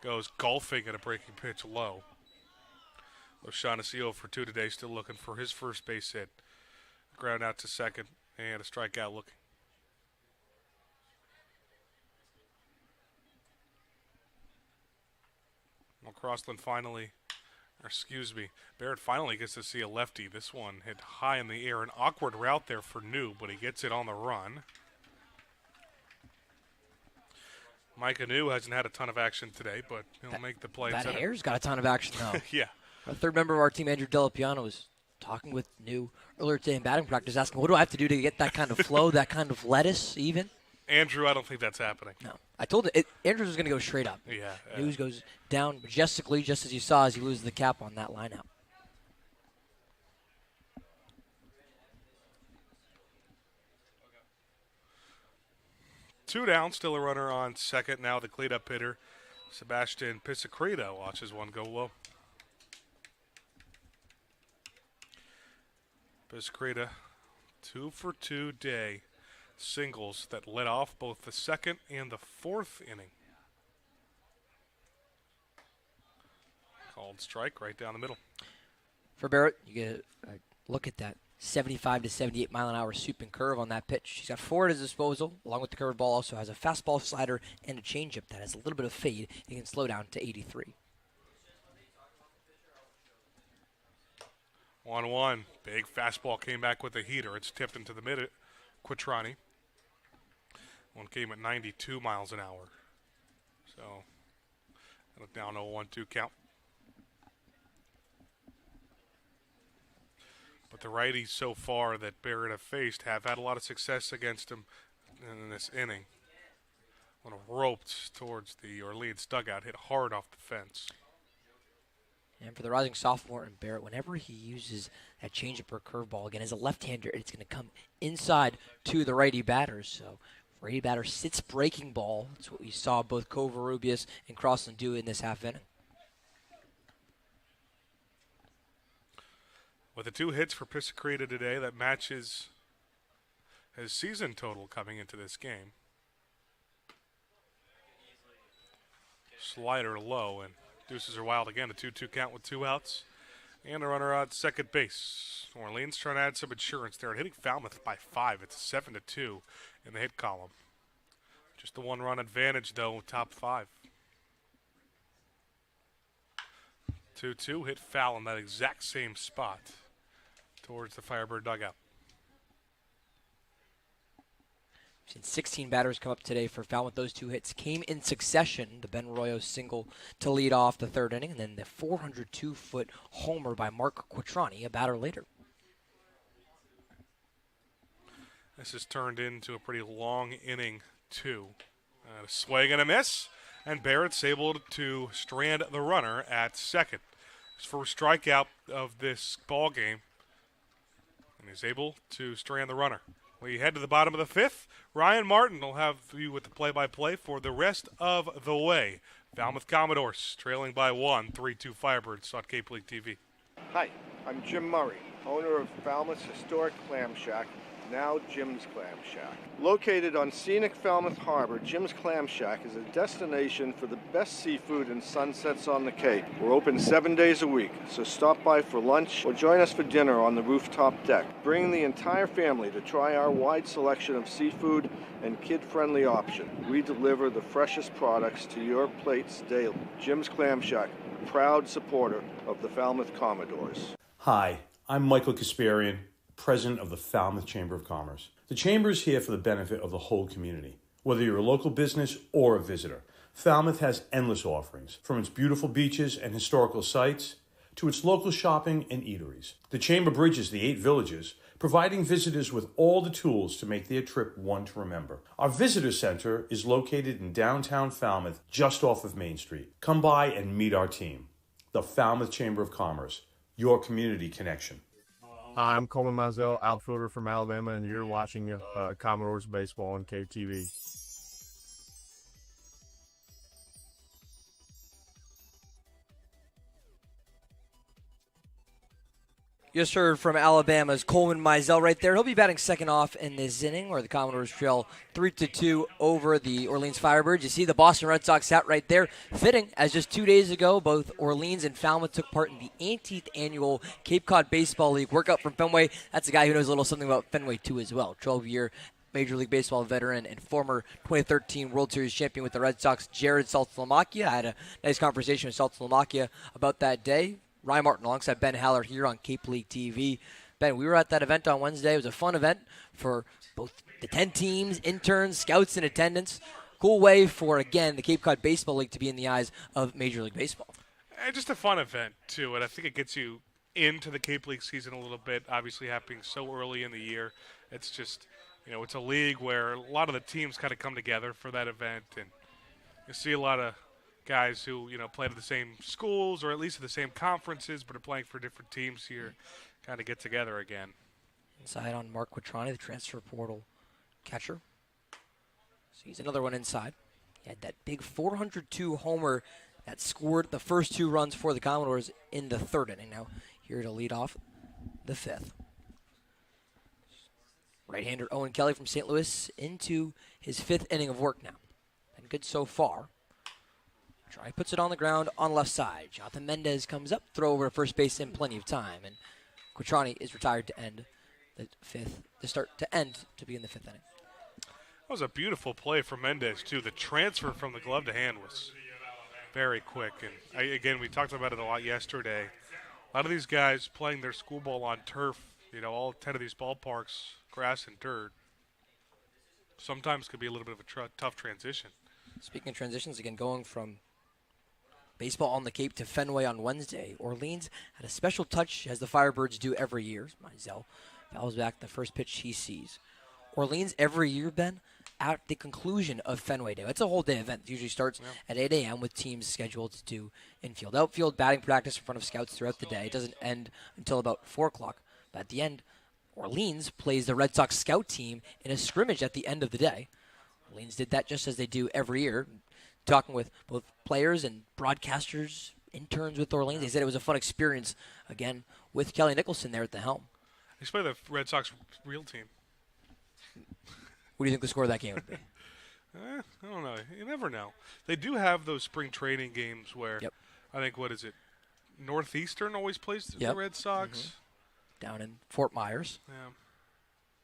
S2: Goes golfing at a breaking pitch low. O'Shaughnessy 0 for 2 today, still looking for his first base hit. Ground out to second and a strikeout looking. Well, Crossland Barrett finally gets to see a lefty. This one hit high in the air. An awkward route there for New, but he gets it on the run. Micah New hasn't had a ton of action today, but he'll make the play.
S3: That hair's got a ton of action, though.
S2: Yeah.
S3: A third member of our team, Andrew Delapiano, was talking with New earlier today in batting practice, asking, what do I have to do to get that kind of flow, that kind of lettuce even?
S2: Andrew, I don't think that's happening.
S3: No. I told him Andrews was going to go straight up.
S2: Yeah.
S3: News goes down majestically, just as you saw as he loses the cap on that line out.
S2: Two down, still a runner on second. Now the cleanup hitter, Sebastian Pisacreta, watches one go low. Pisacreta, 2 for 2 day. Singles that led off both the second and the fourth inning. Called strike right down the middle.
S3: For Barrett, you get a look at that 75 to 78 mile an hour swoop and curve on that pitch. He's got 4 at his disposal, along with the curved ball. Also has a fastball, slider, and a changeup that has a little bit of fade. He can slow down to 83.
S2: 1-1. Big fastball came back with a heater. It's tipped into the mid. Quattrani. One came at 92 miles an hour. So, down 0-1-2 count. But the righties so far that Barrett have faced have had a lot of success against him in this inning. One roped towards the Orleans dugout, hit hard off the fence.
S3: And for the rising sophomore and Barrett, whenever he uses that changeup or curveball, again, as a left-hander, it's going to come inside to the righty batters. So righty batter sits breaking ball. That's what we saw both Covarrubias and Crossland do in this half inning.
S2: With the 2 hits for Pisacreta today, that matches his season total coming into this game. Slider low, and deuces are wild again. A 2-2 count with 2 outs. And a runner out second base. Orleans trying to add some insurance there and hitting Falmouth by 5. It's 7-2 in the hit column. Just a 1-run advantage, though, top 5. 2-2 hit foul in that exact same spot towards the Firebird dugout.
S3: We've seen 16 batters come up today for Falmouth. Those 2 hits came in succession. The Ben Royo single to lead off the 3rd inning, and then the 402-foot homer by Mark Quattrani, a batter later.
S2: This has turned into a pretty long inning, too. A swing and a miss, and Barrett's able to strand the runner at second. His first strikeout of this ball game, and he's able to strand the runner. We head to the bottom of the 5th. Ryan Martin will have you with the play-by-play for the rest of the way. Falmouth Commodores trailing by 1, 3-2 Firebirds on Cape League TV.
S6: Hi, I'm Jim Murray, owner of Falmouth's historic Clam Shack, now Jim's Clam Shack. Located on scenic Falmouth Harbor, Jim's Clam Shack is a destination for the best seafood and sunsets on the Cape. We're open 7 days a week, so stop by for lunch or join us for dinner on the rooftop deck. Bring the entire family to try our wide selection of seafood and kid-friendly option. We deliver the freshest products to your plates daily. Jim's Clam Shack, a proud supporter of the Falmouth Commodores.
S10: Hi, I'm Michael Kasparian, President of the Falmouth Chamber of Commerce. The Chamber is here for the benefit of the whole community. Whether you're a local business or a visitor, Falmouth has endless offerings, from its beautiful beaches and historical sites to its local shopping and eateries. The Chamber bridges the 8 villages, providing visitors with all the tools to make their trip one to remember. Our visitor center is located in downtown Falmouth, just off of Main Street. Come by and meet our team. The Falmouth Chamber of Commerce, your community connection.
S13: Hi, I'm Coleman Mizell, outfielder from Alabama, and you're watching Commodores baseball on KTV.
S3: You just heard from Alabama's Coleman Mizell right there. He'll be batting second off in this inning, where the Commodores trail 3-2 over the Orleans Firebirds. You see the Boston Red Sox hat right there. Fitting, as just 2 days ago, both Orleans and Falmouth took part in the 18th annual Cape Cod Baseball League workout from Fenway. That's a guy who knows a little something about Fenway, too, as well. 12-year Major League Baseball veteran and former 2013 World Series champion with the Red Sox, Jared Saltalamacchia. I had a nice conversation with Saltalamacchia about that day. Ryan Martin alongside Ben Haller here on Cape League TV. Ben, we were at that event on Wednesday. It was a fun event for both the 10 teams, interns, scouts in attendance. Cool way for, again, the Cape Cod Baseball League to be in the eyes of Major League Baseball.
S2: And just a fun event, too, and I think it gets you into the Cape League season a little bit, obviously happening so early in the year. It's just, it's a league where a lot of the teams kind of come together for that event, and you see a lot of guys who, play to the same schools or at least at the same conferences but are playing for different teams here kind of get together again.
S3: Inside on Mark Quattrani, the transfer portal catcher. So he's another one inside. He had that big 402 homer that scored the first 2 runs for the Commodores in the 3rd inning. Now here to lead off the 5th. Right-hander Owen Kelly from St. Louis into his 5th inning of work now. Been good so far. Try puts it on the ground on left side. Jonathan Mendez comes up, throw over to first base in plenty of time. And Quattrani is retired to end the 5th, to begin the 5th inning.
S2: That was a beautiful play from Mendez, too. The transfer from the glove to hand was very quick. And again, we talked about it a lot yesterday. A lot of these guys playing their school ball on turf, all 10 of these ballparks, grass and dirt, sometimes could be a little bit of a tough transition.
S3: Speaking of transitions, again, going from baseball on the Cape to Fenway on Wednesday, Orleans had a special touch, as the Firebirds do every year. Mizell fouls back the first pitch he sees. Orleans every year, Ben, at the conclusion of Fenway Day. It's a whole day event. It usually starts at 8 a.m. with teams scheduled to do infield, outfield, batting practice in front of scouts throughout the day. It doesn't end until about 4 o'clock. But at the end, Orleans plays the Red Sox scout team in a scrimmage at the end of the day. Orleans did that just as they do every year, talking with both players and broadcasters, interns with Orleans. They said it was a fun experience, again, with Kelly Nicholson there at the helm.
S2: They play the Red Sox real team.
S3: What do you think the score of that game would be?
S2: I don't know. You never know. They do have those spring training games where I think, Northeastern always plays the Red Sox.
S3: Down in Fort Myers.
S2: Yeah.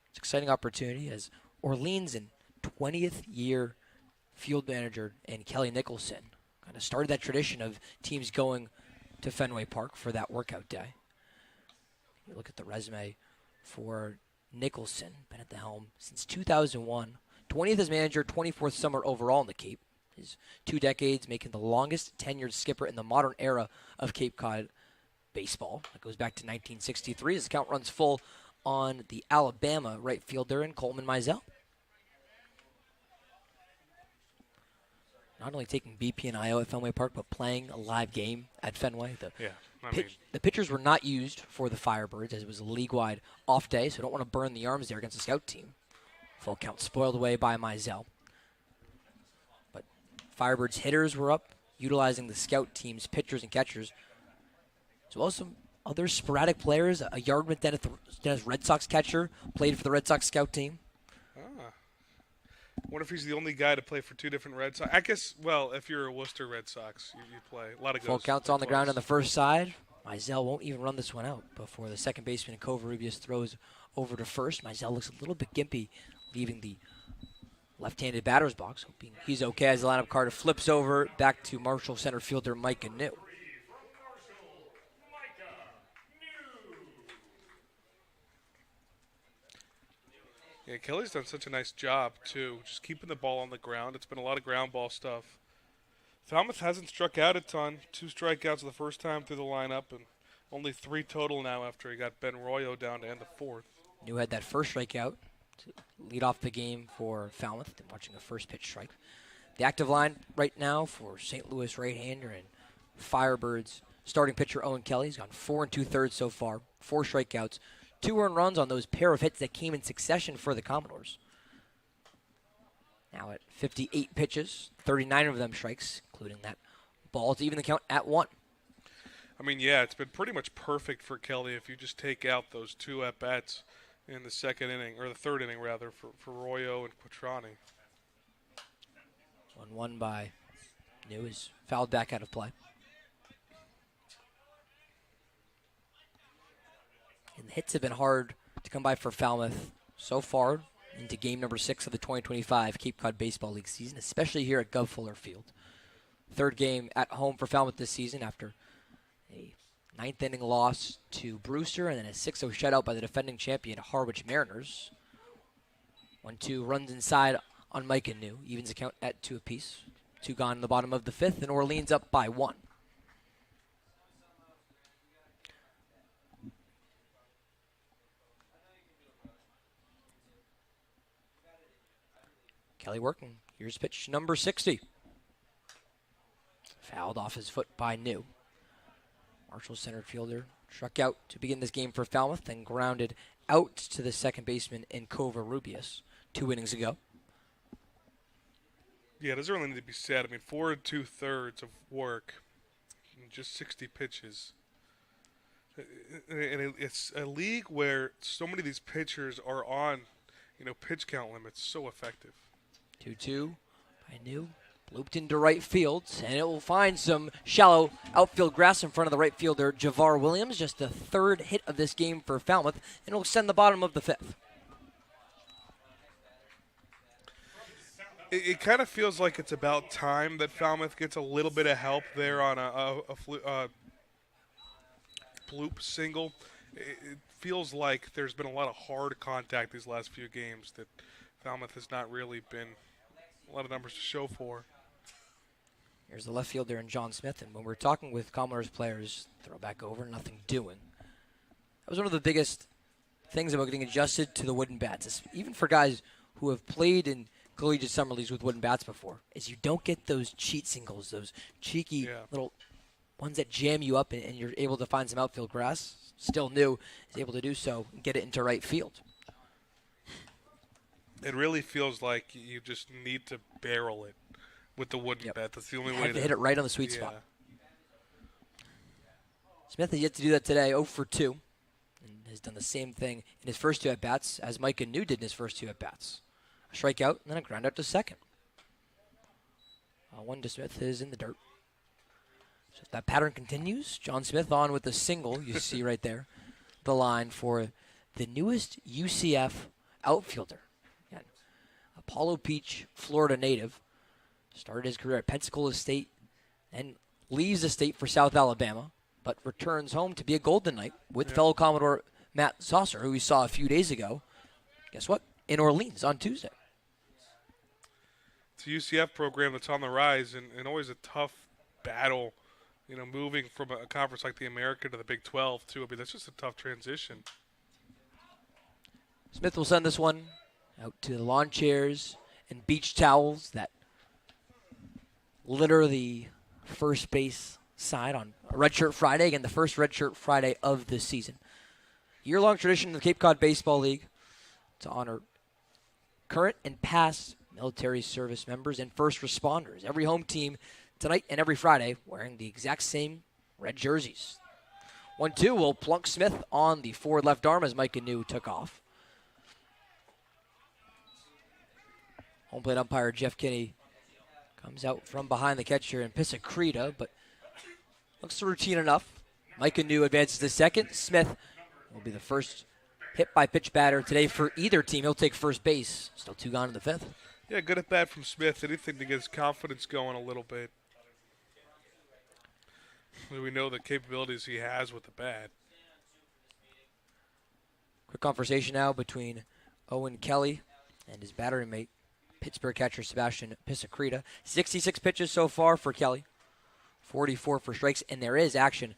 S3: It's an exciting opportunity as Orleans in 20th year field manager and Kelly Nicholson kind of started that tradition of teams going to Fenway Park for that workout day. You look at the resume for Nicholson, been at the helm since 2001. 20th as manager, 24th summer overall in the Cape. His 2 decades making the longest tenured skipper in the modern era of Cape Cod baseball. That goes back to 1963. His account runs full on the Alabama right fielder in Coleman Mizell. Not only taking BP and IO at Fenway Park, but playing a live game at Fenway. The pitchers were not used for the Firebirds as it was a league-wide off day, so don't want to burn the arms there against the scout team. Full count spoiled away by Mizell. But Firebirds hitters were up, utilizing the scout team's pitchers and catchers, as well as some other sporadic players. A Yardman Dennis Red Sox catcher played for the Red Sox scout team.
S2: I wonder if he's the only guy to play for 2 different Red Sox. I guess, if you're a Worcester Red Sox, you play. A lot of
S3: full counts on the ground on the first side. Mizell won't even run this one out before the second baseman, Covarrubias, throws over to first. Mizell looks a little bit gimpy, leaving the left-handed batter's box, hoping he's okay as the lineup card flips over back to Marshall center fielder Micah New.
S2: Yeah, Kelly's done such a nice job, too, just keeping the ball on the ground. It's been a lot of ground ball stuff. Falmouth hasn't struck out a ton. 2 strikeouts the first time through the lineup, and only 3 total now after he got Ben Royo down to end the 4th.
S3: New had that first strikeout to lead off the game for Falmouth, and watching a first pitch strike. The active line right now for St. Louis right-hander and Firebirds starting pitcher Owen Kelly. He's gone 4 2/3 so far, 4 strikeouts. 2 earned runs on those pair of hits that came in succession for the Commodores. Now at 58 pitches, 39 of them strikes, including that ball to even the count at 1.
S2: It's been pretty much perfect for Kelly if you just take out those 2 at-bats in the second inning, or the third inning, rather, for Royo and Quattrani.
S3: 1-1 by New is fouled back out of play. And the hits have been hard to come by for Falmouth so far into game number 6 of the 2025 Cape Cod Baseball League season, especially here at Gov Fuller Field. 3rd game at home for Falmouth this season after a 9th inning loss to Brewster and then a 6-0 shutout by the defending champion Harwich Mariners. 1-2 runs inside on Micah New, evens the count at 2 apiece. 2 gone in the bottom of the 5th, and Orleans up by 1. Kelly working. Here's pitch number 60. Fouled off his foot by New. Marshall center fielder struck out to begin this game for Falmouth, then grounded out to the second baseman in Covarrubias 2 innings ago.
S2: Yeah, it doesn't really need to be said. 4 2/3 of work in just 60 pitches. And it's a league where so many of these pitchers are on, pitch count limits. So effective.
S3: 2-2 by New. Looped into right field, and it will find some shallow outfield grass in front of the right fielder, Javar Williams. Just the 3rd hit of this game for Falmouth, and it will send the bottom of the 5th.
S2: It kind of feels like it's about time that Falmouth gets a little bit of help there on a bloop single. It feels like there's been a lot of hard contact these last few games that Falmouth has not really been a lot of numbers to show for.
S3: Here's the left fielder and John Smith, and when we're talking with Commodores players, throw back over, nothing doing. That was one of the biggest things about getting adjusted to the wooden bats, even for guys who have played in collegiate summer leagues with wooden bats before, is you don't get those cheat singles, those cheeky little ones that jam you up, and you're able to find some outfield grass. Still new, is able to do so and get it into right field.
S2: It really feels like you just need to barrel it with the wooden bat. That's the only way
S3: to hit it right on the sweet spot. Smith has yet to do that today, 0 for 2, and has done the same thing in his first 2 at-bats as Micah New did in his first 2 at-bats. A strikeout and then a ground out to second. 1 to Smith is in the dirt. So if that pattern continues, John Smith on with the single you see right there. The line for the newest UCF outfielder. Again, Apollo Peach, Florida native. Started his career at Pensacola State and leaves the state for South Alabama, but returns home to be a Golden Knight with fellow Commodore Matt Saucer, who we saw a few days ago. Guess what? In Orleans on Tuesday.
S2: It's a UCF program that's on the rise and always a tough battle, moving from a conference like the American to the Big 12, too. I mean, that's just a tough transition.
S3: Smith will send this one out to the lawn chairs and beach towels that litter the first base side on Redshirt Friday. Again, the first Redshirt Friday of the season. Year-long tradition of the Cape Cod Baseball League to honor current and past military service members and first responders. Every home team tonight and every Friday wearing the exact same red jerseys. 1-2 will plunk Smith on the forward left arm as Micah New took off. Home plate umpire Jeff Kinney comes out from behind the catcher and Pisacreta, but looks routine enough. Micah New advances to second. Smith will be the first hit by pitch batter today for either team. He'll take first base. Still 2 gone in the 5th.
S2: Yeah, good at bat from Smith. Anything to get his confidence going a little bit. We know the capabilities he has with the bat.
S3: Quick conversation now between Owen Kelly and his battery mate, Pittsburgh catcher Sebastian Pisacreta. 66 pitches so far for Kelly, 44 for strikes, and there is action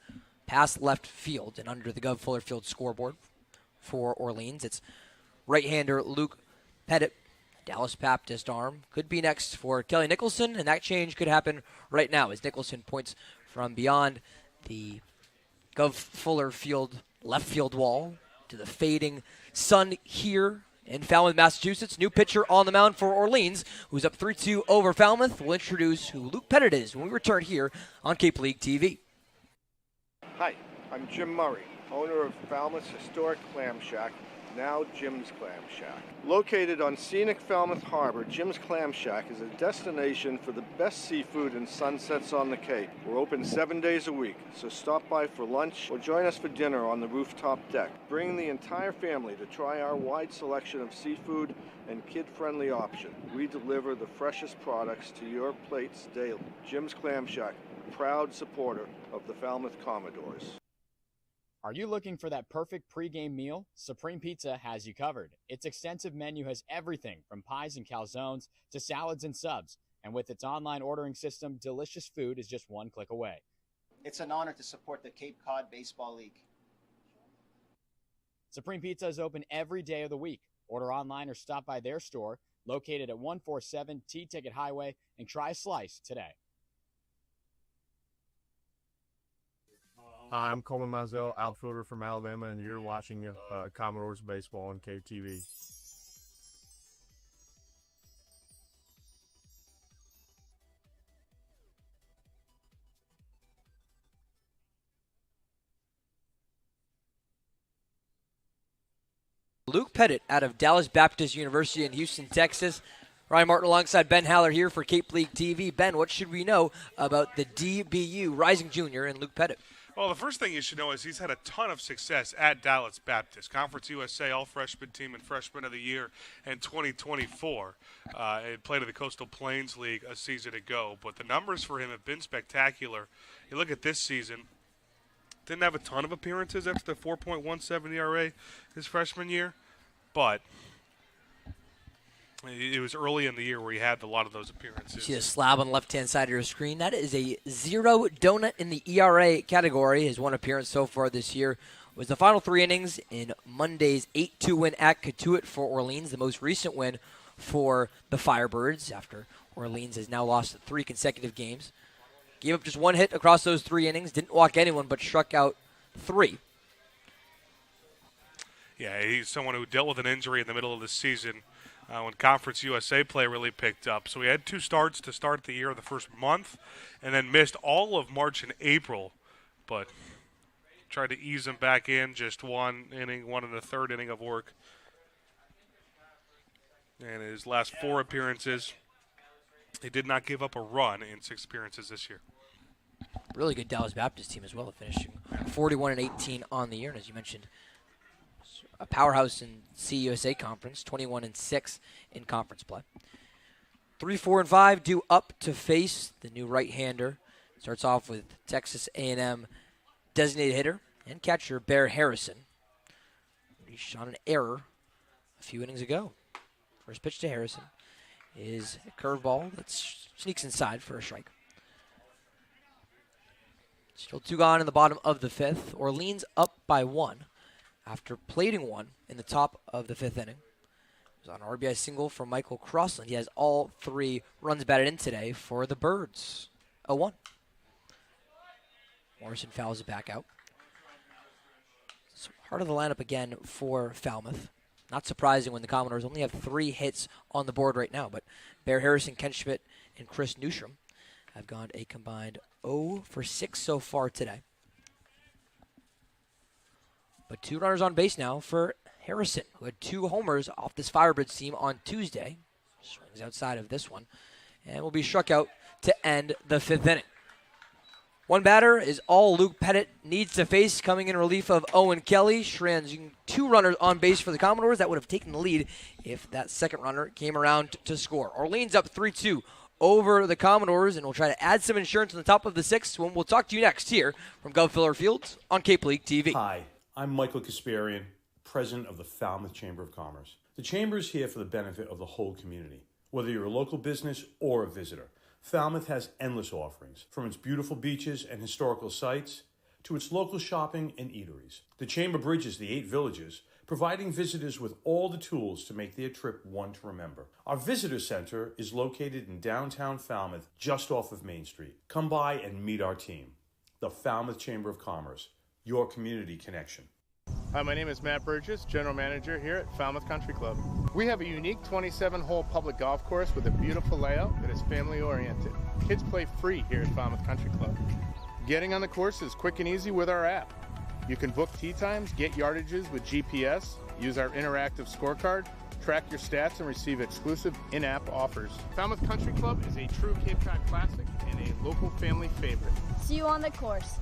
S3: past left field and under the Gov Fuller Field scoreboard for Orleans. It's right-hander Luke Pettit, Dallas Baptist arm. Could be next for Kelly Nicholson, and that change could happen right now as Nicholson points from beyond the Gov Fuller Field left field wall to the fading sun here in Falmouth, Massachusetts. New pitcher on the mound for Orleans, who's up 3-2 over Falmouth. We'll introduce who Luke Pettit is when we return here on Cape League TV.
S6: Hi, I'm Jim Murray, owner of Falmouth's historic Clam Shack, now Jim's Clam Shack. Located on scenic Falmouth Harbor, Jim's Clam Shack is a destination for the best seafood and sunsets on the Cape. We're open 7 days a week, so stop by for lunch or join us for dinner on the rooftop deck. Bring the entire family to try our wide selection of seafood and kid-friendly option. We deliver the freshest products to your plates daily. Jim's Clam Shack, proud supporter of the Falmouth Commodores.
S5: Are you looking for that perfect pregame meal? Supreme Pizza has you covered. Its extensive menu has everything from pies and calzones to salads and subs. And with its online ordering system, delicious food is just one click away.
S7: It's an honor to support the Cape Cod Baseball League.
S5: Supreme Pizza is open every day of the week. Order online or stop by their store located at 147 T-Ticket Highway and try a slice today.
S13: Hi, I'm Coleman Mizell, outfielder from Alabama, and you're watching Commodores baseball on KTV.
S3: Luke Pettit out of Dallas Baptist University in Houston, Texas. Ryan Martin alongside Ben Haller here for Cape League TV. Ben, what should we know about the DBU rising junior and Luke Pettit?
S2: Well, the first thing you should know is he's had a ton of success at Dallas Baptist. Conference USA All-Freshman Team and Freshman of the Year in 2024. It played in the Coastal Plains League a season ago, but the numbers for him have been spectacular. You look at this season, Didn't have a ton of appearances after the 4.17 ERA his freshman year, but it was early in the year where he had a lot of those appearances.
S15: You see the slab on the left-hand side of your screen. That is a 0 donut in the ERA category. His one appearance so far this year was the final 3 innings in Monday's 8-2 win at Catuit for Orleans, the most recent win for the Firebirds after Orleans has now lost 3 consecutive games. Gave up just 1 hit across those 3 innings, didn't walk anyone, but struck out 3.
S2: Yeah, he's someone who dealt with an injury in the middle of the season when Conference USA play really picked up. So he had 2 starts to start the year, the first month, and then missed all of March and April, but tried to ease him back in, just 1 inning, 1 1/3 inning of work. And his last 4 appearances, he did not give up a run in 6 appearances this year.
S15: Really good Dallas Baptist team as well, finishing 41-18 on the year. And as you mentioned, a powerhouse in CUSA Conference, 21-6 in conference play. 3, 4, and 5 due up to face the new right-hander. Starts off with Texas A&M designated hitter and catcher Bear Harrison. He shot an error a few innings ago. First pitch to Harrison is a curveball that sneaks inside for a strike. Still 2 gone in the bottom of the 5th. Orleans up by 1 after plating 1 in the top of the 5th inning. It was on an RBI single from Michael Crossland. He has all 3 runs batted in today for the Birds. 0-1. Morrison fouls it back out. So heart of the lineup again for Falmouth. Not surprising when the Commodores only have 3 hits on the board right now, but Bear Harrison, Ken Schmidt, and Chris Newsham have gone a combined 0 for 6 so far today. But 2 runners on base now for Harrison, who had 2 homers off this Firebirds team on Tuesday. Swings outside of this one, and will be struck out to end the 5th inning. 1 batter is all Luke Pettit needs to face, coming in relief of Owen Kelly. Shran's 2 runners on base for the Commodores. That would have taken the lead if that second runner came around to score. Orleans up 3-2 over the Commodores, and we'll try to add some insurance on the top of the 6th when we'll talk to you next here from Gov Filler Field on Cape League TV.
S10: Hi, I'm Michael Kasparian, president of the Falmouth Chamber of Commerce. The Chamber is here for the benefit of the whole community. Whether you're a local business or a visitor, Falmouth has endless offerings, from its beautiful beaches and historical sites to its local shopping and eateries. The Chamber bridges the 8 villages, providing visitors with all the tools to make their trip one to remember. Our visitor center is located in downtown Falmouth, just off of Main Street. Come by and meet our team. The Falmouth Chamber of Commerce, your community connection.
S4: Hi, my name is Matt Burgess, General Manager here at Falmouth Country Club. We have a unique 27-hole public golf course with a beautiful layout that is family-oriented. Kids play free here at Falmouth Country Club. Getting on the course is quick and easy with our app. You can book tee times, get yardages with GPS, use our interactive scorecard, track your stats, and receive exclusive in-app offers. Falmouth Country Club is a true Cape Cod classic and a local family favorite.
S16: See you on the course.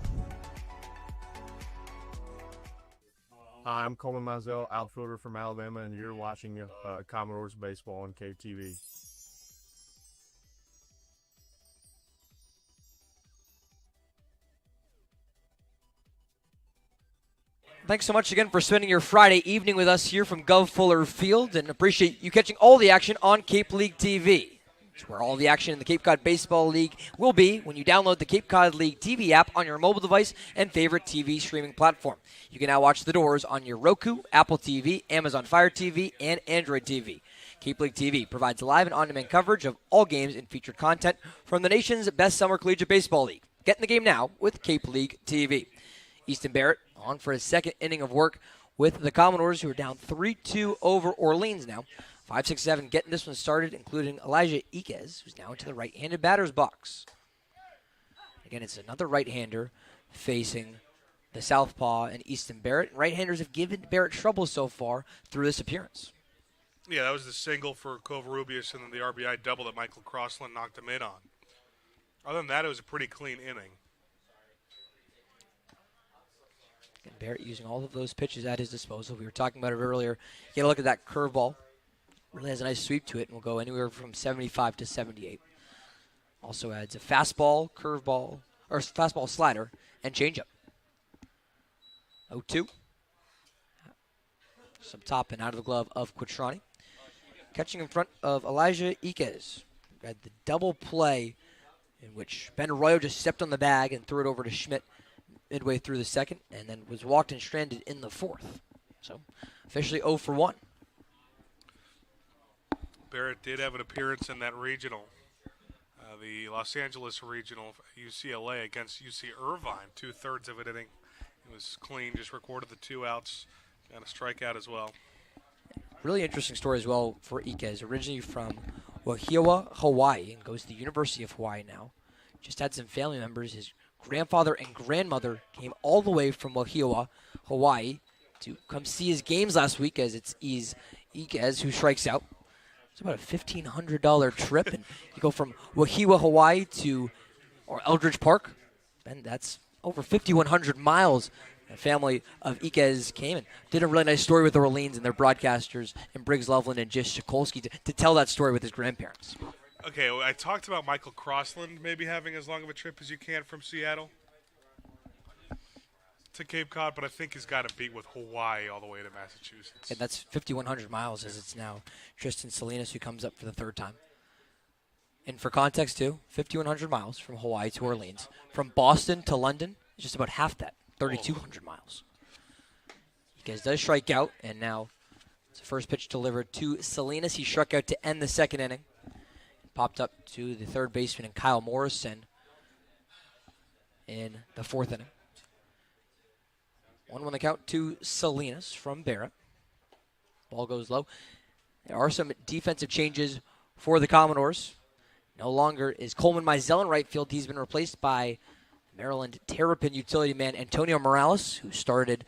S13: Hi, I'm Coleman Mizell, outfielder from Alabama, and you're watching Commodores baseball on KTV.
S15: Thanks so much again for spending your Friday evening with us here from Gov Fuller Field, and appreciate you catching all the action on Cape League TV. It's where all the action in the Cape Cod Baseball League will be when you download the Cape Cod League TV app on your mobile device and favorite TV streaming platform. You can now watch the Doors on your Roku, Apple TV, Amazon Fire TV, and Android TV. Cape League TV provides live and on-demand coverage of all games and featured content from the nation's best summer collegiate baseball league. Get in the game now with Cape League TV. Easton Barrett on for his 2nd inning of work with the Commodores, who are down 3-2 over Orleans now. 5-6-7 getting this one started, including Elijah Iquez, who's now into the right-handed batter's box. Again, it's another right-hander facing the southpaw and Easton Barrett. Right-handers have given Barrett trouble so far through this appearance.
S2: Yeah, that was the single for Covarrubias and then the RBI double that Michael Crossland knocked him in on. Other than that, it was a pretty clean inning.
S15: And Barrett using all of those pitches at his disposal. We were talking about it earlier. You get a look at that curveball. Really has a nice sweep to it and will go anywhere from 75 to 78. Also adds a fastball, curveball, or fastball slider, and changeup. 0-2. Some top and out of the glove of Quattrani. Catching in front of Elijah Iquez. Had the double play in which Ben Arroyo just stepped on the bag and threw it over to Schmidt midway through the second, and then was walked and stranded in the fourth. So officially 0 for 1.
S2: Barrett did have an appearance in that regional, the Los Angeles regional, UCLA against UC Irvine, 2/3 of an inning. It was clean, just recorded the 2 outs, and a strikeout as well.
S15: Really interesting story as well for Iquez, originally from Wahiawa, Hawaii, and goes to the University of Hawaii now. Just had some family members. His grandfather and grandmother came all the way from Wahiawa, Hawaii, to come see his games last week, as it's Iquez who strikes out. It's about a $1,500 trip, and you go from Wahiawa, Hawaii to Eldridge Park, and that's over 5,100 miles. The family of Iquez came and did a really nice story with the Orleans and their broadcasters, and Briggs Loveland and Jish Sokolsky, to tell that story with his grandparents.
S2: Okay, well, I talked about Michael Crossland maybe having as long of a trip as you can from Seattle to Cape Cod, but I think he's got to beat with Hawaii all the way to Massachusetts.
S15: And that's 5,100 miles as it's now Tristan Salinas who comes up for the third time. And for context, too, 5,100 miles from Hawaii to Orleans. From Boston to London is just about half that, 3,200 miles. Iquez does strike out, and now it's the first pitch delivered to Salinas. He struck out to end the second inning. Popped up to the third baseman and Kyle Morrison in the fourth inning. 1-1 the count to Salinas from Barrett. Ball goes low. There are some defensive changes for the Commodores. No longer is Coleman Mizell in right field. He's been replaced by Maryland Terrapin utility man Antonio Morales, who started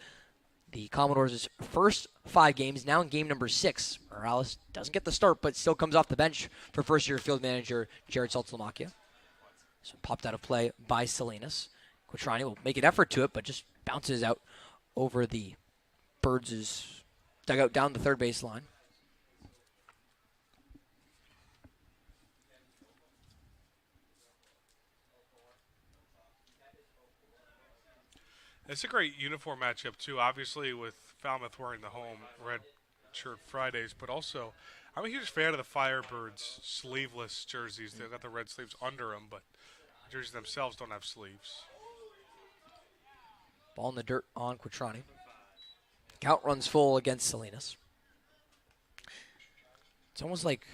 S15: the Commodores' first 5 games, now in game number 6. Morales doesn't get the start, but still comes off the bench for first-year field manager Jared Saltalamacchia. So popped out of play by Salinas. Quattrani will make an effort to it, but just bounces out over the Birds' dugout down the third base line.
S2: It's a great uniform matchup, too, obviously, with Falmouth wearing the home red shirt Fridays, but also I'm a huge fan of the Firebirds sleeveless jerseys. They've got the red sleeves under them, but the jerseys themselves don't have sleeves.
S15: Ball in the dirt on Quattrani. Count runs full against Salinas. It's almost like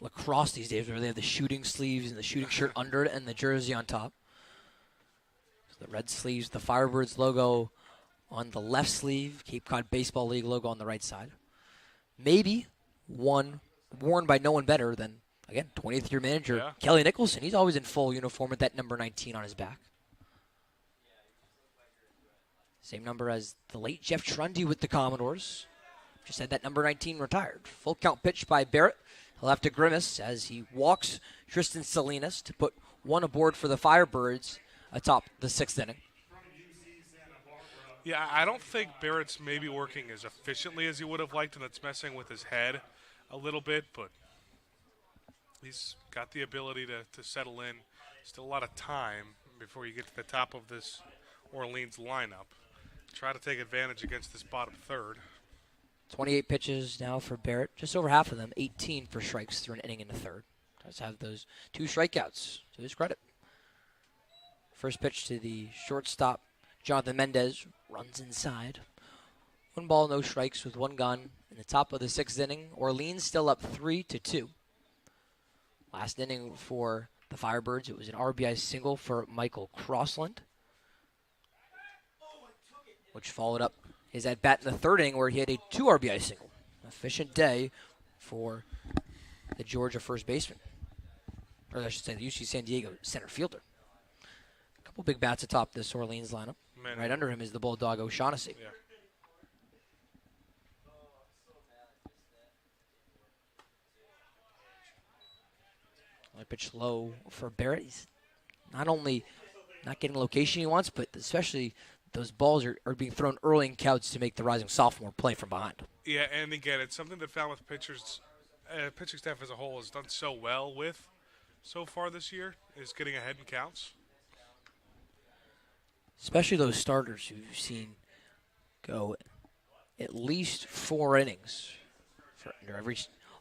S15: lacrosse these days, where they have the shooting sleeves and the shooting shirt under it and the jersey on top. The red sleeves, the Firebirds logo on the left sleeve, Cape Cod Baseball League logo on the right side. Maybe one worn by no one better than, again, 20th year manager Kelly Nicholson. He's always in full uniform with that number 19 on his back. Same number as the late Jeff Trundy with the Commodores. Just had that number 19 retired. Full count pitch by Barrett. He'll have to grimace as he walks Tristan Salinas to put one aboard for the Firebirds atop the 6th inning.
S2: Yeah, I don't think Barrett's maybe working as efficiently as he would have liked, and that's messing with his head a little bit, but he's got the ability to settle in. Still a lot of time before you get to the top of this Orleans lineup. Try to take advantage against this bottom third.
S15: 28 pitches now for Barrett. Just over half of them, 18 for strikes through an inning in the third. Does have those 2 strikeouts to his credit. First pitch to the shortstop, Jonathan Mendez, runs inside. 1 ball, no strikes with 1 gone in the top of the 6th inning. Orleans still up 3-2. Last inning for the Firebirds, it was an RBI single for Michael Crossland, which followed up his at-bat in the 3rd inning where he had a 2 RBI single. Efficient day for the Georgia first baseman. Or I should say the UC San Diego center fielder. A couple big bats atop this Orleans lineup. Right under him is the Bulldog O'Shaughnessy.
S2: Yeah.
S15: I pitch low for Barrett. He's not only not getting the location he wants, but especially those balls are being thrown early in counts to make the rising sophomore play from behind.
S2: Yeah, and again, it's something that Falmouth pitching staff as a whole has done so well with so far this year, is getting ahead in counts.
S15: Especially those starters who've seen go at least 4 innings for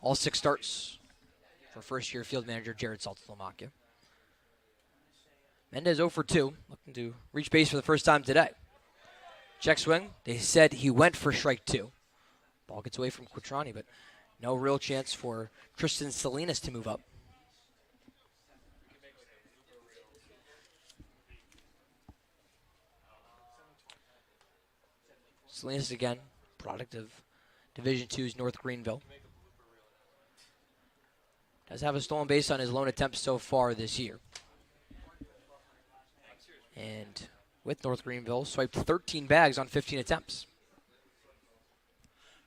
S15: all 6 starts for first-year field manager Jared Saltalamacchia. Mendez 0 for 2, looking to reach base for the first time today. Check swing. They said he went for strike 2. Ball gets away from Quattrani, but no real chance for Tristan Salinas to move up. Salinas again, product of Division II's North Greenville. Does have a stolen base on his lone attempt so far this year. And with North Greenville, swiped 13 bags on 15 attempts.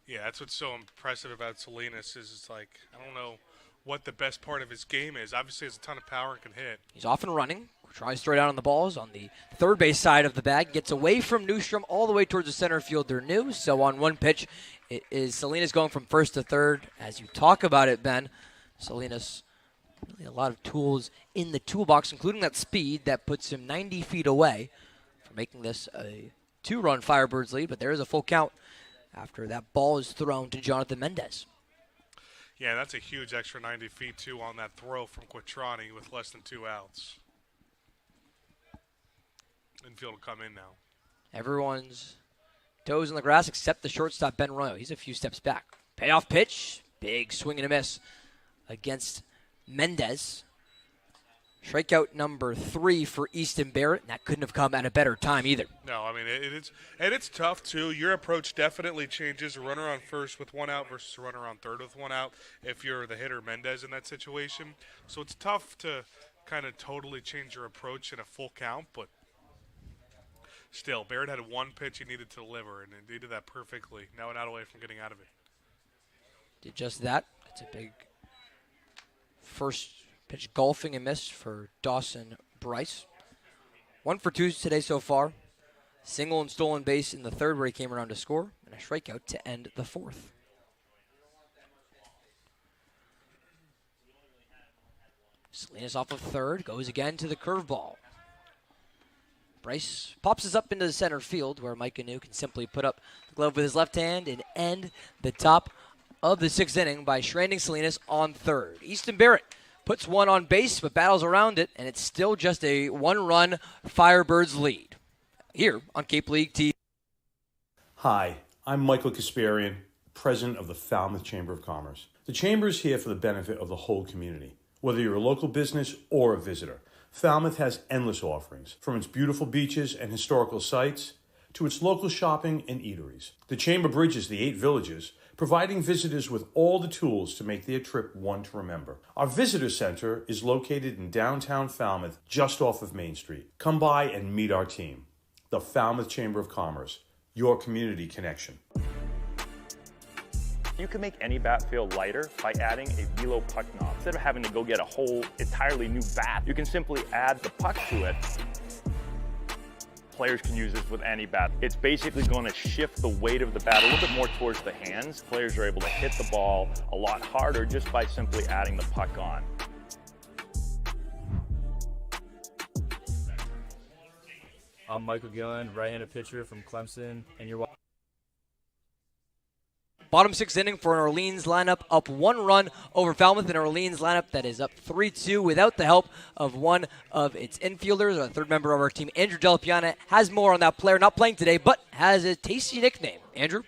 S2: Yeah, that's what's so impressive about Salinas is it's like, I don't know what the best part of his game is. Obviously, he has a ton of power and can hit.
S15: He's often running, tries to throw down on the balls on the third base side of the bag, gets away from Newstrom all the way towards the center fielder New. So on one pitch, it is Salinas going from first to third. As you talk about it, Ben, Salinas, really a lot of tools in the toolbox, including that speed that puts him 90 feet away from making this a 2-run Firebirds lead. But there is a full count after that ball is thrown to Jonathan Mendez.
S2: Yeah, that's a huge extra 90 feet, too, on that throw from Quattrani with less than 2 outs. Infield will come in now.
S15: Everyone's toes in the grass except the shortstop, Ben Royo. He's a few steps back. Payoff pitch. Big swing and a miss against Mendez. Strikeout number 3 for Easton Barrett, and that couldn't have come at a better time either.
S2: No, I mean, it's tough, too. Your approach definitely changes. A runner on first with 1 out versus a runner on third with 1 out if you're the hitter Mendez in that situation. So it's tough to kind of totally change your approach in a full count, but still, Barrett had 1 pitch he needed to deliver, and he did that perfectly. Now an out away from getting out of it.
S15: Did just that. It's a big first pitch golfing and miss for Dawson Bryce. 1 for 2 today so far. Single and stolen base in the third where he came around to score, and a strikeout to end the fourth. Salinas off of third, goes again to the curveball. Bryce pops us up into the center field where Mike Anu can simply put up the glove with his left hand and end the top of the 6th inning by stranding Salinas on third. Easton Barrett puts 1 on base but battles around it, and it's still just a 1-run Firebirds lead here on Cape League TV.
S10: Hi, I'm Michael Kasparian, president of the Falmouth Chamber of Commerce. The Chamber is here for the benefit of the whole community. Whether you're a local business or a visitor, Falmouth has endless offerings, from its beautiful beaches and historical sites to its local shopping and eateries. The Chamber bridges the 8 villages, providing visitors with all the tools to make their trip one to remember. Our visitor center is located in downtown Falmouth, just off of Main Street. Come by and meet our team. The Falmouth Chamber of Commerce, your community connection.
S14: You can make any bat feel lighter by adding a velo puck knob. Instead of having to go get a whole entirely new bat, you can simply add the puck to it. Players can use this with any bat. It's basically going to shift the weight of the bat a little bit more towards the hands. Players are able to hit the ball a lot harder just by simply adding the puck on.
S11: I'm Michael Gillen, right-handed pitcher from Clemson, and you're watching.
S15: Bottom 6th inning for an Orleans lineup, up 1 run over Falmouth, an Orleans lineup that is up 3-2 without the help of one of its infielders. A third member of our team, Andrew Delapiana, has more on that player, not playing today, but has a tasty nickname. Andrew?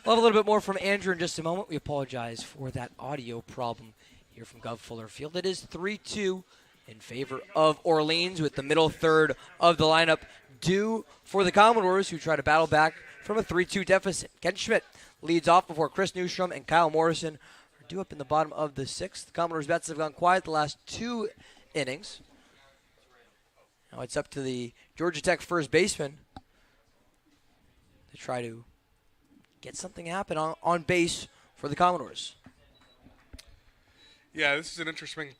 S15: We'll have a little bit more from Andrew in just a moment. We apologize for that audio problem here from Gov Fuller Field. It is 3-2 in favor of Orleans with the middle third of the lineup due for the Commodores, who try to battle back from a 3-2 deficit. Ken Schmidt leads off before Chris Newstrom and Kyle Morrison are due up in the bottom of the 6th. The Commodores' bats have gone quiet the last 2 innings. Now it's up to the Georgia Tech first baseman to try to get something happen on base for the Commodores.
S2: Yeah, this is an interesting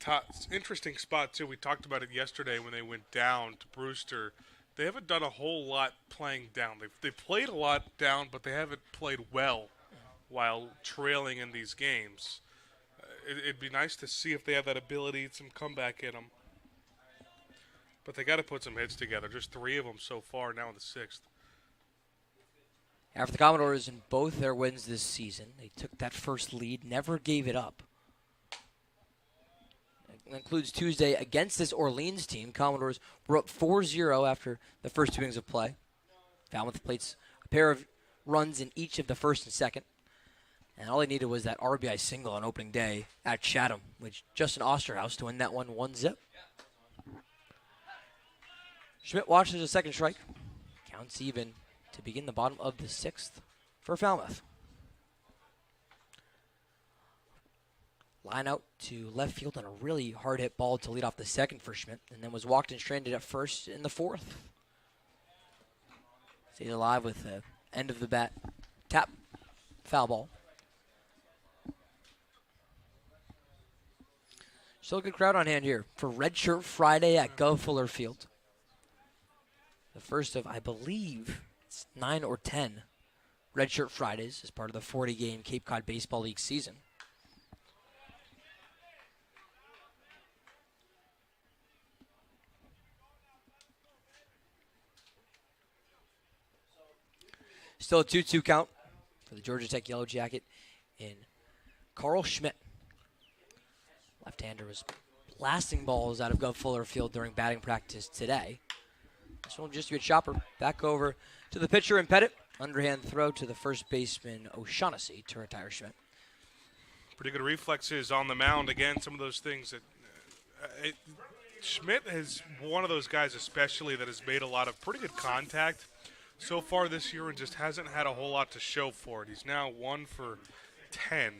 S2: spot, too. We talked about it yesterday when they went down to Brewster they haven't done a whole lot playing down. They've played a lot down, but they haven't played well while trailing in these games. It'd be nice to see if they have that ability, some comeback in them. But they got to put some hits together. Just 3 of them so far, now in the 6th.
S15: After the Commodores in both their wins this season, they took that first lead, never gave it up. That includes Tuesday against this Orleans team. Commodores were up 4-0 after the first 2 innings of play. Falmouth played a pair of runs in each of the first and second. And all they needed was that RBI single on opening day at Chatham, with Justin Osterhaus to win that one 1-0. Schmidt watches a second strike. Counts even to begin the bottom of the 6th for Falmouth. Line out to left field on a really hard hit ball to lead off the second for Schmidt, and then was walked and stranded at first in the 4th. Stays alive with the end of the bat tap foul ball. Still a good crowd on hand here for Red Shirt Friday at Gov Fuller Field. The first of, I believe, it's 9 or 10 Red Shirt Fridays as part of the 40-game Cape Cod Baseball League season. Still a 2-2 count for the Georgia Tech Yellow Jacket in Carl Schmidt. Left-hander was blasting balls out of Gov Fuller Field during batting practice today. This one will just be a chopper. Back over to the pitcher and Pettit. Underhand throw to the first baseman O'Shaughnessy to retire Schmidt.
S2: Pretty good reflexes on the mound. Again, some of those things that Schmidt is one of those guys especially that has made a lot of pretty good contact so far this year and just hasn't had a whole lot to show for it. He's now 1 for 10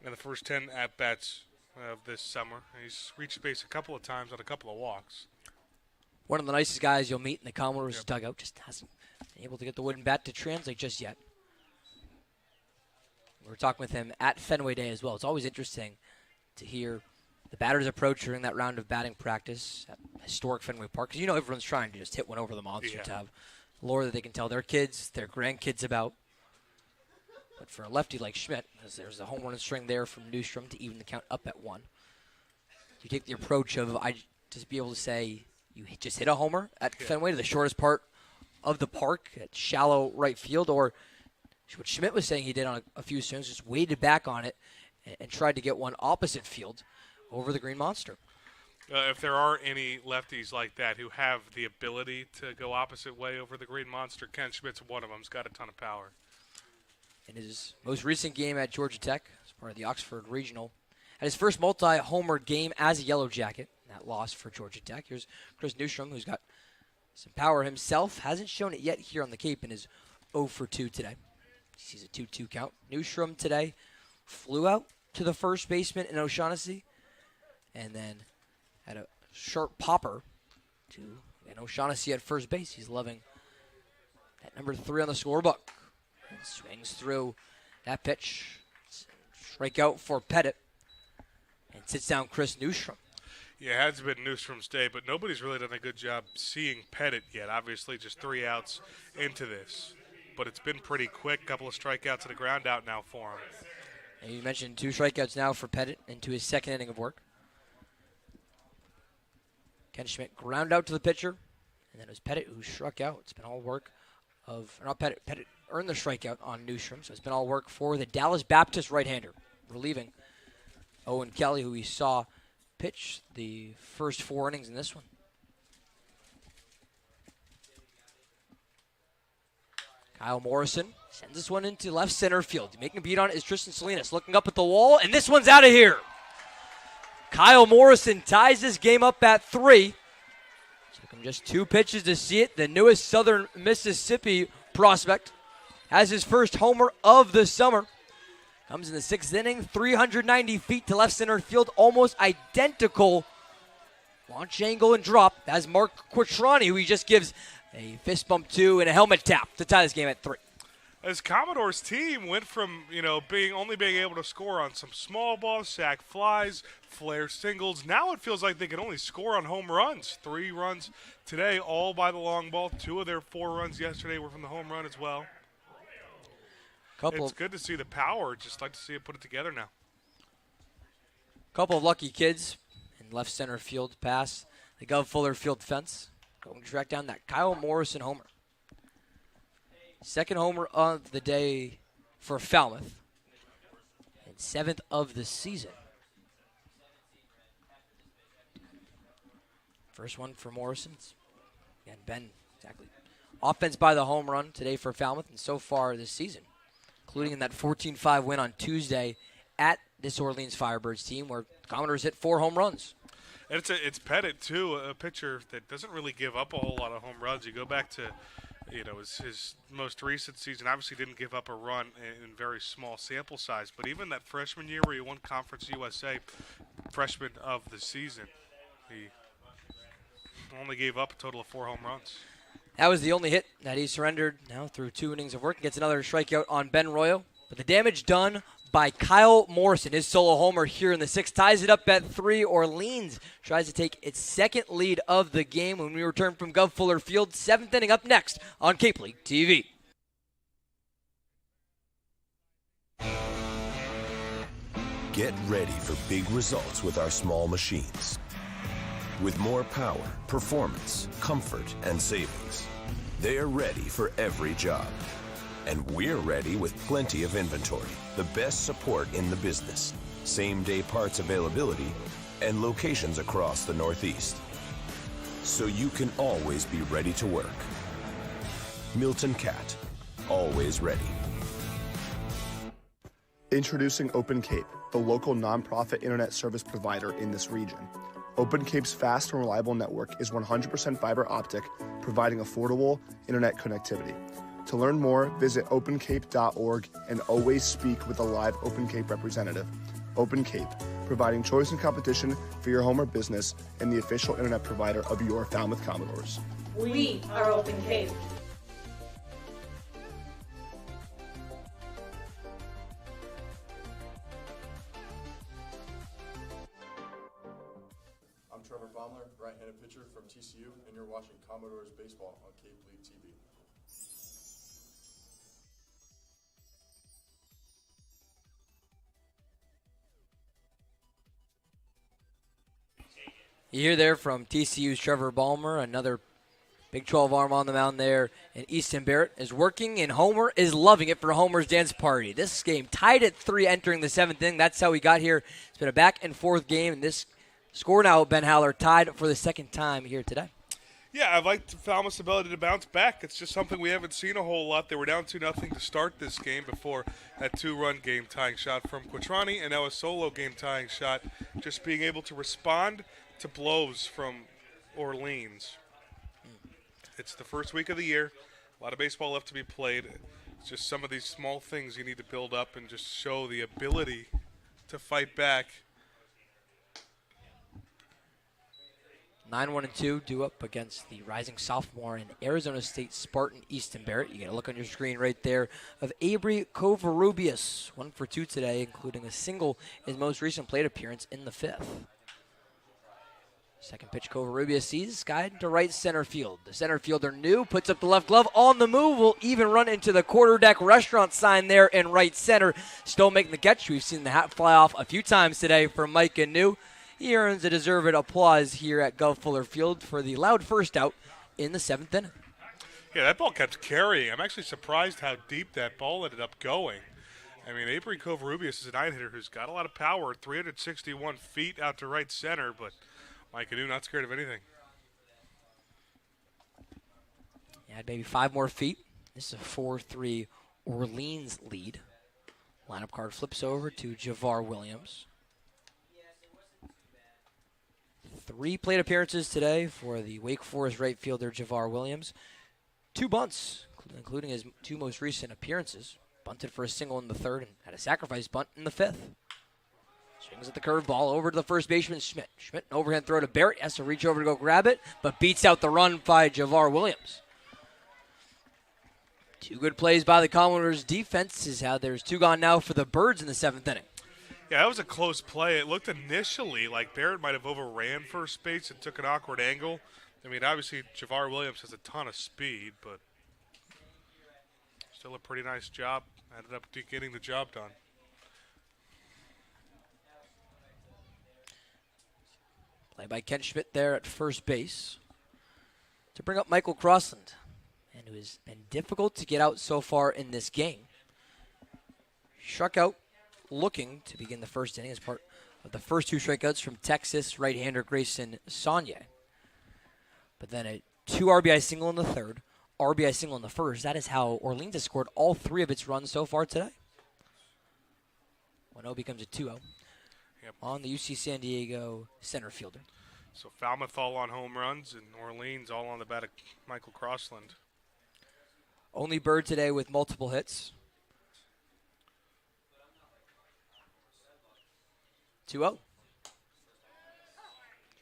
S2: in the first 10 at-bats of this summer. He's reached base a couple of times on a couple of walks.
S15: One of the nicest guys you'll meet in the Commodores dugout. Just hasn't been able to get the wooden bat to translate just yet. We were talking with him at Fenway Day as well. It's always interesting to hear the batters approach during that round of batting practice at historic Fenway Park. Because you know everyone's trying to just hit one over the monster to have lore that they can tell their kids, their grandkids about. But for a lefty like Schmidt, as there's a home run string there from Newstrom to even the count up at 1. You take the approach of just be able to say you just hit a homer at Fenway to the shortest part of the park at shallow right field, or what Schmidt was saying he did on a few swings, just waded back on it and tried to get one opposite field over the Green Monster.
S2: If there are any lefties like that who have the ability to go opposite way over the Green Monster, Ken Schmidt's one of them. He's got a ton of power.
S15: In his most recent game at Georgia Tech, as part of the Oxford Regional, at his first multi-homer game as a Yellow Jacket, that loss for Georgia Tech. Here's Chris Newstrom, who's got some power himself. Hasn't shown it yet here on the Cape and is 0 for 2 today. He sees a 2-2 count. Newstrom today flew out to the first baseman in O'Shaughnessy and then had a sharp popper to O'Shaughnessy at first base. He's loving that number 3 on the scorebook. And swings through that pitch. Strikeout for Pettit. And sits down Chris Newstrom.
S2: Yeah, it has been Newstrom's day, but nobody's really done a good job seeing Pettit yet. Obviously, just 3 outs into this. But it's been pretty quick. Couple of strikeouts and a ground out now for him.
S15: And you mentioned 2 strikeouts now for Pettit into his second inning of work. Ken Schmidt ground out to the pitcher. And then it was Pettit who struck out. It's been all work of, not Pettit. Pettit earned the strikeout on Newstrom. So it's been all work for the Dallas Baptist right-hander, relieving Owen Kelly, who we saw pitch the first 4 innings in this one. Kyle Morrison sends this one into left center field. Making a beat on it is Tristan Salinas, looking up at the wall, and this one's out of here. Kyle Morrison ties this game up at 3. Took him just 2 pitches to see it. The newest Southern Mississippi prospect has his first homer of the summer. Comes in the 6th inning, 390 feet to left center field, almost identical launch angle and drop as Mark Quattrani, who he just gives a fist bump to and a helmet tap to tie this game at 3.
S2: as Commodores team went from, only being able to score on some small balls, sac flies, flare singles. Now it feels like they can only score on home runs. 3 runs today, all by the long ball. 2 of their 4 runs yesterday were from the home run as well. It's good to see the power. Just like to see it put it together now.
S15: Couple of lucky kids in left center field pass the Gov Fuller Field fence. Going to track down that Kyle Morrison homer. Second homer of the day for Falmouth. And 7th of the season. First one for Morrison. And Ben, exactly. Offense by the home run today for Falmouth, and so far this season, including in that 14-5 win on Tuesday at this Orleans Firebirds team where the Commodores hit 4 home runs.
S2: And it's Pettit, too, a pitcher that doesn't really give up a whole lot of home runs. You go back to, his most recent season, obviously didn't give up a run in very small sample size. But even that freshman year where he won Conference USA, freshman of the season, he only gave up a total of 4 home runs.
S15: That was the only hit that he surrendered now through 2 innings of work. Gets another strikeout on Ben Royo. But the damage done by Kyle Morrison, his solo homer here in the 6th, ties it up at 3. Orleans tries to take its 2nd lead of the game when we return from Gov Fuller Field. 7th inning up next on Cape League TV.
S17: Get ready for big results with our small machines. With more power, performance, comfort, and savings, they are ready for every job. And we're ready with plenty of inventory, the best support in the business, same-day parts availability, and locations across the Northeast. So you can always be ready to work. Milton Cat, always ready.
S19: Introducing Open Cape, the local nonprofit internet service provider in this region. Open Cape's fast and reliable network is 100% fiber optic, providing affordable internet connectivity. To learn more, visit opencape.org and always speak with a live Open Cape representative. Open Cape, providing choice and competition for your home or business and the official internet provider of your Falmouth Commodores.
S16: We are Open Cape.
S18: I'm Trevor Baumler, right-handed pitcher from TCU, and you're watching Commodores Baseball on Cape League TV.
S15: You hear there from TCU's Trevor Balmer, another Big 12 arm on the mound there. And Easton Barrett is working, and Homer is loving it for Homer's dance party. This game tied at 3 entering the 7th inning. That's how we got here. It's been a back-and-forth game, and this score now, Ben Haller, tied for the 2nd time here today.
S2: Yeah, I liked Falmouth's ability to bounce back. It's just something we haven't seen a whole lot. They were down 2-0 to start this game before that 2-run game-tying shot from Quattrani, and now a solo game-tying shot. Just being able to respond to blows from Orleans. It's the first week of the year. A lot of baseball left to be played. It's just some of these small things you need to build up and just show the ability to fight back.
S15: 9-1-2 due up against the rising sophomore in Arizona State Spartan Easton Barrett. You get a look on your screen right there of Avery Covarrubias. 1 for 2 today, including a single in his most recent plate appearance in the 5th. Second pitch, Covarrubias sees, skied to right center field. The center fielder new, puts up the left glove on the move, will even run into the quarterdeck restaurant sign there in right center. Still making the catch. We've seen the hat fly off a few times today for Micah New. He earns a deserved applause here at Gov Fuller Field for the loud first out in the 7th inning.
S2: Yeah, that ball kept carrying. I'm actually surprised how deep that ball ended up going. I mean, Avery Covarrubias is a 9-hitter who's got a lot of power, 361 feet out to right center, but Mike Anu not scared of anything.
S15: Yeah, maybe 5 more feet. This is a 4-3 Orleans lead. Lineup card flips over to Javar Williams. 3 plate appearances today for the Wake Forest right fielder Javar Williams. 2 bunts, including his 2 most recent appearances. Bunted for a single in the 3rd and had a sacrifice bunt in the 5th. Swings at the curveball over to the first baseman, Schmidt. Schmidt, an overhand throw to Barrett. Has to reach over to go grab it, but beats out the run by Javar Williams. Two good plays by the Commodores defense is how there's two gone now for the Birds in the 7th inning.
S2: Yeah, that was a close play. It looked initially like Barrett might have overran first base and took an awkward angle. I mean, obviously, Javar Williams has a ton of speed, but still a pretty nice job. Ended up getting the job done.
S15: Play by Ken Schmidt there at first base to bring up Michael Crossland, and who has been difficult to get out so far in this game. Struck out looking to begin the first inning as part of the first two strikeouts from Texas right-hander Grayson Saunier. But then a 2 RBI single in the third, RBI single in the first. That is how Orleans has scored all three of its runs so far today. 1-0 becomes a 2-0 on the UC San Diego center fielder.
S2: So Falmouth all on home runs and Orleans all on the bat of Michael Crossland.
S15: Only Bird today with multiple hits. 2-0.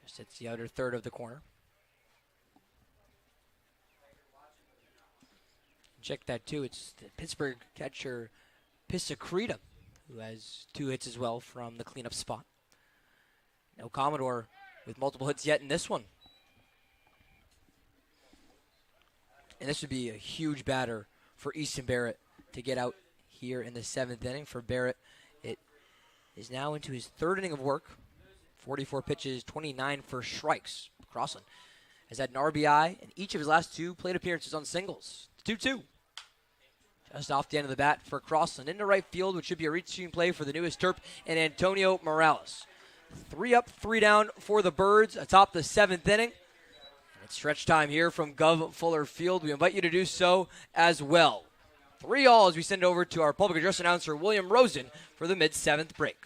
S15: Just hits the outer third of the corner. Check that too. It's the Pittsburgh catcher Pisacreta, who has 2 hits as well from the cleanup spot. No Commodore with multiple hits yet in this one. And this would be a huge batter for Easton Barrett to get out here in the 7th inning. For Barrett, it is now into his 3rd inning of work. 44 pitches, 29 first strikes. Crossland has had an RBI in each of his last 2 plate appearances on singles. 2-2. Just off the end of the bat for Crossland into right field, which should be a reaching play for the newest Terp and Antonio Morales. 3 up, 3 down for the Birds atop the 7th inning. And it's stretch time here from Gov Fuller Field. We invite you to do so as well. 3-all as we send over to our public address announcer, William Rosen, for the mid-7th break.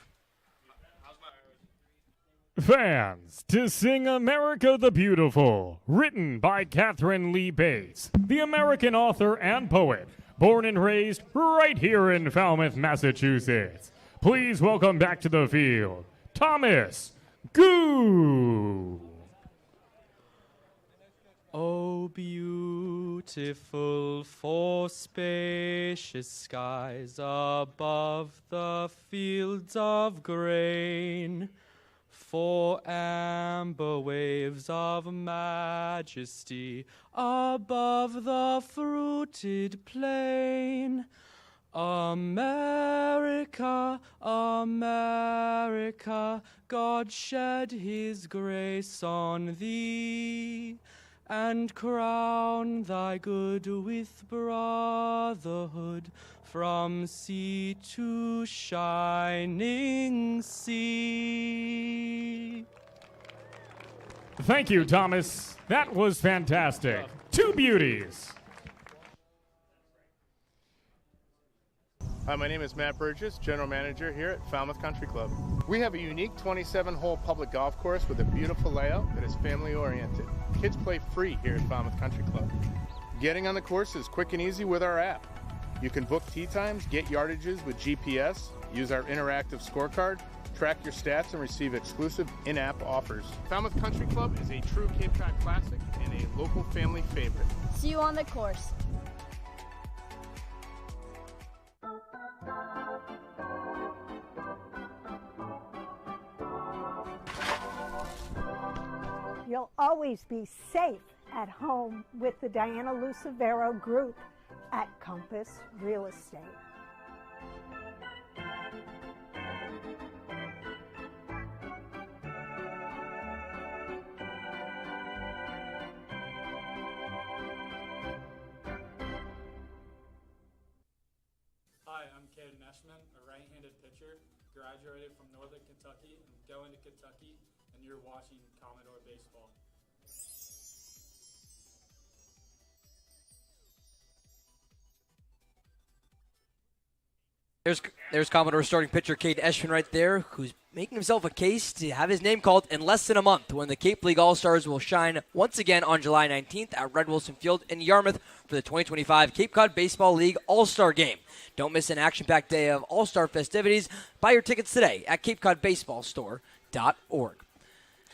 S9: Fans, to sing America the Beautiful, written by Catherine Lee Bates, the American author and poet, born and raised right here in Falmouth, Massachusetts. Please welcome back to the field, Thomas Goo.
S20: Oh, beautiful for spacious skies above the fields of grain, for amber waves of majesty above the fruited plain. America, America, God shed his grace on thee, and crown thy good with brotherhood from sea to shining sea.
S9: Thank you, Thomas. That was fantastic. 2 beauties.
S4: Hi, my name is Matt Burgess, General Manager here at Falmouth Country Club. We have a unique 27-hole public golf course with a beautiful layout that is family-oriented. Kids play free here at Falmouth Country Club. Getting on the course is quick and easy with our app. You can book tee times, get yardages with GPS, use our interactive scorecard, track your stats, and receive exclusive in-app offers. Falmouth Country Club is a true Cape Cod classic and a local family favorite.
S21: See you on the course.
S12: You'll always be safe at home with the Diana Lucevero Group at Compass Real Estate.
S8: Hi, I'm Caden Eshman, a right-handed pitcher, graduated from Northern Kentucky and going to Kentucky, and you're watching Commodore Baseball.
S15: There's Commodore starting pitcher Caden Eshman right there, who's making himself a case to have his name called in less than a month when the Cape League All-Stars will shine once again on July 19th at Red Wilson Field in Yarmouth for the 2025 Cape Cod Baseball League All-Star Game. Don't miss an action-packed day of All-Star festivities. Buy your tickets today at capecodbaseballstore.org.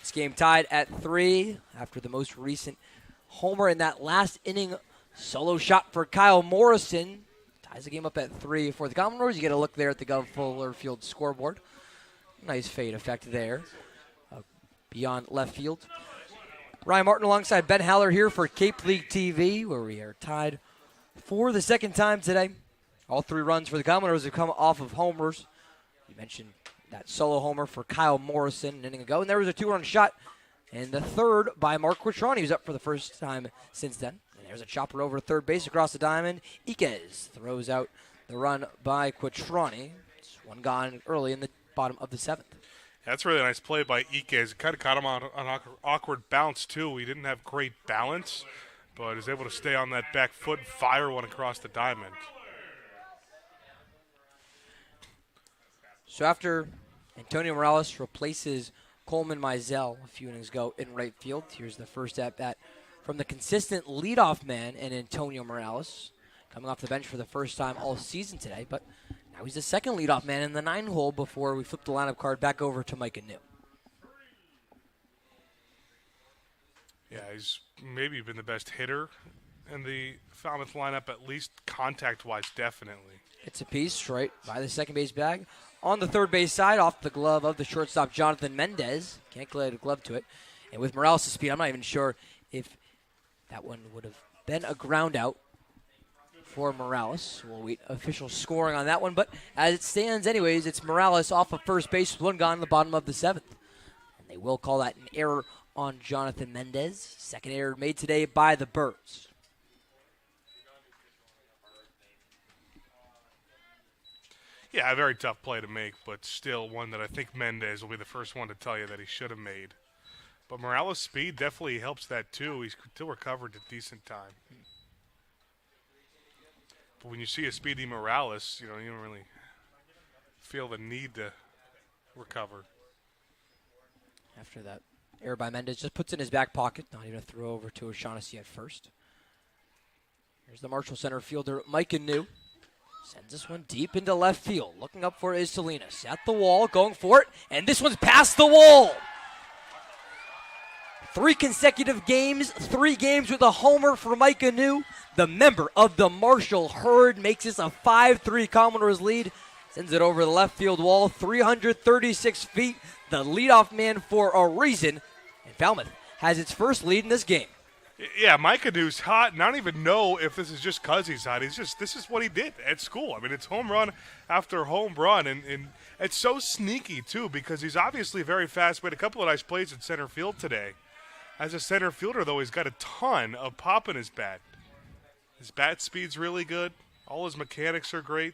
S15: This game tied at 3 after the most recent homer in that last inning Solo shot for Kyle Morrison. Ties the game up at 3 for the Commodores. You get a look there at the Gov Fuller Field scoreboard. Nice fade effect there. Beyond left field. Ryan Martin alongside Ben Haller here for Cape League TV, where we are tied for the second time today. All 3 runs for the Commodores have come off of homers. You mentioned that solo homer for Kyle Morrison an inning ago, and there was a 2-run shot, and the third by Mark Quattroni, who's up for the first time since then. And there's a chopper over to third base across the diamond. Iquez throws out the run by Quattroni. It's one gone early in the bottom of the 7th.
S2: That's a really nice play by Iquez. Kind of caught him on an awkward bounce, too. He didn't have great balance, but was able to stay on that back foot and fire one across the diamond.
S15: So after Antonio Morales replaces Coleman Mizell a few innings ago in right field, here's the first at-bat from the consistent leadoff man and Antonio Morales, coming off the bench for the first time all season today, but now he's the second leadoff man in the 9-hole before we flip the lineup card back over to Micah New.
S2: Yeah, he's maybe been the best hitter in the Falmouth lineup, at least contact-wise, definitely.
S15: It's a piece right by the second base bag. On the third base side, off the glove of the shortstop, Jonathan Mendez. Can't glide a glove to it. And with Morales' speed, I'm not even sure if that one would have been a ground out for Morales. We'll wait official scoring on that one. But as it stands anyways, it's Morales off of first base with one gone in the bottom of the 7th. And they will call that an error on Jonathan Mendez. Second error made today by the Birds.
S2: Yeah, a very tough play to make, but still one that I think Mendez will be the first one to tell you that he should have made. But Morales' speed definitely helps that too. He's still recovered a decent time. But when you see a speedy Morales, you don't really feel the need to recover.
S15: After that error by Mendez, just puts it in his back pocket. Not even a throw over to O'Shaughnessy at first. Here's the Marshall center fielder, Micah New. Sends this one deep into left field. Looking up for is Salinas. At the wall, going for it. And this one's past the wall. 3 consecutive games, 3 games with a homer for Micah New. The member of the Marshall Herd makes this a 5-3 Commodores lead. Sends it over the left field wall, 336 feet. The leadoff man for a reason. And Falmouth has its first lead in this game.
S2: Yeah, Micah New's hot, and I don't even know if this is just because he's hot. This is what he did at school. I mean, it's home run after home run, and it's so sneaky, too, because he's obviously very fast. Made a couple of nice plays in center field today. As a center fielder, though, he's got a ton of pop in his bat. His bat speed's really good. All his mechanics are great.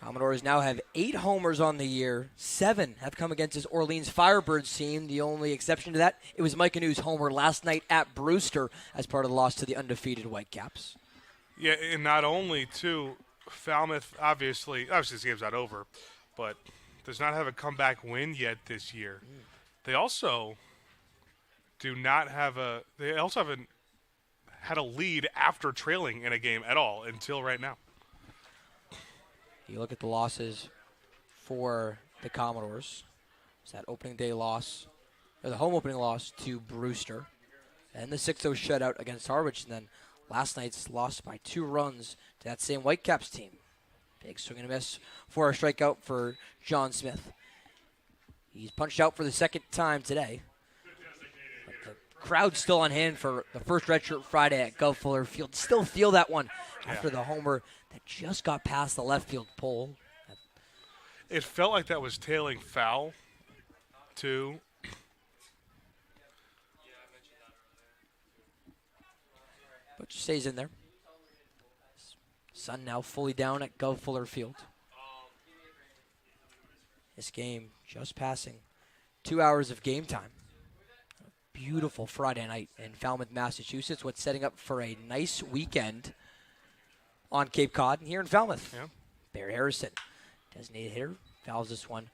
S15: Commodores now have 8 homers on the year. 7 have come against his Orleans Firebirds team. The only exception to that, it was Micah New's homer last night at Brewster as part of the loss to the undefeated Whitecaps.
S2: Yeah, and not only, too, Falmouth, obviously this game's not over, but does not have a comeback win yet this year. They also haven't had a lead after trailing in a game at all until right now.
S15: You look at the losses for the Commodores. It's that opening day loss, or the home opening loss to Brewster, and the 6-0 shutout against Harwich, and then last night's loss by 2 runs to that same Whitecaps team. Big swing and a miss for a strikeout for John Smith. He's punched out for the second time today. But the crowd's still on hand for the first redshirt Friday at Gov Fuller Field. Still feel that one after the homer that just got past the left field pole.
S2: It felt like that was tailing foul, too.
S15: But just stays in there. Sun now fully down at Gov Fuller Field. This game just passing 2 hours of game time. A beautiful Friday night in Falmouth, Massachusetts. What's setting up for a nice weekend on Cape Cod and here in Falmouth.
S2: Yeah.
S15: Barry Harrison, designated hitter, fouls this one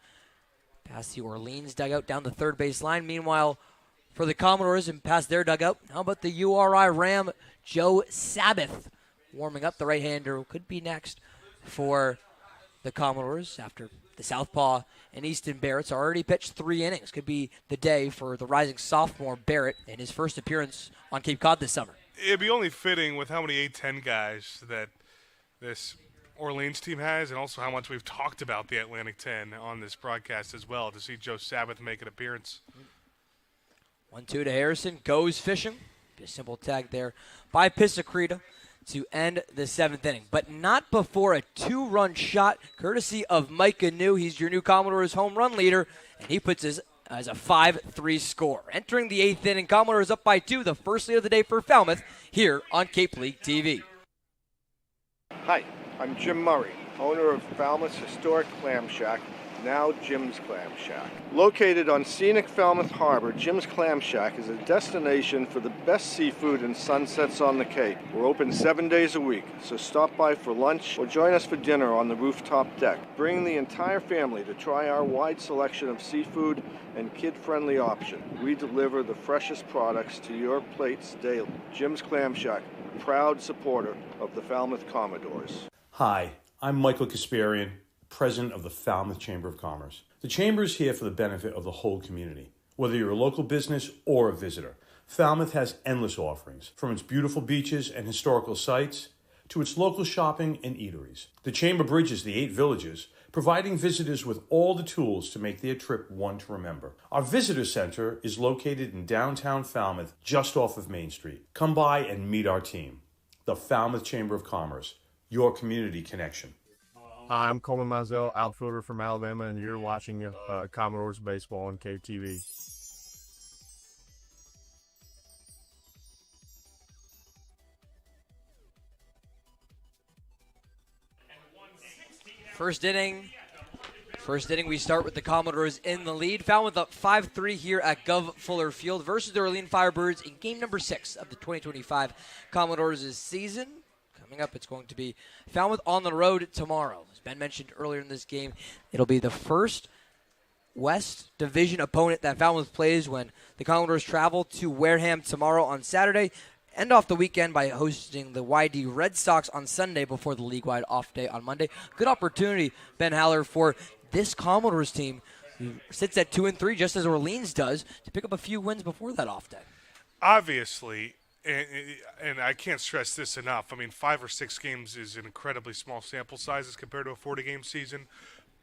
S15: past the Orleans dugout down the third base line. Meanwhile, for the Commodores and past their dugout, how about the URI Ram, Joe Sabbath, warming up the right-hander who could be next for the Commodores after the southpaw and Easton Barrett's already pitched 3 innings. Could be the day for the rising sophomore Barrett in his first appearance on Cape Cod this summer.
S2: It'd be only fitting with how many A-10 guys that this Orleans team has, and also how much we've talked about the Atlantic 10 on this broadcast as well, to see Joe Sabbath make an appearance.
S15: 1-2 to Harrison, goes fishing. A simple tag there by Pisacreta to end the 7th inning, but not before a 2-run shot courtesy of Micah New. He's your new Commodores home run leader, and he puts his as a 5-3 score. Entering the 8th inning, Commodores up by 2, the first lead of the day for Falmouth here on Cape League TV.
S6: Hi, I'm Jim Murray, owner of Falmouth's historic clam shack, now Jim's Clam Shack. Located on scenic Falmouth Harbor, Jim's Clam Shack is a destination for the best seafood and sunsets on the Cape. We're open 7 days a week, so stop by for lunch or join us for dinner on the rooftop deck. Bring the entire family to try our wide selection of seafood and kid-friendly option. We deliver the freshest products to your plates daily. Jim's Clam Shack, proud supporter of the Falmouth Commodores.
S10: Hi, I'm Michael Kasparian, President of the Falmouth Chamber of Commerce. The Chamber is here for the benefit of the whole community. Whether you're a local business or a visitor, Falmouth has endless offerings, from its beautiful beaches and historical sites to its local shopping and eateries. The Chamber bridges the 8 villages, providing visitors with all the tools to make their trip one to remember. Our visitor center is located in downtown Falmouth, just off of Main Street. Come by and meet our team. The Falmouth Chamber of Commerce, your community connection.
S13: Hi, I'm Coleman Mizell, outfielder from Alabama, and you're watching Commodores baseball on KTV.
S15: First inning, we start with the Commodores in the lead. Falmouth up 5-3 here at Gov Fuller Field versus the Orleans Firebirds in game number 6 of the 2025 Commodores season. Coming up, it's going to be Falmouth on the road tomorrow. As Ben mentioned earlier in this game, it'll be the first West Division opponent that Falmouth plays when the Commodores travel to Wareham tomorrow on Saturday. End off the weekend by hosting the YD Red Sox on Sunday before the league-wide off day on Monday. Good opportunity, Ben Haller, for this Commodores team, who sits at 2-3, just as Orleans does, to pick up a few wins before that off day.
S2: Obviously, and I can't stress this enough, I mean, 5 or 6 games is an incredibly small sample size as compared to a 40-game season.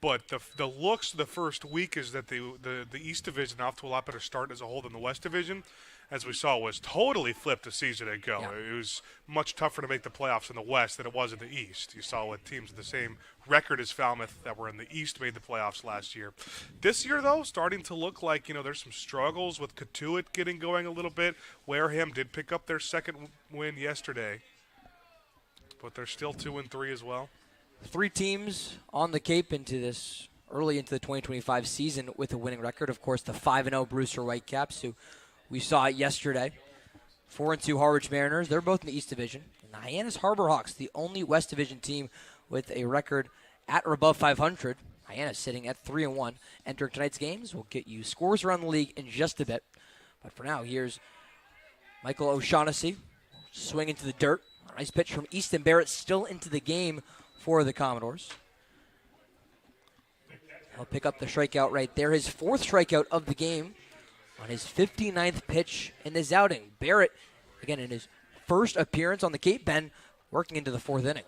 S2: But the looks the first week is that the East Division off to a lot better start as a whole than the West Division, as we saw, was totally flipped a season ago. Yeah. It was much tougher to make the playoffs in the West than it was in the East. You saw what teams with the same record as Falmouth that were in the East made the playoffs last year. This year, though, starting to look like, there's some struggles with Katuitt getting going a little bit. Wareham did pick up their second win yesterday, but they're still 2-3 as well.
S15: 3 teams on the Cape early into the 2025 season with a winning record. Of course, the 5-0 Brewster Whitecaps, who we saw it yesterday. 4-2 Harwich Mariners. They're both in the East Division. And the Hyannis Harbor Hawks, the only West Division team with a record at or above 500. Hyannis sitting at 3-1. Entering tonight's games, we'll get you scores around the league in just a bit. But for now, here's Michael O'Shaughnessy swinging to the dirt. A nice pitch from Easton Barrett, still into the game for the Commodores. He'll pick up the strikeout right there. His 4th strikeout of the game on his 59th pitch in his outing. Barrett, again, in his first appearance on the Cape Bend, working into the 4th inning.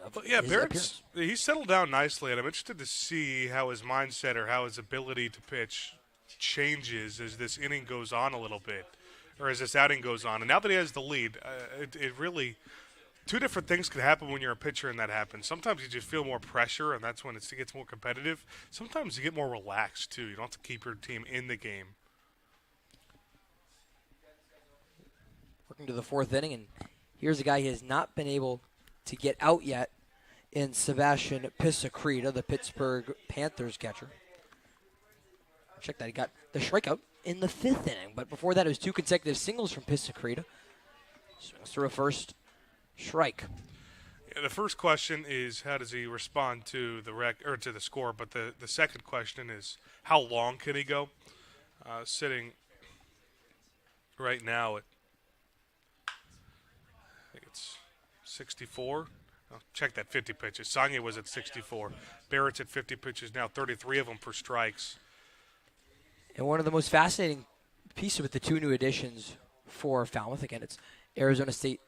S2: Barrett's he's settled down nicely, and I'm interested to see how his mindset or how his ability to pitch changes as this inning goes on a little bit, or as this outing goes on. And now that he has the lead, it really – 2 different things can happen when you're a pitcher and that happens. Sometimes you just feel more pressure, and that's when it gets more competitive. Sometimes you get more relaxed, too. You don't have to keep your team in the game.
S15: Working to the 4th inning, and here's a guy who has not been able to get out yet in Sebastian Pisacreta, the Pittsburgh Panthers catcher. Check that. He got the strikeout in the 5th inning, but before that it was 2 consecutive singles from Pisacreta. Swings through a first strike.
S2: Yeah, the first question is how does he respond to to the score, but the second question is how long can he go? Sitting right now at I think it's 64. Oh, check that 50 pitches. Sonia was at 64. Barrett's at 50 pitches now, 33 of them for strikes.
S15: And one of the most fascinating pieces with the two new additions for Falmouth, again, it's Arizona State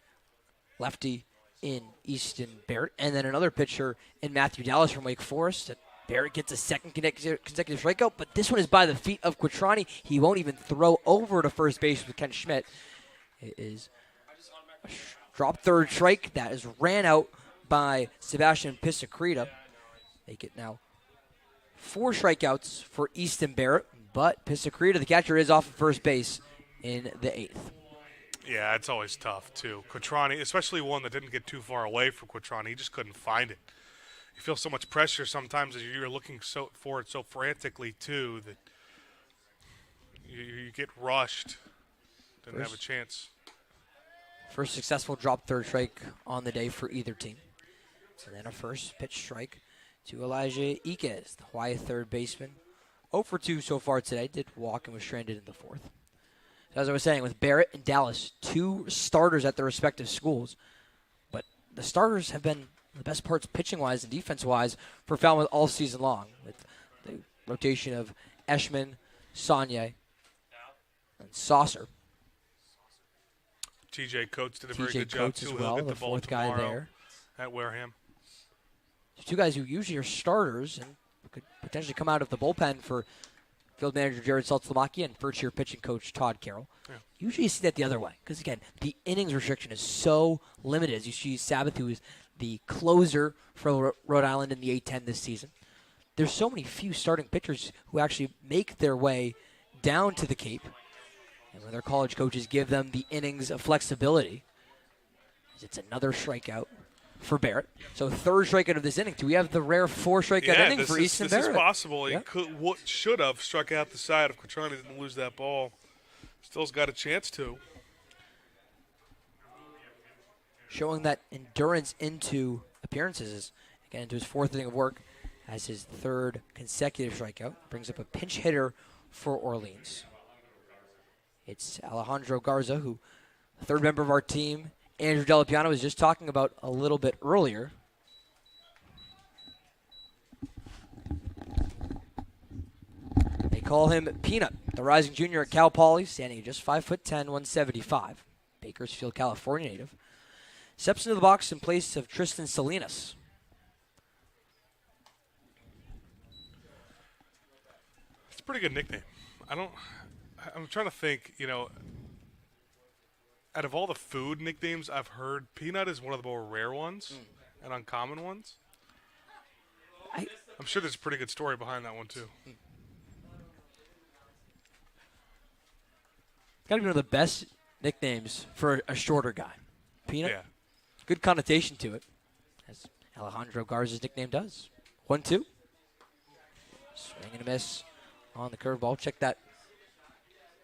S15: lefty in Easton Barrett, and then another pitcher in Matthew Dallas from Wake Forest. And Barrett gets a second consecutive strikeout, but this one is by the feet of Quattrani. He won't even throw over to first base with Ken Schmidt. It is a drop third strike that is ran out by Sebastian Pisacreta. They get now 4 strikeouts for Easton Barrett, but Pisacreta, the catcher, is off at first base in the 8th.
S2: Yeah, it's always tough, too. Quattrani, especially one that didn't get too far away from Quattrani, he just couldn't find it. You feel so much pressure sometimes as you're looking for it so frantically, too, that you get rushed. Didn't have a chance.
S15: First successful drop third strike on the day for either team. And then a first pitch strike to Elijah Iquez, the Hawaii third baseman. 0 for 2 so far today. Did walk and was stranded in the 4th. So as I was saying, with Barrett and Dallas, 2 starters at their respective schools. But the starters have been the best parts pitching-wise and defense-wise for Falmouth all season long, with the rotation of Eschman, Saunier, and Saucer.
S2: TJ Coates did a very
S15: TJ
S2: good job,
S15: Coates
S2: too.
S15: as
S2: He'll
S15: well,
S2: get
S15: the
S2: the ball
S15: 4th guy
S2: tomorrow
S15: there.
S2: At Wareham.
S15: 2 guys who usually are starters and could potentially come out of the bullpen for field manager Jared Saltzlamaki and first-year pitching coach Todd Carroll.
S2: Yeah.
S15: Usually you see that the other way because, again, the innings restriction is so limited. As you see Sabbath, who is the closer for Rhode Island in the A-10 this season. There's so many few starting pitchers who actually make their way down to the Cape. And when their college coaches give them the innings of flexibility, it's another strikeout for Barrett. So 3rd strikeout of this inning. Do we have the rare 4 strikeout inning for Easton Barrett?
S2: This is possible.
S15: Yeah.
S2: He should have struck out the side if Quattrani didn't lose that ball. Still's got a chance to.
S15: Showing that endurance into appearances, again, into his 4th inning of work, as his 3rd consecutive strikeout. Brings up a pinch hitter for Orleans. It's Alejandro Garza, who, the 3rd member of our team, Andrew Delapiano, was just talking about a little bit earlier. They call him Peanut, the rising junior at Cal Poly, standing at just 5'10", 175. Bakersfield, California native. Steps into the box in place of Tristan Salinas.
S2: It's a pretty good nickname. I'm trying to think, out of all the food nicknames I've heard, Peanut is one of the more rare ones and uncommon ones. I'm sure there's a pretty good story behind that one, too.
S15: Got to be one of the best nicknames for a shorter guy. Peanut?
S2: Yeah.
S15: Good connotation to it, as Alejandro Garza's nickname does. 1-2. Swing and a miss on the curveball. Check that.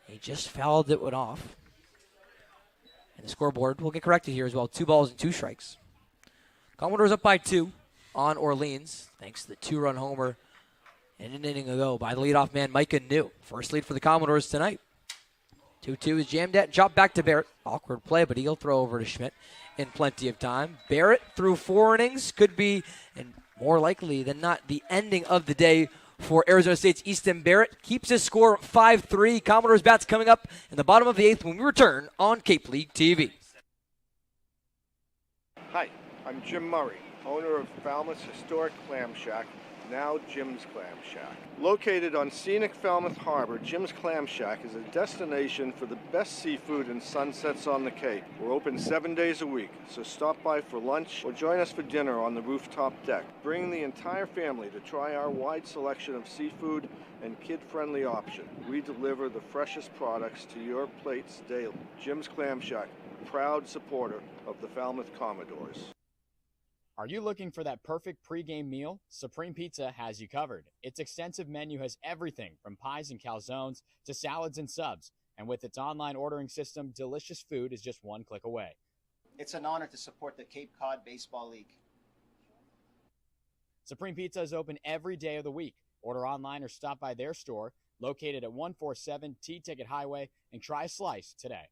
S15: He just fouled it off. And the scoreboard will get corrected here as well. 2 balls and 2 strikes. Commodores up by 2 on Orleans, thanks to the 2-run homer and an inning ago by the leadoff man, Micah New. First lead for the Commodores tonight. 2-2 is jammed at, drop back to Barrett. Awkward play, but he'll throw over to Schmidt in plenty of time. Barrett through 4 innings could be, and more likely than not, the ending of the day for Arizona State's Easton Barrett. Keeps his score 5-3. Commodores bats coming up in the bottom of the 8th when we return on Cape League TV.
S6: Hi, I'm Jim Murray, owner of Falmouth's historic clam shack, now Jim's Clam Shack. Located on scenic Falmouth Harbor, Jim's Clam Shack is a destination for the best seafood and sunsets on the Cape. We're open 7 days a week, so stop by for lunch or join us for dinner on the rooftop deck. Bring the entire family to try our wide selection of seafood and kid-friendly options. We deliver the freshest products to your plates daily. Jim's Clam Shack, proud supporter of the Falmouth Commodores.
S5: Are you looking for that perfect pregame meal? Supreme Pizza has you covered. Its extensive menu has everything from pies and calzones to salads and subs. And with its online ordering system, delicious food is just 1 click away.
S7: It's an honor to support the Cape Cod Baseball League.
S5: Supreme Pizza is open every day of the week. Order online or stop by their store located at 147 T-Ticket Highway and try a slice today.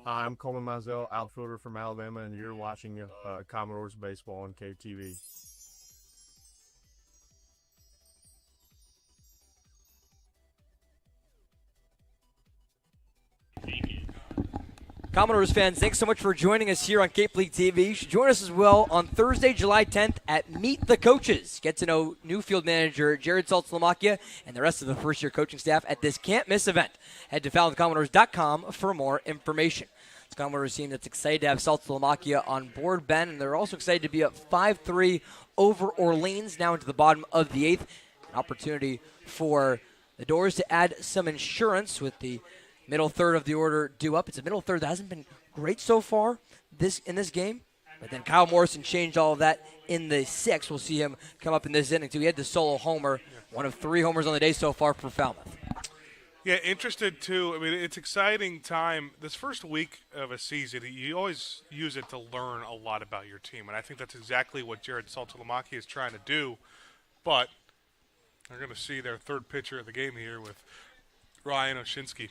S13: Hi, I'm Coleman Mizell, outfielder from Alabama, and you're watching Commodores baseball on Cape TV.
S15: Commodores fans, thanks so much for joining us here on Cape League TV. You should join us as well on Thursday, July 10th at Meet the Coaches. Get to know new field manager Jared Saltzlamakia and the rest of the first-year coaching staff at this can't-miss event. Head to falmouthcommodores.com for more information. It's a Commodores team that's excited to have Saltzlamakia on board, Ben, and they're also excited to be up 5-3 over Orleans, now into the bottom of the 8th. An opportunity for the Doors to add some insurance with the middle third of the order due up. It's a middle third that hasn't been great so far in this game. But then Kyle Morrison changed all of that in the 6th. We'll see him come up in this inning, too. He had the solo homer, one of 3 homers on the day so far for Falmouth.
S2: Yeah, interested, too. I mean, it's exciting time. This first week of a season, you always use it to learn a lot about your team. And I think that's exactly what Jared Saltzlamakia is trying to do. But they're going to see their third pitcher of the game here with Ryan Oshinsky.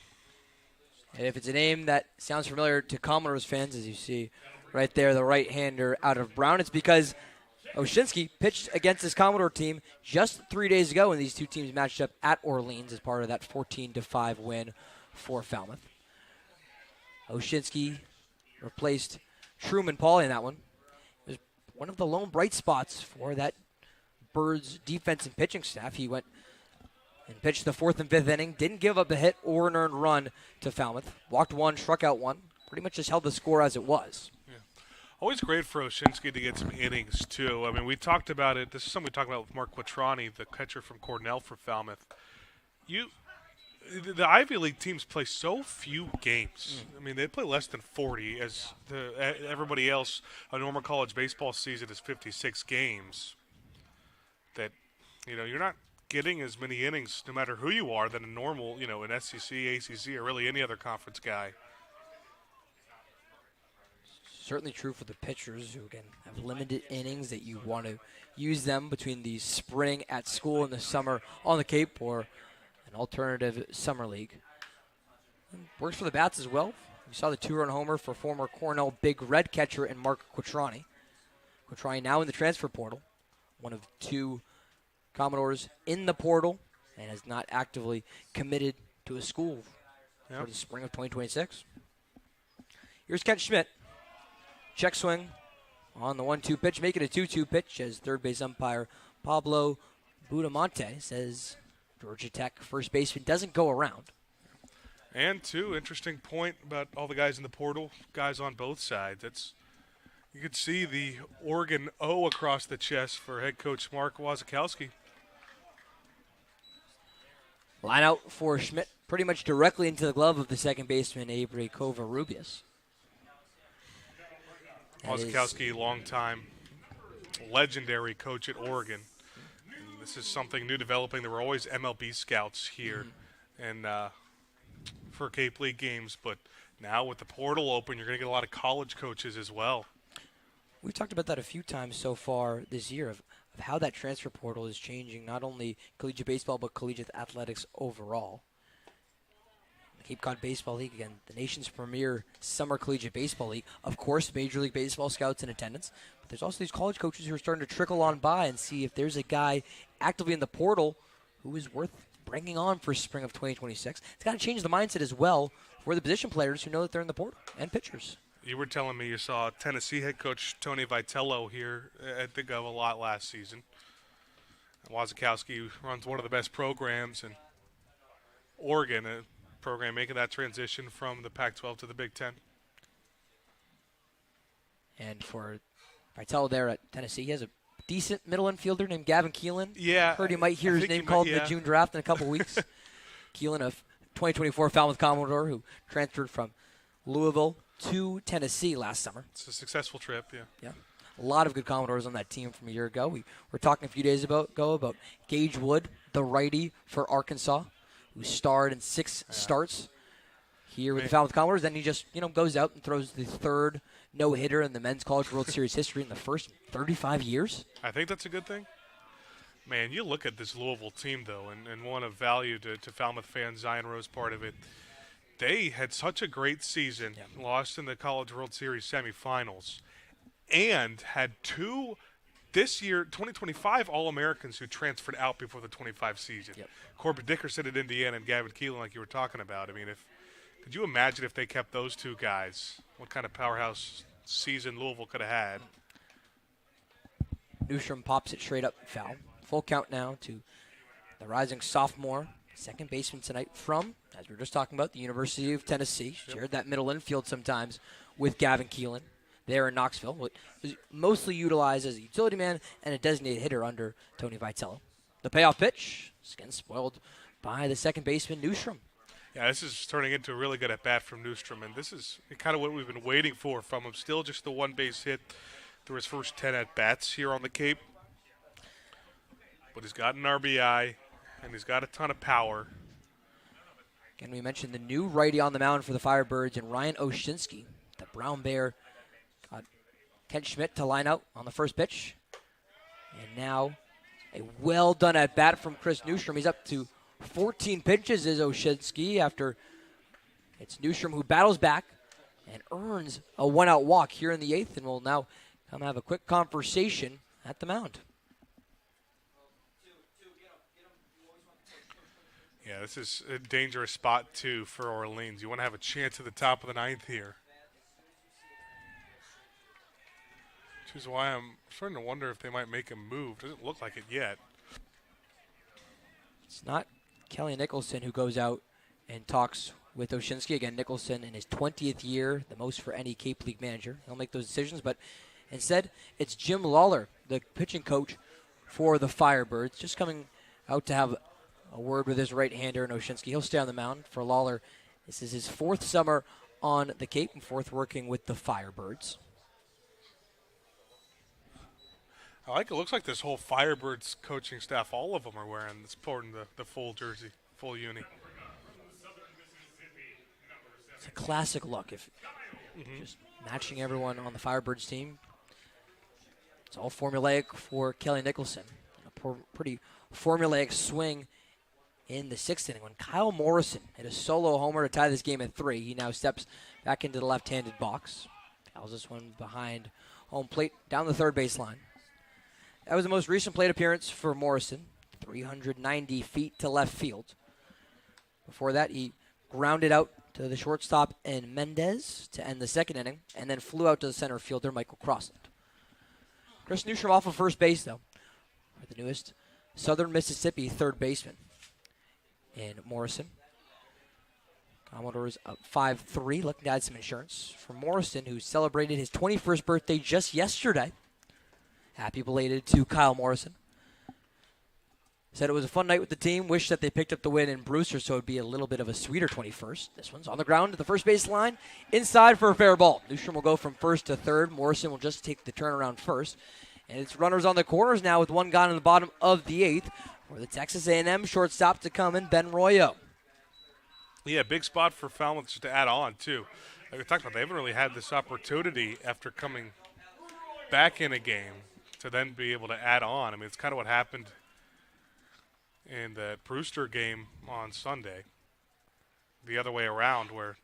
S15: And if it's a name that sounds familiar to Commodores fans, as you see right there, the right-hander out of Brown, it's because Oshinsky pitched against this Commodore team just 3 days ago when these two teams matched up at Orleans as part of that 14-5 win for Falmouth. Oshinsky replaced Truman Pauly in that one. It was one of the lone bright spots for that Birds defense and pitching staff. He went and pitched the 4th and 5th inning. Didn't give up a hit or an earned run to Falmouth. Walked 1, struck out 1. Pretty much just held the score as it was.
S2: Yeah. Always great for Oshinsky to get some innings, too. I mean, we talked about it. This is something we talked about with Mark Quattrani, the catcher from Cornell for Falmouth. The Ivy League teams play so few games. I mean, they play less than 40, as everybody else, a normal college baseball season is 56 games. That, you're not getting as many innings, no matter who you are, than a normal, an SEC, ACC, or really any other conference guy.
S15: Certainly true for the pitchers who, again, have limited innings that you want to use them between the spring at school and the summer on the Cape or an alternative summer league. And works for the bats as well. We saw the 2-run homer for former Cornell Big Red catcher and Mark Quattrani. Quattrani now in the transfer portal, one of 2 Commodores in the portal and has not actively committed to a school for the spring of 2026. Here's Kent Schmidt. Check swing on the 1-2 pitch, make it a 2-2 pitch as third base umpire Pablo Budamonte says Georgia Tech first baseman doesn't go around.
S2: And, too, interesting point about all the guys in the portal, guys on both sides. You could see the Oregon O across the chest for head coach Mark Wasikowski.
S15: Line out for Schmidt pretty much directly into the glove of the second baseman, Avery Covarrubias.
S2: Wasikowski, longtime legendary coach at Oregon. And this is something new developing. There were always MLB scouts here and for Cape League games, but now with the portal open, you're going to get a lot of college coaches as well.
S15: We've talked about that a few times so far this year of how that transfer portal is changing not only collegiate baseball but collegiate athletics overall. The Cape Cod Baseball League, again, the nation's premier summer collegiate baseball league. Of course, Major League Baseball scouts in attendance, but there's also these college coaches who are starting to trickle on by and see if there's a guy actively in the portal who is worth bringing on for spring of 2026. It's got to change the mindset as well for the position players who know that they're in the portal and pitchers.
S2: You were telling me you saw Tennessee head coach Tony Vitello here at the Gov a lot last season. Wasikowski runs one of the best programs in Oregon, a program making that transition from the Pac-12 to the Big Ten.
S15: And for Vitello there at Tennessee, he has a decent middle infielder named Gavin Keelan.
S2: Yeah.
S15: Heard you might hear his name called in the June draft in a couple weeks. Keelan, a 2024 Falmouth Commodore who transferred from Louisville to Tennessee last summer.
S2: It's a successful trip,
S15: Yeah. A lot of good Commodores on that team from a year ago. We were talking a few days ago about Gage Wood, the righty for Arkansas, who starred in 6 starts here with the Falmouth Commodores. Then he just, goes out and throws the 3rd no-hitter in the Men's College World Series history in the first 35 years.
S2: I think that's a good thing. Man, you look at this Louisville team, though, and one of value to Falmouth fans, Zion Rose part of it. they had such a great season, lost in the College World Series semifinals, and had two this year, 2025 All-Americans who transferred out before the 25 season. Corbett Dickerson at Indiana and Gavin Keelan, like you were talking about. I mean, could you imagine if they kept those two guys, what kind of powerhouse season Louisville could have had?
S15: Newstrom pops it straight up foul. Full count now to the rising sophomore, second baseman tonight from, as we were just talking about, the University of Tennessee. Shared that middle infield sometimes with Gavin Keelan there in Knoxville. Was mostly utilized as a utility man and a designated hitter under Tony Vitello. The payoff pitch is again spoiled by the second baseman, Newstrom.
S2: Yeah, this is turning into a really good at-bat from Newstrom, and this is kind of what we've been waiting for from him. Still just the one base hit through his first 10 at-bats here on the Cape. But he's got an RBI, and he's got a ton of power.
S15: Again, we mentioned the new righty on the mound for the Firebirds, and Ryan Oshinsky. The Brown Bear got Kent Schmidt to line out on the first pitch. And now a well-done at-bat from Chris Newstrom. He's up to 14 pitches is Oshinsky after it's Newstrom who battles back and earns a one-out walk here in the eighth, and will now come have a quick conversation at the mound.
S2: Yeah, this is a dangerous spot, too, for Orleans. You want to have a chance at the top of the ninth here. Which is why I'm starting to wonder if they might make a move. Doesn't look like it yet.
S15: It's not Kelly Nicholson who goes out and talks with Oshinsky. Again, Nicholson in his 20th year, the most for any Cape League manager. He'll make those decisions, but instead it's Jim Lawler, the pitching coach for the Firebirds, just coming out to have a word with his right-hander in Oshinsky. He'll stay on the mound for Lawler. This is his fourth summer on the Cape and fourth working with the Firebirds.
S2: I like it. Looks like this whole Firebirds coaching staff, all of them are wearing this, sporting the full jersey, full uni.
S15: It's a classic look. If just matching everyone on the Firebirds team. It's all formulaic for Kelly Nicholson. A pretty formulaic swing in the sixth inning when Kyle Morrison hit a solo homer to tie this game at 3. He now steps back into the left-handed box. Fouls this one behind home plate down the third baseline. That was the most recent plate appearance for Morrison, 390 feet to left field. Before that, he grounded out to the shortstop and Mendez to end the second inning, and then flew out to the center fielder, Michael Crossland. Chris Newstrom off of first base, though, for the newest Southern Mississippi third baseman. And Morrison, Commodores up 5-3, looking to add some insurance for Morrison, who celebrated his 21st birthday just yesterday. Happy belated to Kyle Morrison. Said it was a fun night with the team. Wish that they picked up the win in Brewster so it would be a little bit of a sweeter 21st. This one's on the ground at the first base line. Inside for a fair ball. Newstrom will go from first to third. Morrison will just take the turnaround first. And it's runners on the corners now with one gone in the bottom of the eighth for the Texas A&M shortstop to come in, Ben Royo.
S2: Yeah, big spot for Falmouth just to add on, too. Like we talked about, they haven't really had this opportunity after coming back in a game to then be able to add on. I mean, it's kind of what happened in the Brewster game on Sunday. The other way around, where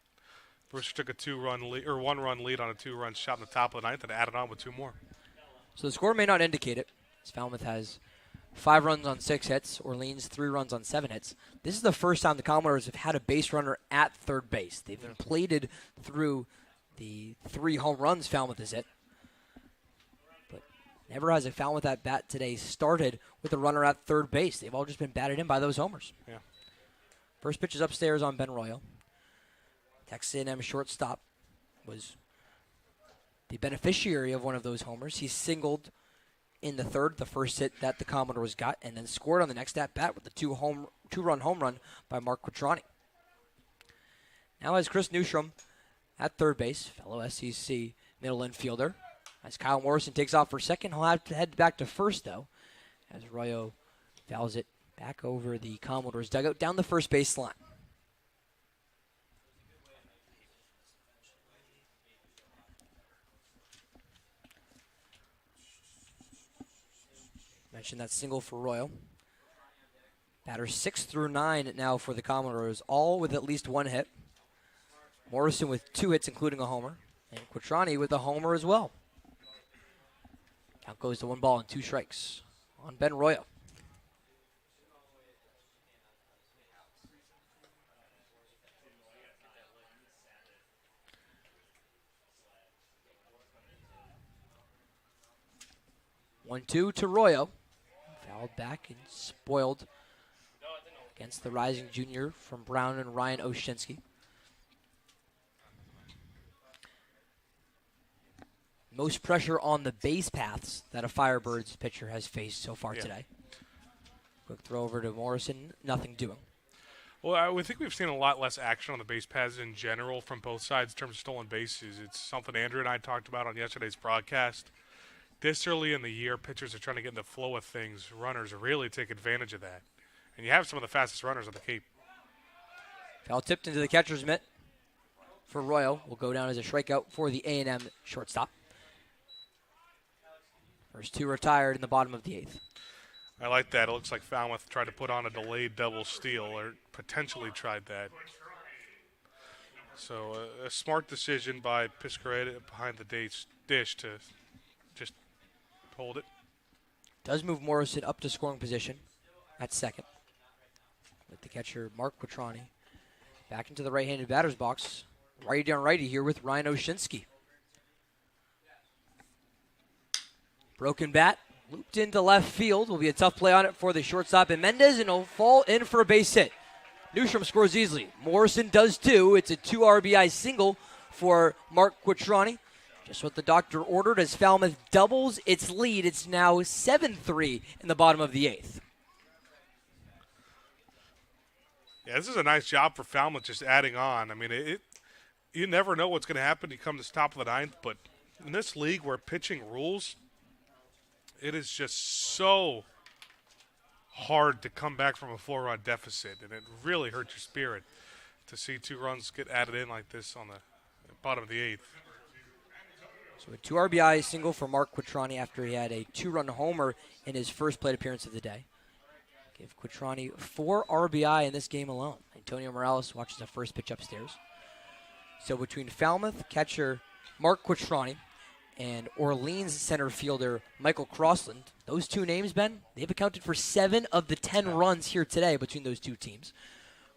S2: Brewster took a 2-run lead or 1-run lead on a 2-run shot in the top of the ninth and added on with 2 more.
S15: So the score may not indicate it, as Falmouth has 5 runs on 6 hits, Orleans 3 runs on 7 hits. This is the first time the Commodores have had a base runner at third base. They've been plated through the 3 home runs Falmouth has hit. But never has a Falmouth at bat today started with a runner at third base. They've all just been batted in by those homers.
S2: Yeah.
S15: First pitch is upstairs on Ben Royo. Texas A&M shortstop was the beneficiary of one of those homers. He singled in the third, the first hit that the Commodores got, and then scored on the next at-bat with a 2-run home run by Mark Quattroni. Now has Chris Newstrom at third base, fellow SEC middle infielder. As Kyle Morrison takes off for second, he'll have to head back to first, though, as Royo fouls it back over the Commodores dugout down the first base line. Mentioned that single for Royal. Batters 6 through 9 now for the Commodores, all with at least 1 hit. Morrison with 2 hits, including a homer, and Quattrani with a homer as well. Count goes to 1 ball and 2 strikes on Ben Royo. One-two to Royo. Fouled back and spoiled against the rising junior from Brown and Ryan Oshinsky. Most pressure on the base paths that a Firebirds pitcher has faced so far today. Quick throw over to Morrison, nothing doing.
S2: Well, I would think we've seen a lot less action on the base paths in general from both sides in terms of stolen bases. It's something Andrew and I talked about on yesterday's broadcast. This early in the year, pitchers are trying to get in the flow of things. Runners really take advantage of that. And you have some of the fastest runners on the Cape.
S15: Foul tipped into the catcher's mitt for Royo. Will go down as a strikeout for the A&M shortstop. First 2 retired in the bottom of the 8th.
S2: I like that. It looks like Falmouth tried to put on a delayed double steal, or potentially tried that. So a smart decision by Piscaretta behind the dish to just hold it.
S15: Does move Morrison up to scoring position at second. With the catcher, Mark Quattrani, back into the right-handed batter's box. Righty on righty here with Ryan Oshinsky. Broken bat, looped into left field. Will be a tough play on it for the shortstop and Mendez, and he'll fall in for a base hit. Newstrom scores easily. Morrison does too. It's a 2 RBI single for Mark Quattrani. Just what the doctor ordered as Falmouth doubles its lead. It's now 7-3 in the bottom of the 8th.
S2: Yeah, this is a nice job for Falmouth just adding on. I mean, you never know what's going to happen. You come to the top of the 9th, but in this league where pitching rules, it is just so hard to come back from a 4-run deficit, and it really hurts your spirit to see 2 runs get added in like this on the bottom of the 8th.
S15: So a 2 RBI single for Mark Quattrani after he had a 2-run homer in his first plate appearance of the day. Give Quattrani 4 RBI in this game alone. Antonio Morales watches the first pitch upstairs. So between Falmouth catcher Mark Quattrani and Orleans center fielder Michael Crossland, those 2 names, Ben, they've accounted for 7 of the 10 runs here today between those 2 teams.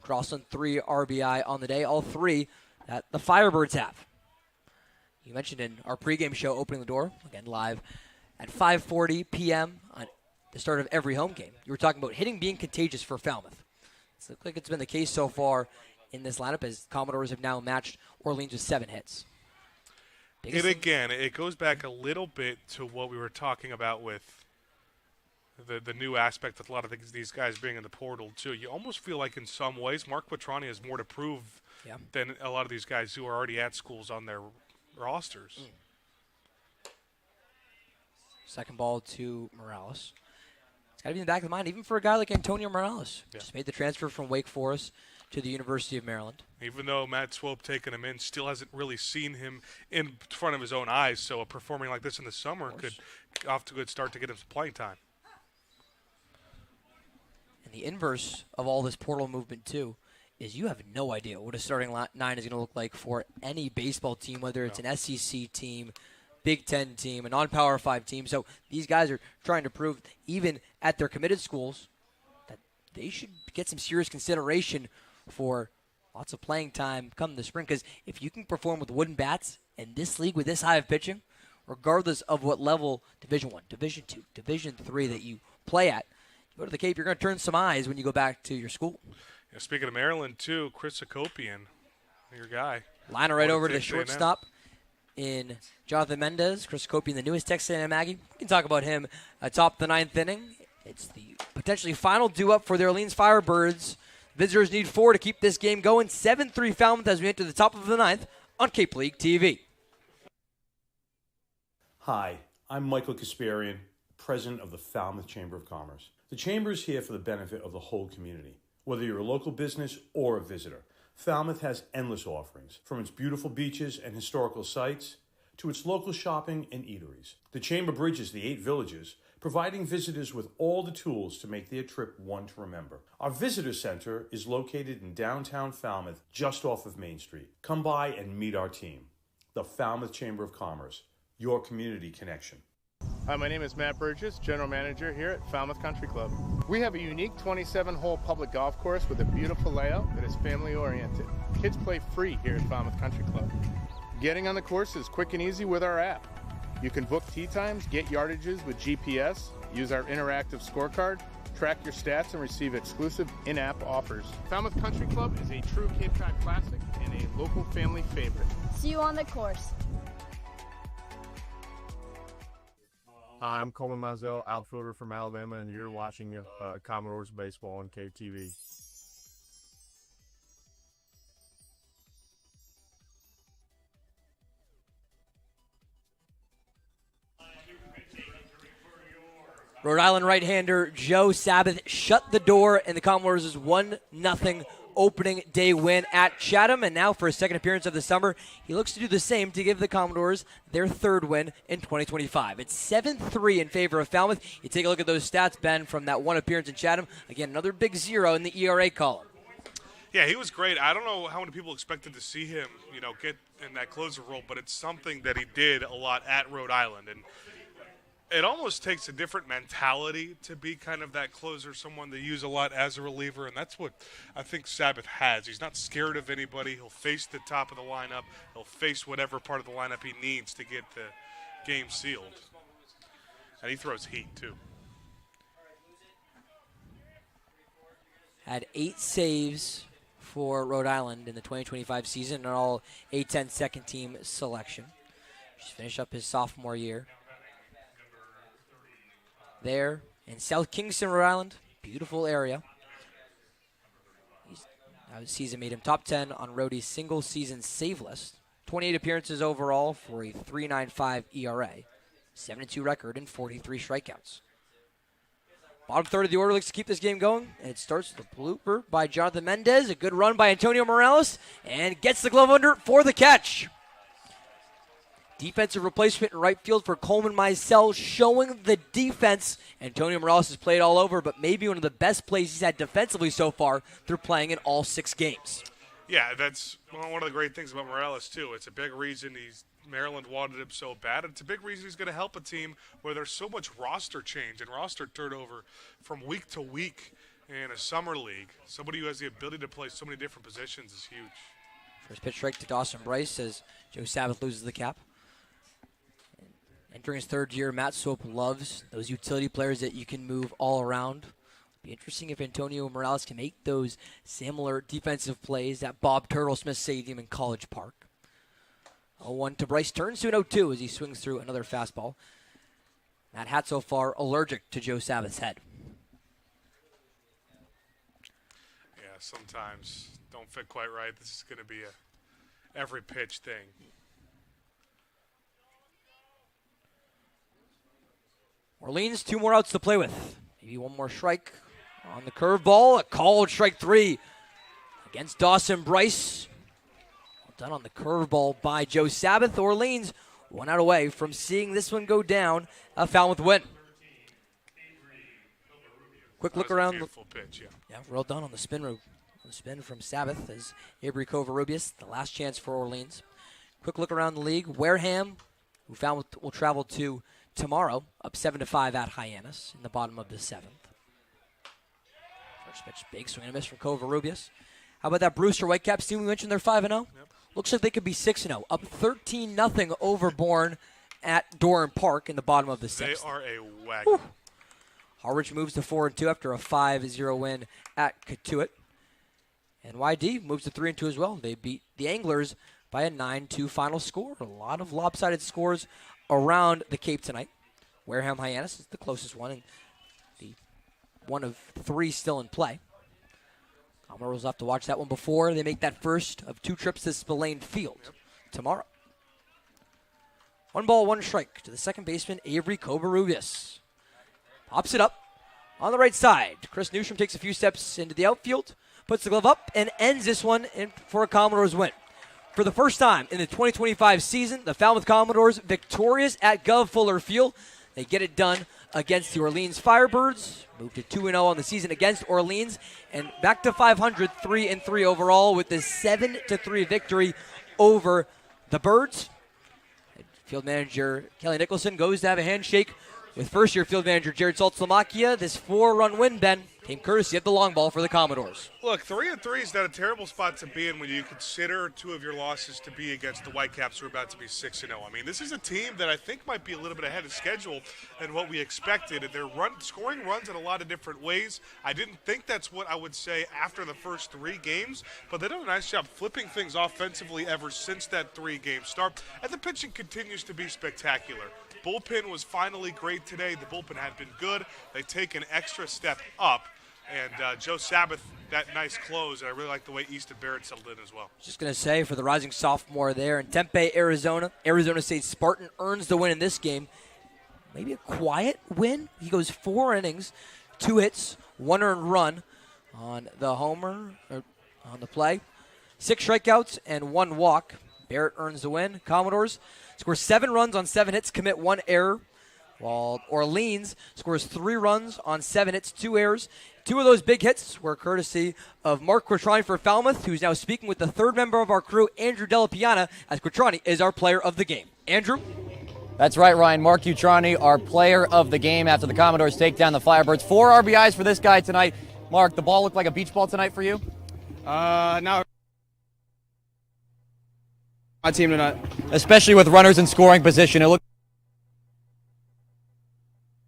S15: Crossland 3 RBI on the day, all 3 that the Firebirds have. You mentioned in our pregame show, opening the door, again live at 5:40 p.m. on the start of every home game. You were talking about hitting being contagious for Falmouth. It looks like it's been the case so far in this lineup as Commodores have now matched Orleans with 7 hits.
S2: It goes back a little bit to what we were talking about with the new aspect of a lot of these guys being in the portal, too. You almost feel like in some ways Mark Quattrani has more to prove than a lot of these guys who are already at schools on their rosters.
S15: Second ball to Morales. It's got to be in the back of the mind, even for a guy like Antonio Morales. Just made the transfer from Wake Forest to the University of Maryland.
S2: Even though Matt Swope taking him in, still hasn't really seen him in front of his own eyes, so a performing like this in the summer could off to a good start to get him some playing time.
S15: And the inverse of all this portal movement, too, is you have no idea what a starting 9 is going to look like for any baseball team, whether it's an SEC team, Big Ten team, a non-Power 5 team. So these guys are trying to prove, even at their committed schools, that they should get some serious consideration for lots of playing time come the spring. Because if you can perform with wooden bats in this league with this high of pitching, regardless of what level, Division I, Division II, Division III that you play at, you go to the Cape, you're going to turn some eyes when you go back to your school.
S2: Yeah, speaking of Maryland, too, Chris Akopian, your guy.
S15: Liner right over to the shortstop in Jonathan Mendez. Chris Akopian, the newest Texas A&M Aggie. We can talk about him atop the 9th inning. It's the potentially final due-up for the Orleans Firebirds. Visitors need 4 to keep this game going. 7-3 Falmouth as we enter the top of the 9th on Cape League TV.
S10: Hi, I'm Michael Kasparian, president of the Falmouth Chamber of Commerce. The Chamber is here for the benefit of the whole community. Whether you're a local business or a visitor, Falmouth has endless offerings, from its beautiful beaches and historical sites to its local shopping and eateries. The Chamber bridges the 8 villages providing visitors with all the tools to make their trip one to remember. Our visitor center is located in downtown Falmouth, just off of Main Street. Come by and meet our team. The Falmouth Chamber of Commerce, your community connection.
S4: Hi, my name is Matt Burgess, General Manager here at Falmouth Country Club. We have a unique 27-hole public golf course with a beautiful layout that is family-oriented. Kids play free here at Falmouth Country Club. Getting on the course is quick and easy with our app. You can book tee times, get yardages with GPS, use our interactive scorecard, track your stats, and receive exclusive in-app offers. Falmouth Country Club is a true Cape Cod classic and a local family favorite.
S21: See you on the course.
S13: Hi, I'm Coleman Mizell, outfielder from Alabama, and you're watching Commodores baseball on Cape TV.
S15: Rhode Island right-hander Joe Sabbath shut the door in the Commodores' 1-0 opening day win at Chatham, and now for his second appearance of the summer, he looks to do the same to give the Commodores their third win in 2025. It's 7-3 in favor of Falmouth. You take a look at those stats, Ben, from that one appearance in Chatham. Again, another big 0 in the ERA column.
S2: Yeah, he was great. I don't know how many people expected to see him, get in that closer role, but it's something that he did a lot at Rhode Island, and it almost takes a different mentality to be kind of that closer, someone to use a lot as a reliever, and that's what I think Sabbath has. He's not scared of anybody. He'll face the top of the lineup. He'll face whatever part of the lineup he needs to get the game sealed. And he throws heat, too.
S15: Had 8 saves for Rhode Island in the 2025 season, and all A-10 second-team selection. Just finished up his sophomore year. There in South Kingston, Rhode Island. Beautiful area. That season made him top 10 on Rhodey's single-season save list. 28 appearances overall for a 3.95 ERA. 7-2 record and 43 strikeouts. Bottom third of the order looks to keep this game going, and it starts with a blooper by Jonathan Mendez. A good run by Antonio Morales, and gets the glove under for the catch. Defensive replacement in right field for Coleman Mizell, showing the defense. Antonio Morales has played all over, but maybe one of the best plays he's had defensively so far through playing in all 6 games.
S2: Yeah, that's one of the great things about Morales, too. It's a big reason Maryland wanted him so bad. It's a big reason he's going to help a team where there's so much roster change and roster turnover from week to week in a summer league. Somebody who has the ability to play so many different positions is huge.
S15: First pitch strike to Dawson Bryce as Joe Sabbath loses the cap. Entering his third year, Matt Swope loves those utility players that you can move all around. It'll be interesting if Antonio Morales can make those similar defensive plays at Bob Turtle Smith Stadium in College Park. 0-1 to Bryce, turns to an 0-2 as he swings through another fastball. Matt Hatt so far allergic to Joe Sabbath's head.
S2: Yeah, sometimes don't fit quite right. This is going to be a every pitch thing.
S15: Orleans, 2 more outs to play with. Maybe one more strike on the curveball. A called strike 3 against Dawson Bryce. Well done on the curveball by Joe Sabbath. Orleans 1 out away from seeing this one go down. A Falmouth win. Quick look around.
S2: Beautiful pitch, yeah.
S15: Yeah, well done on the spin move. The spin from Sabbath as Avery Covarrubias, the last chance for Orleans. Quick look around the league. Wareham, who Falmouth will travel to tomorrow, up 7-5 at Hyannis in the bottom of the 7th. First pitch, big swing and a miss from Covarrubias. How about that Brewster Whitecaps team? We mentioned they're 5-0. Yep. Looks like they could be 6-0, up 13-0 over Bourne at Doran Park in the bottom of the 6th.
S2: They are a wagon.
S15: Harwich moves to 4-2 after a 5-0 win at Katuitt. And YD moves to 3-2 as well. They beat the Anglers by a 9-2 final score. A lot of lopsided scores around the Cape tonight. Wareham Hyannis is the closest one, and the one of 3 still in play. Commodores will have to watch that one before they make that first of 2 trips to Spillane Field tomorrow. 1 ball, 1 strike to the second baseman, Avery Covarrubias. Pops it up on the right side. Chris Newsham takes a few steps into the outfield, puts the glove up, and ends this one for a Commodores win. For the first time in the 2025 season, the Falmouth Commodores victorious at Gov Fuller Field. They get it done against the Orleans Firebirds. Moved to 2-0 on the season against Orleans, and back to 500, 3-3 overall with this 7-3 victory over the Birds. Field manager Kelly Nicholson goes to have a handshake with first-year field manager Jared Saltzlamakia. This 4-run win, Ben, came courtesy of the long ball for the Commodores.
S2: Look, 3-3 is not a terrible spot to be in when you consider two of your losses to be against the Whitecaps, who are about to be 6-0. I mean, this is a team that I think might be a little bit ahead of schedule than what we expected. They're scoring runs in a lot of different ways. I didn't think that's what I would say after the first 3 games, but they've done a nice job flipping things offensively ever since that 3-game start, and the pitching continues to be spectacular. Bullpen was finally great today. The bullpen had been good. They take an extra step up. And Joe Sabbath, that nice close. And I really like the way Easton Barrett settled in as well.
S15: Just going to say, for the rising sophomore there in Tempe, Arizona, Arizona State Spartan earns the win in this game. Maybe a quiet win. He goes 4 innings, 2 hits, 1 earned run on the homer, or on the play. 6 strikeouts and 1 walk. Barrett earns the win. Commodores score 7 runs on 7 hits, commit 1 error, while Orleans scores 3 runs on 7 hits, 2 errors. 2 of those big hits were courtesy of Mark Quattrani for Falmouth, who's now speaking with the 3rd member of our crew, Andrew Della Piana, as Quattrani is our player of the game. Andrew?
S21: That's right, Ryan. Mark Quattrani, our player of the game after the Commodores take down the Firebirds. 4 RBIs for this guy tonight. Mark, the ball looked like a beach ball tonight for you?
S22: No. My team tonight.
S21: Especially with runners in scoring position. It looked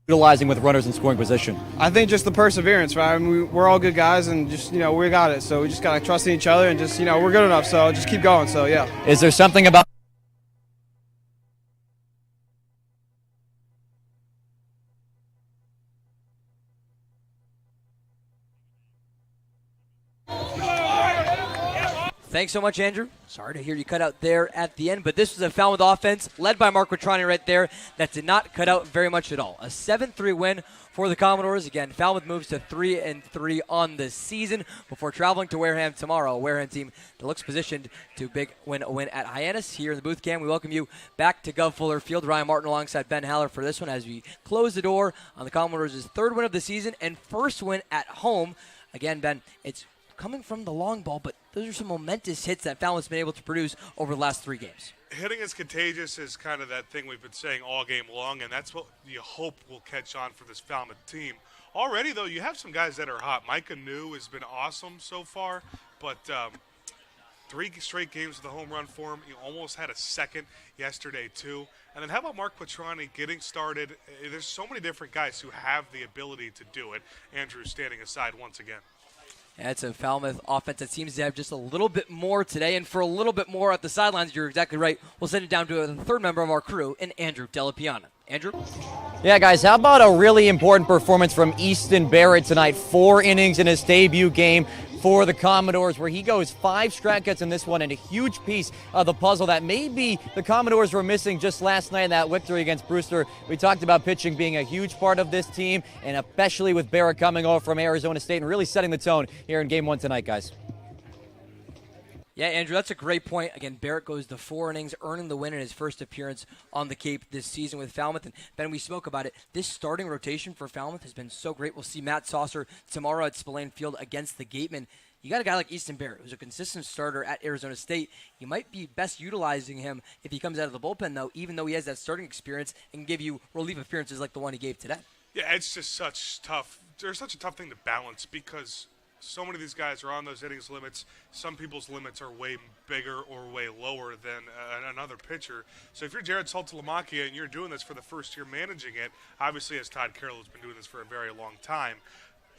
S21: utilizing with runners in scoring position.
S22: I think just the perseverance, right? I mean, we're all good guys, and just, we got it. So we just got to trust in each other, and just, we're good enough. So just keep going. So, yeah.
S21: Is there something about
S15: Thanks so much, Andrew. Sorry to hear you cut out there at the end, but this was a Falmouth offense led by Mark Quattrani right there that did not cut out very much at all. A 7-3 win for the Commodores. Again, Falmouth moves to 3-3 on the season before traveling to Wareham tomorrow. A Wareham team that looks positioned to win a win at Hyannis. Here in the booth cam, we welcome you back to Gov Fuller Field. Ryan Martin alongside Ben Haller for this one as we close the door on the Commodores' 3rd win of the season and 1st win at home. Again, Ben, it's coming from the long ball, but those are some momentous hits that Falmouth's been able to produce over the last 3 games.
S2: Hitting is contagious is kind of that thing we've been saying all game long, and that's what you hope will catch on for this Falmouth team. Already, though, you have some guys that are hot. Micah New has been awesome so far, but 3 straight games with a home run for him. He almost had a second yesterday, too. And then how about Mark Quattrani getting started? There's so many different guys who have the ability to do it. Andrew standing aside once again.
S15: That's a Falmouth offense that seems to have just a little bit more today, and for a little bit more at the sidelines, you're exactly right. We'll send it down to the 3rd member of our crew, in Andrew Della Piana. Andrew?
S21: Yeah, guys, how about a really important performance from Easton Barrett tonight? 4 innings in his debut game for the Commodores, where he goes 5 strikeouts in this one, and a huge piece of the puzzle that maybe the Commodores were missing just last night in that victory against Brewster. We talked about pitching being a huge part of this team, and especially with Barrett coming over from Arizona State and really setting the tone here in Game 1 tonight, guys.
S15: Yeah, Andrew, that's a great point. Again, Barrett goes the 4 innings, earning the win in his first appearance on the Cape this season with Falmouth. And Ben, we spoke about it. This starting rotation for Falmouth has been so great. We'll see Matt Saucer tomorrow at Spillane Field against the Gatemen. You got a guy like Easton Barrett, who's a consistent starter at Arizona State. You might be best utilizing him if he comes out of the bullpen, though, even though he has that starting experience and give you relief appearances like the one he gave today.
S2: Yeah, it's just there's such a tough thing to balance because so many of these guys are on those innings limits. Some people's limits are way bigger or way lower than another pitcher. So if you're Jared Saltzlamakia and you're doing this for the first year managing it, obviously as Todd Carroll has been doing this for a very long time,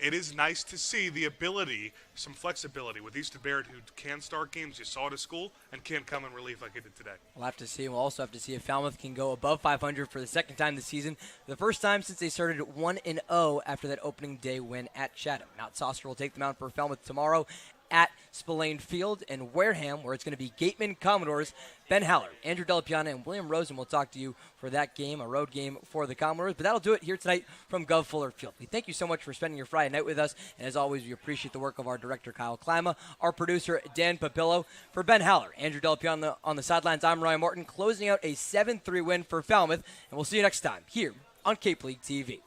S2: it is nice to see the ability, some flexibility with Easton Barrett, who can start games. You saw it at school and can come in relief like he did today.
S15: We'll have to see. We'll also have to see if Falmouth can go above 500 for the 2nd time this season. The first time since they started 1-0 after that opening day win at Chatham. Matt Saucer will take them out for Falmouth tomorrow at Spillane Field in Wareham, where it's going to be Gatemen Commodores. Ben Haller, Andrew Della Piana, and William Rosen will talk to you for that game, a road game for the Commodores. But that'll do it here tonight from Gov Fuller Field. We thank you so much for spending your Friday night with us. And as always, we appreciate the work of our director, Kyle Klima, our producer, Dan Papillo. For Ben Haller, Andrew Della Piana on the sidelines, I'm Ryan Martin, closing out a 7-3 win for Falmouth. And we'll see you next time here on Cape League TV.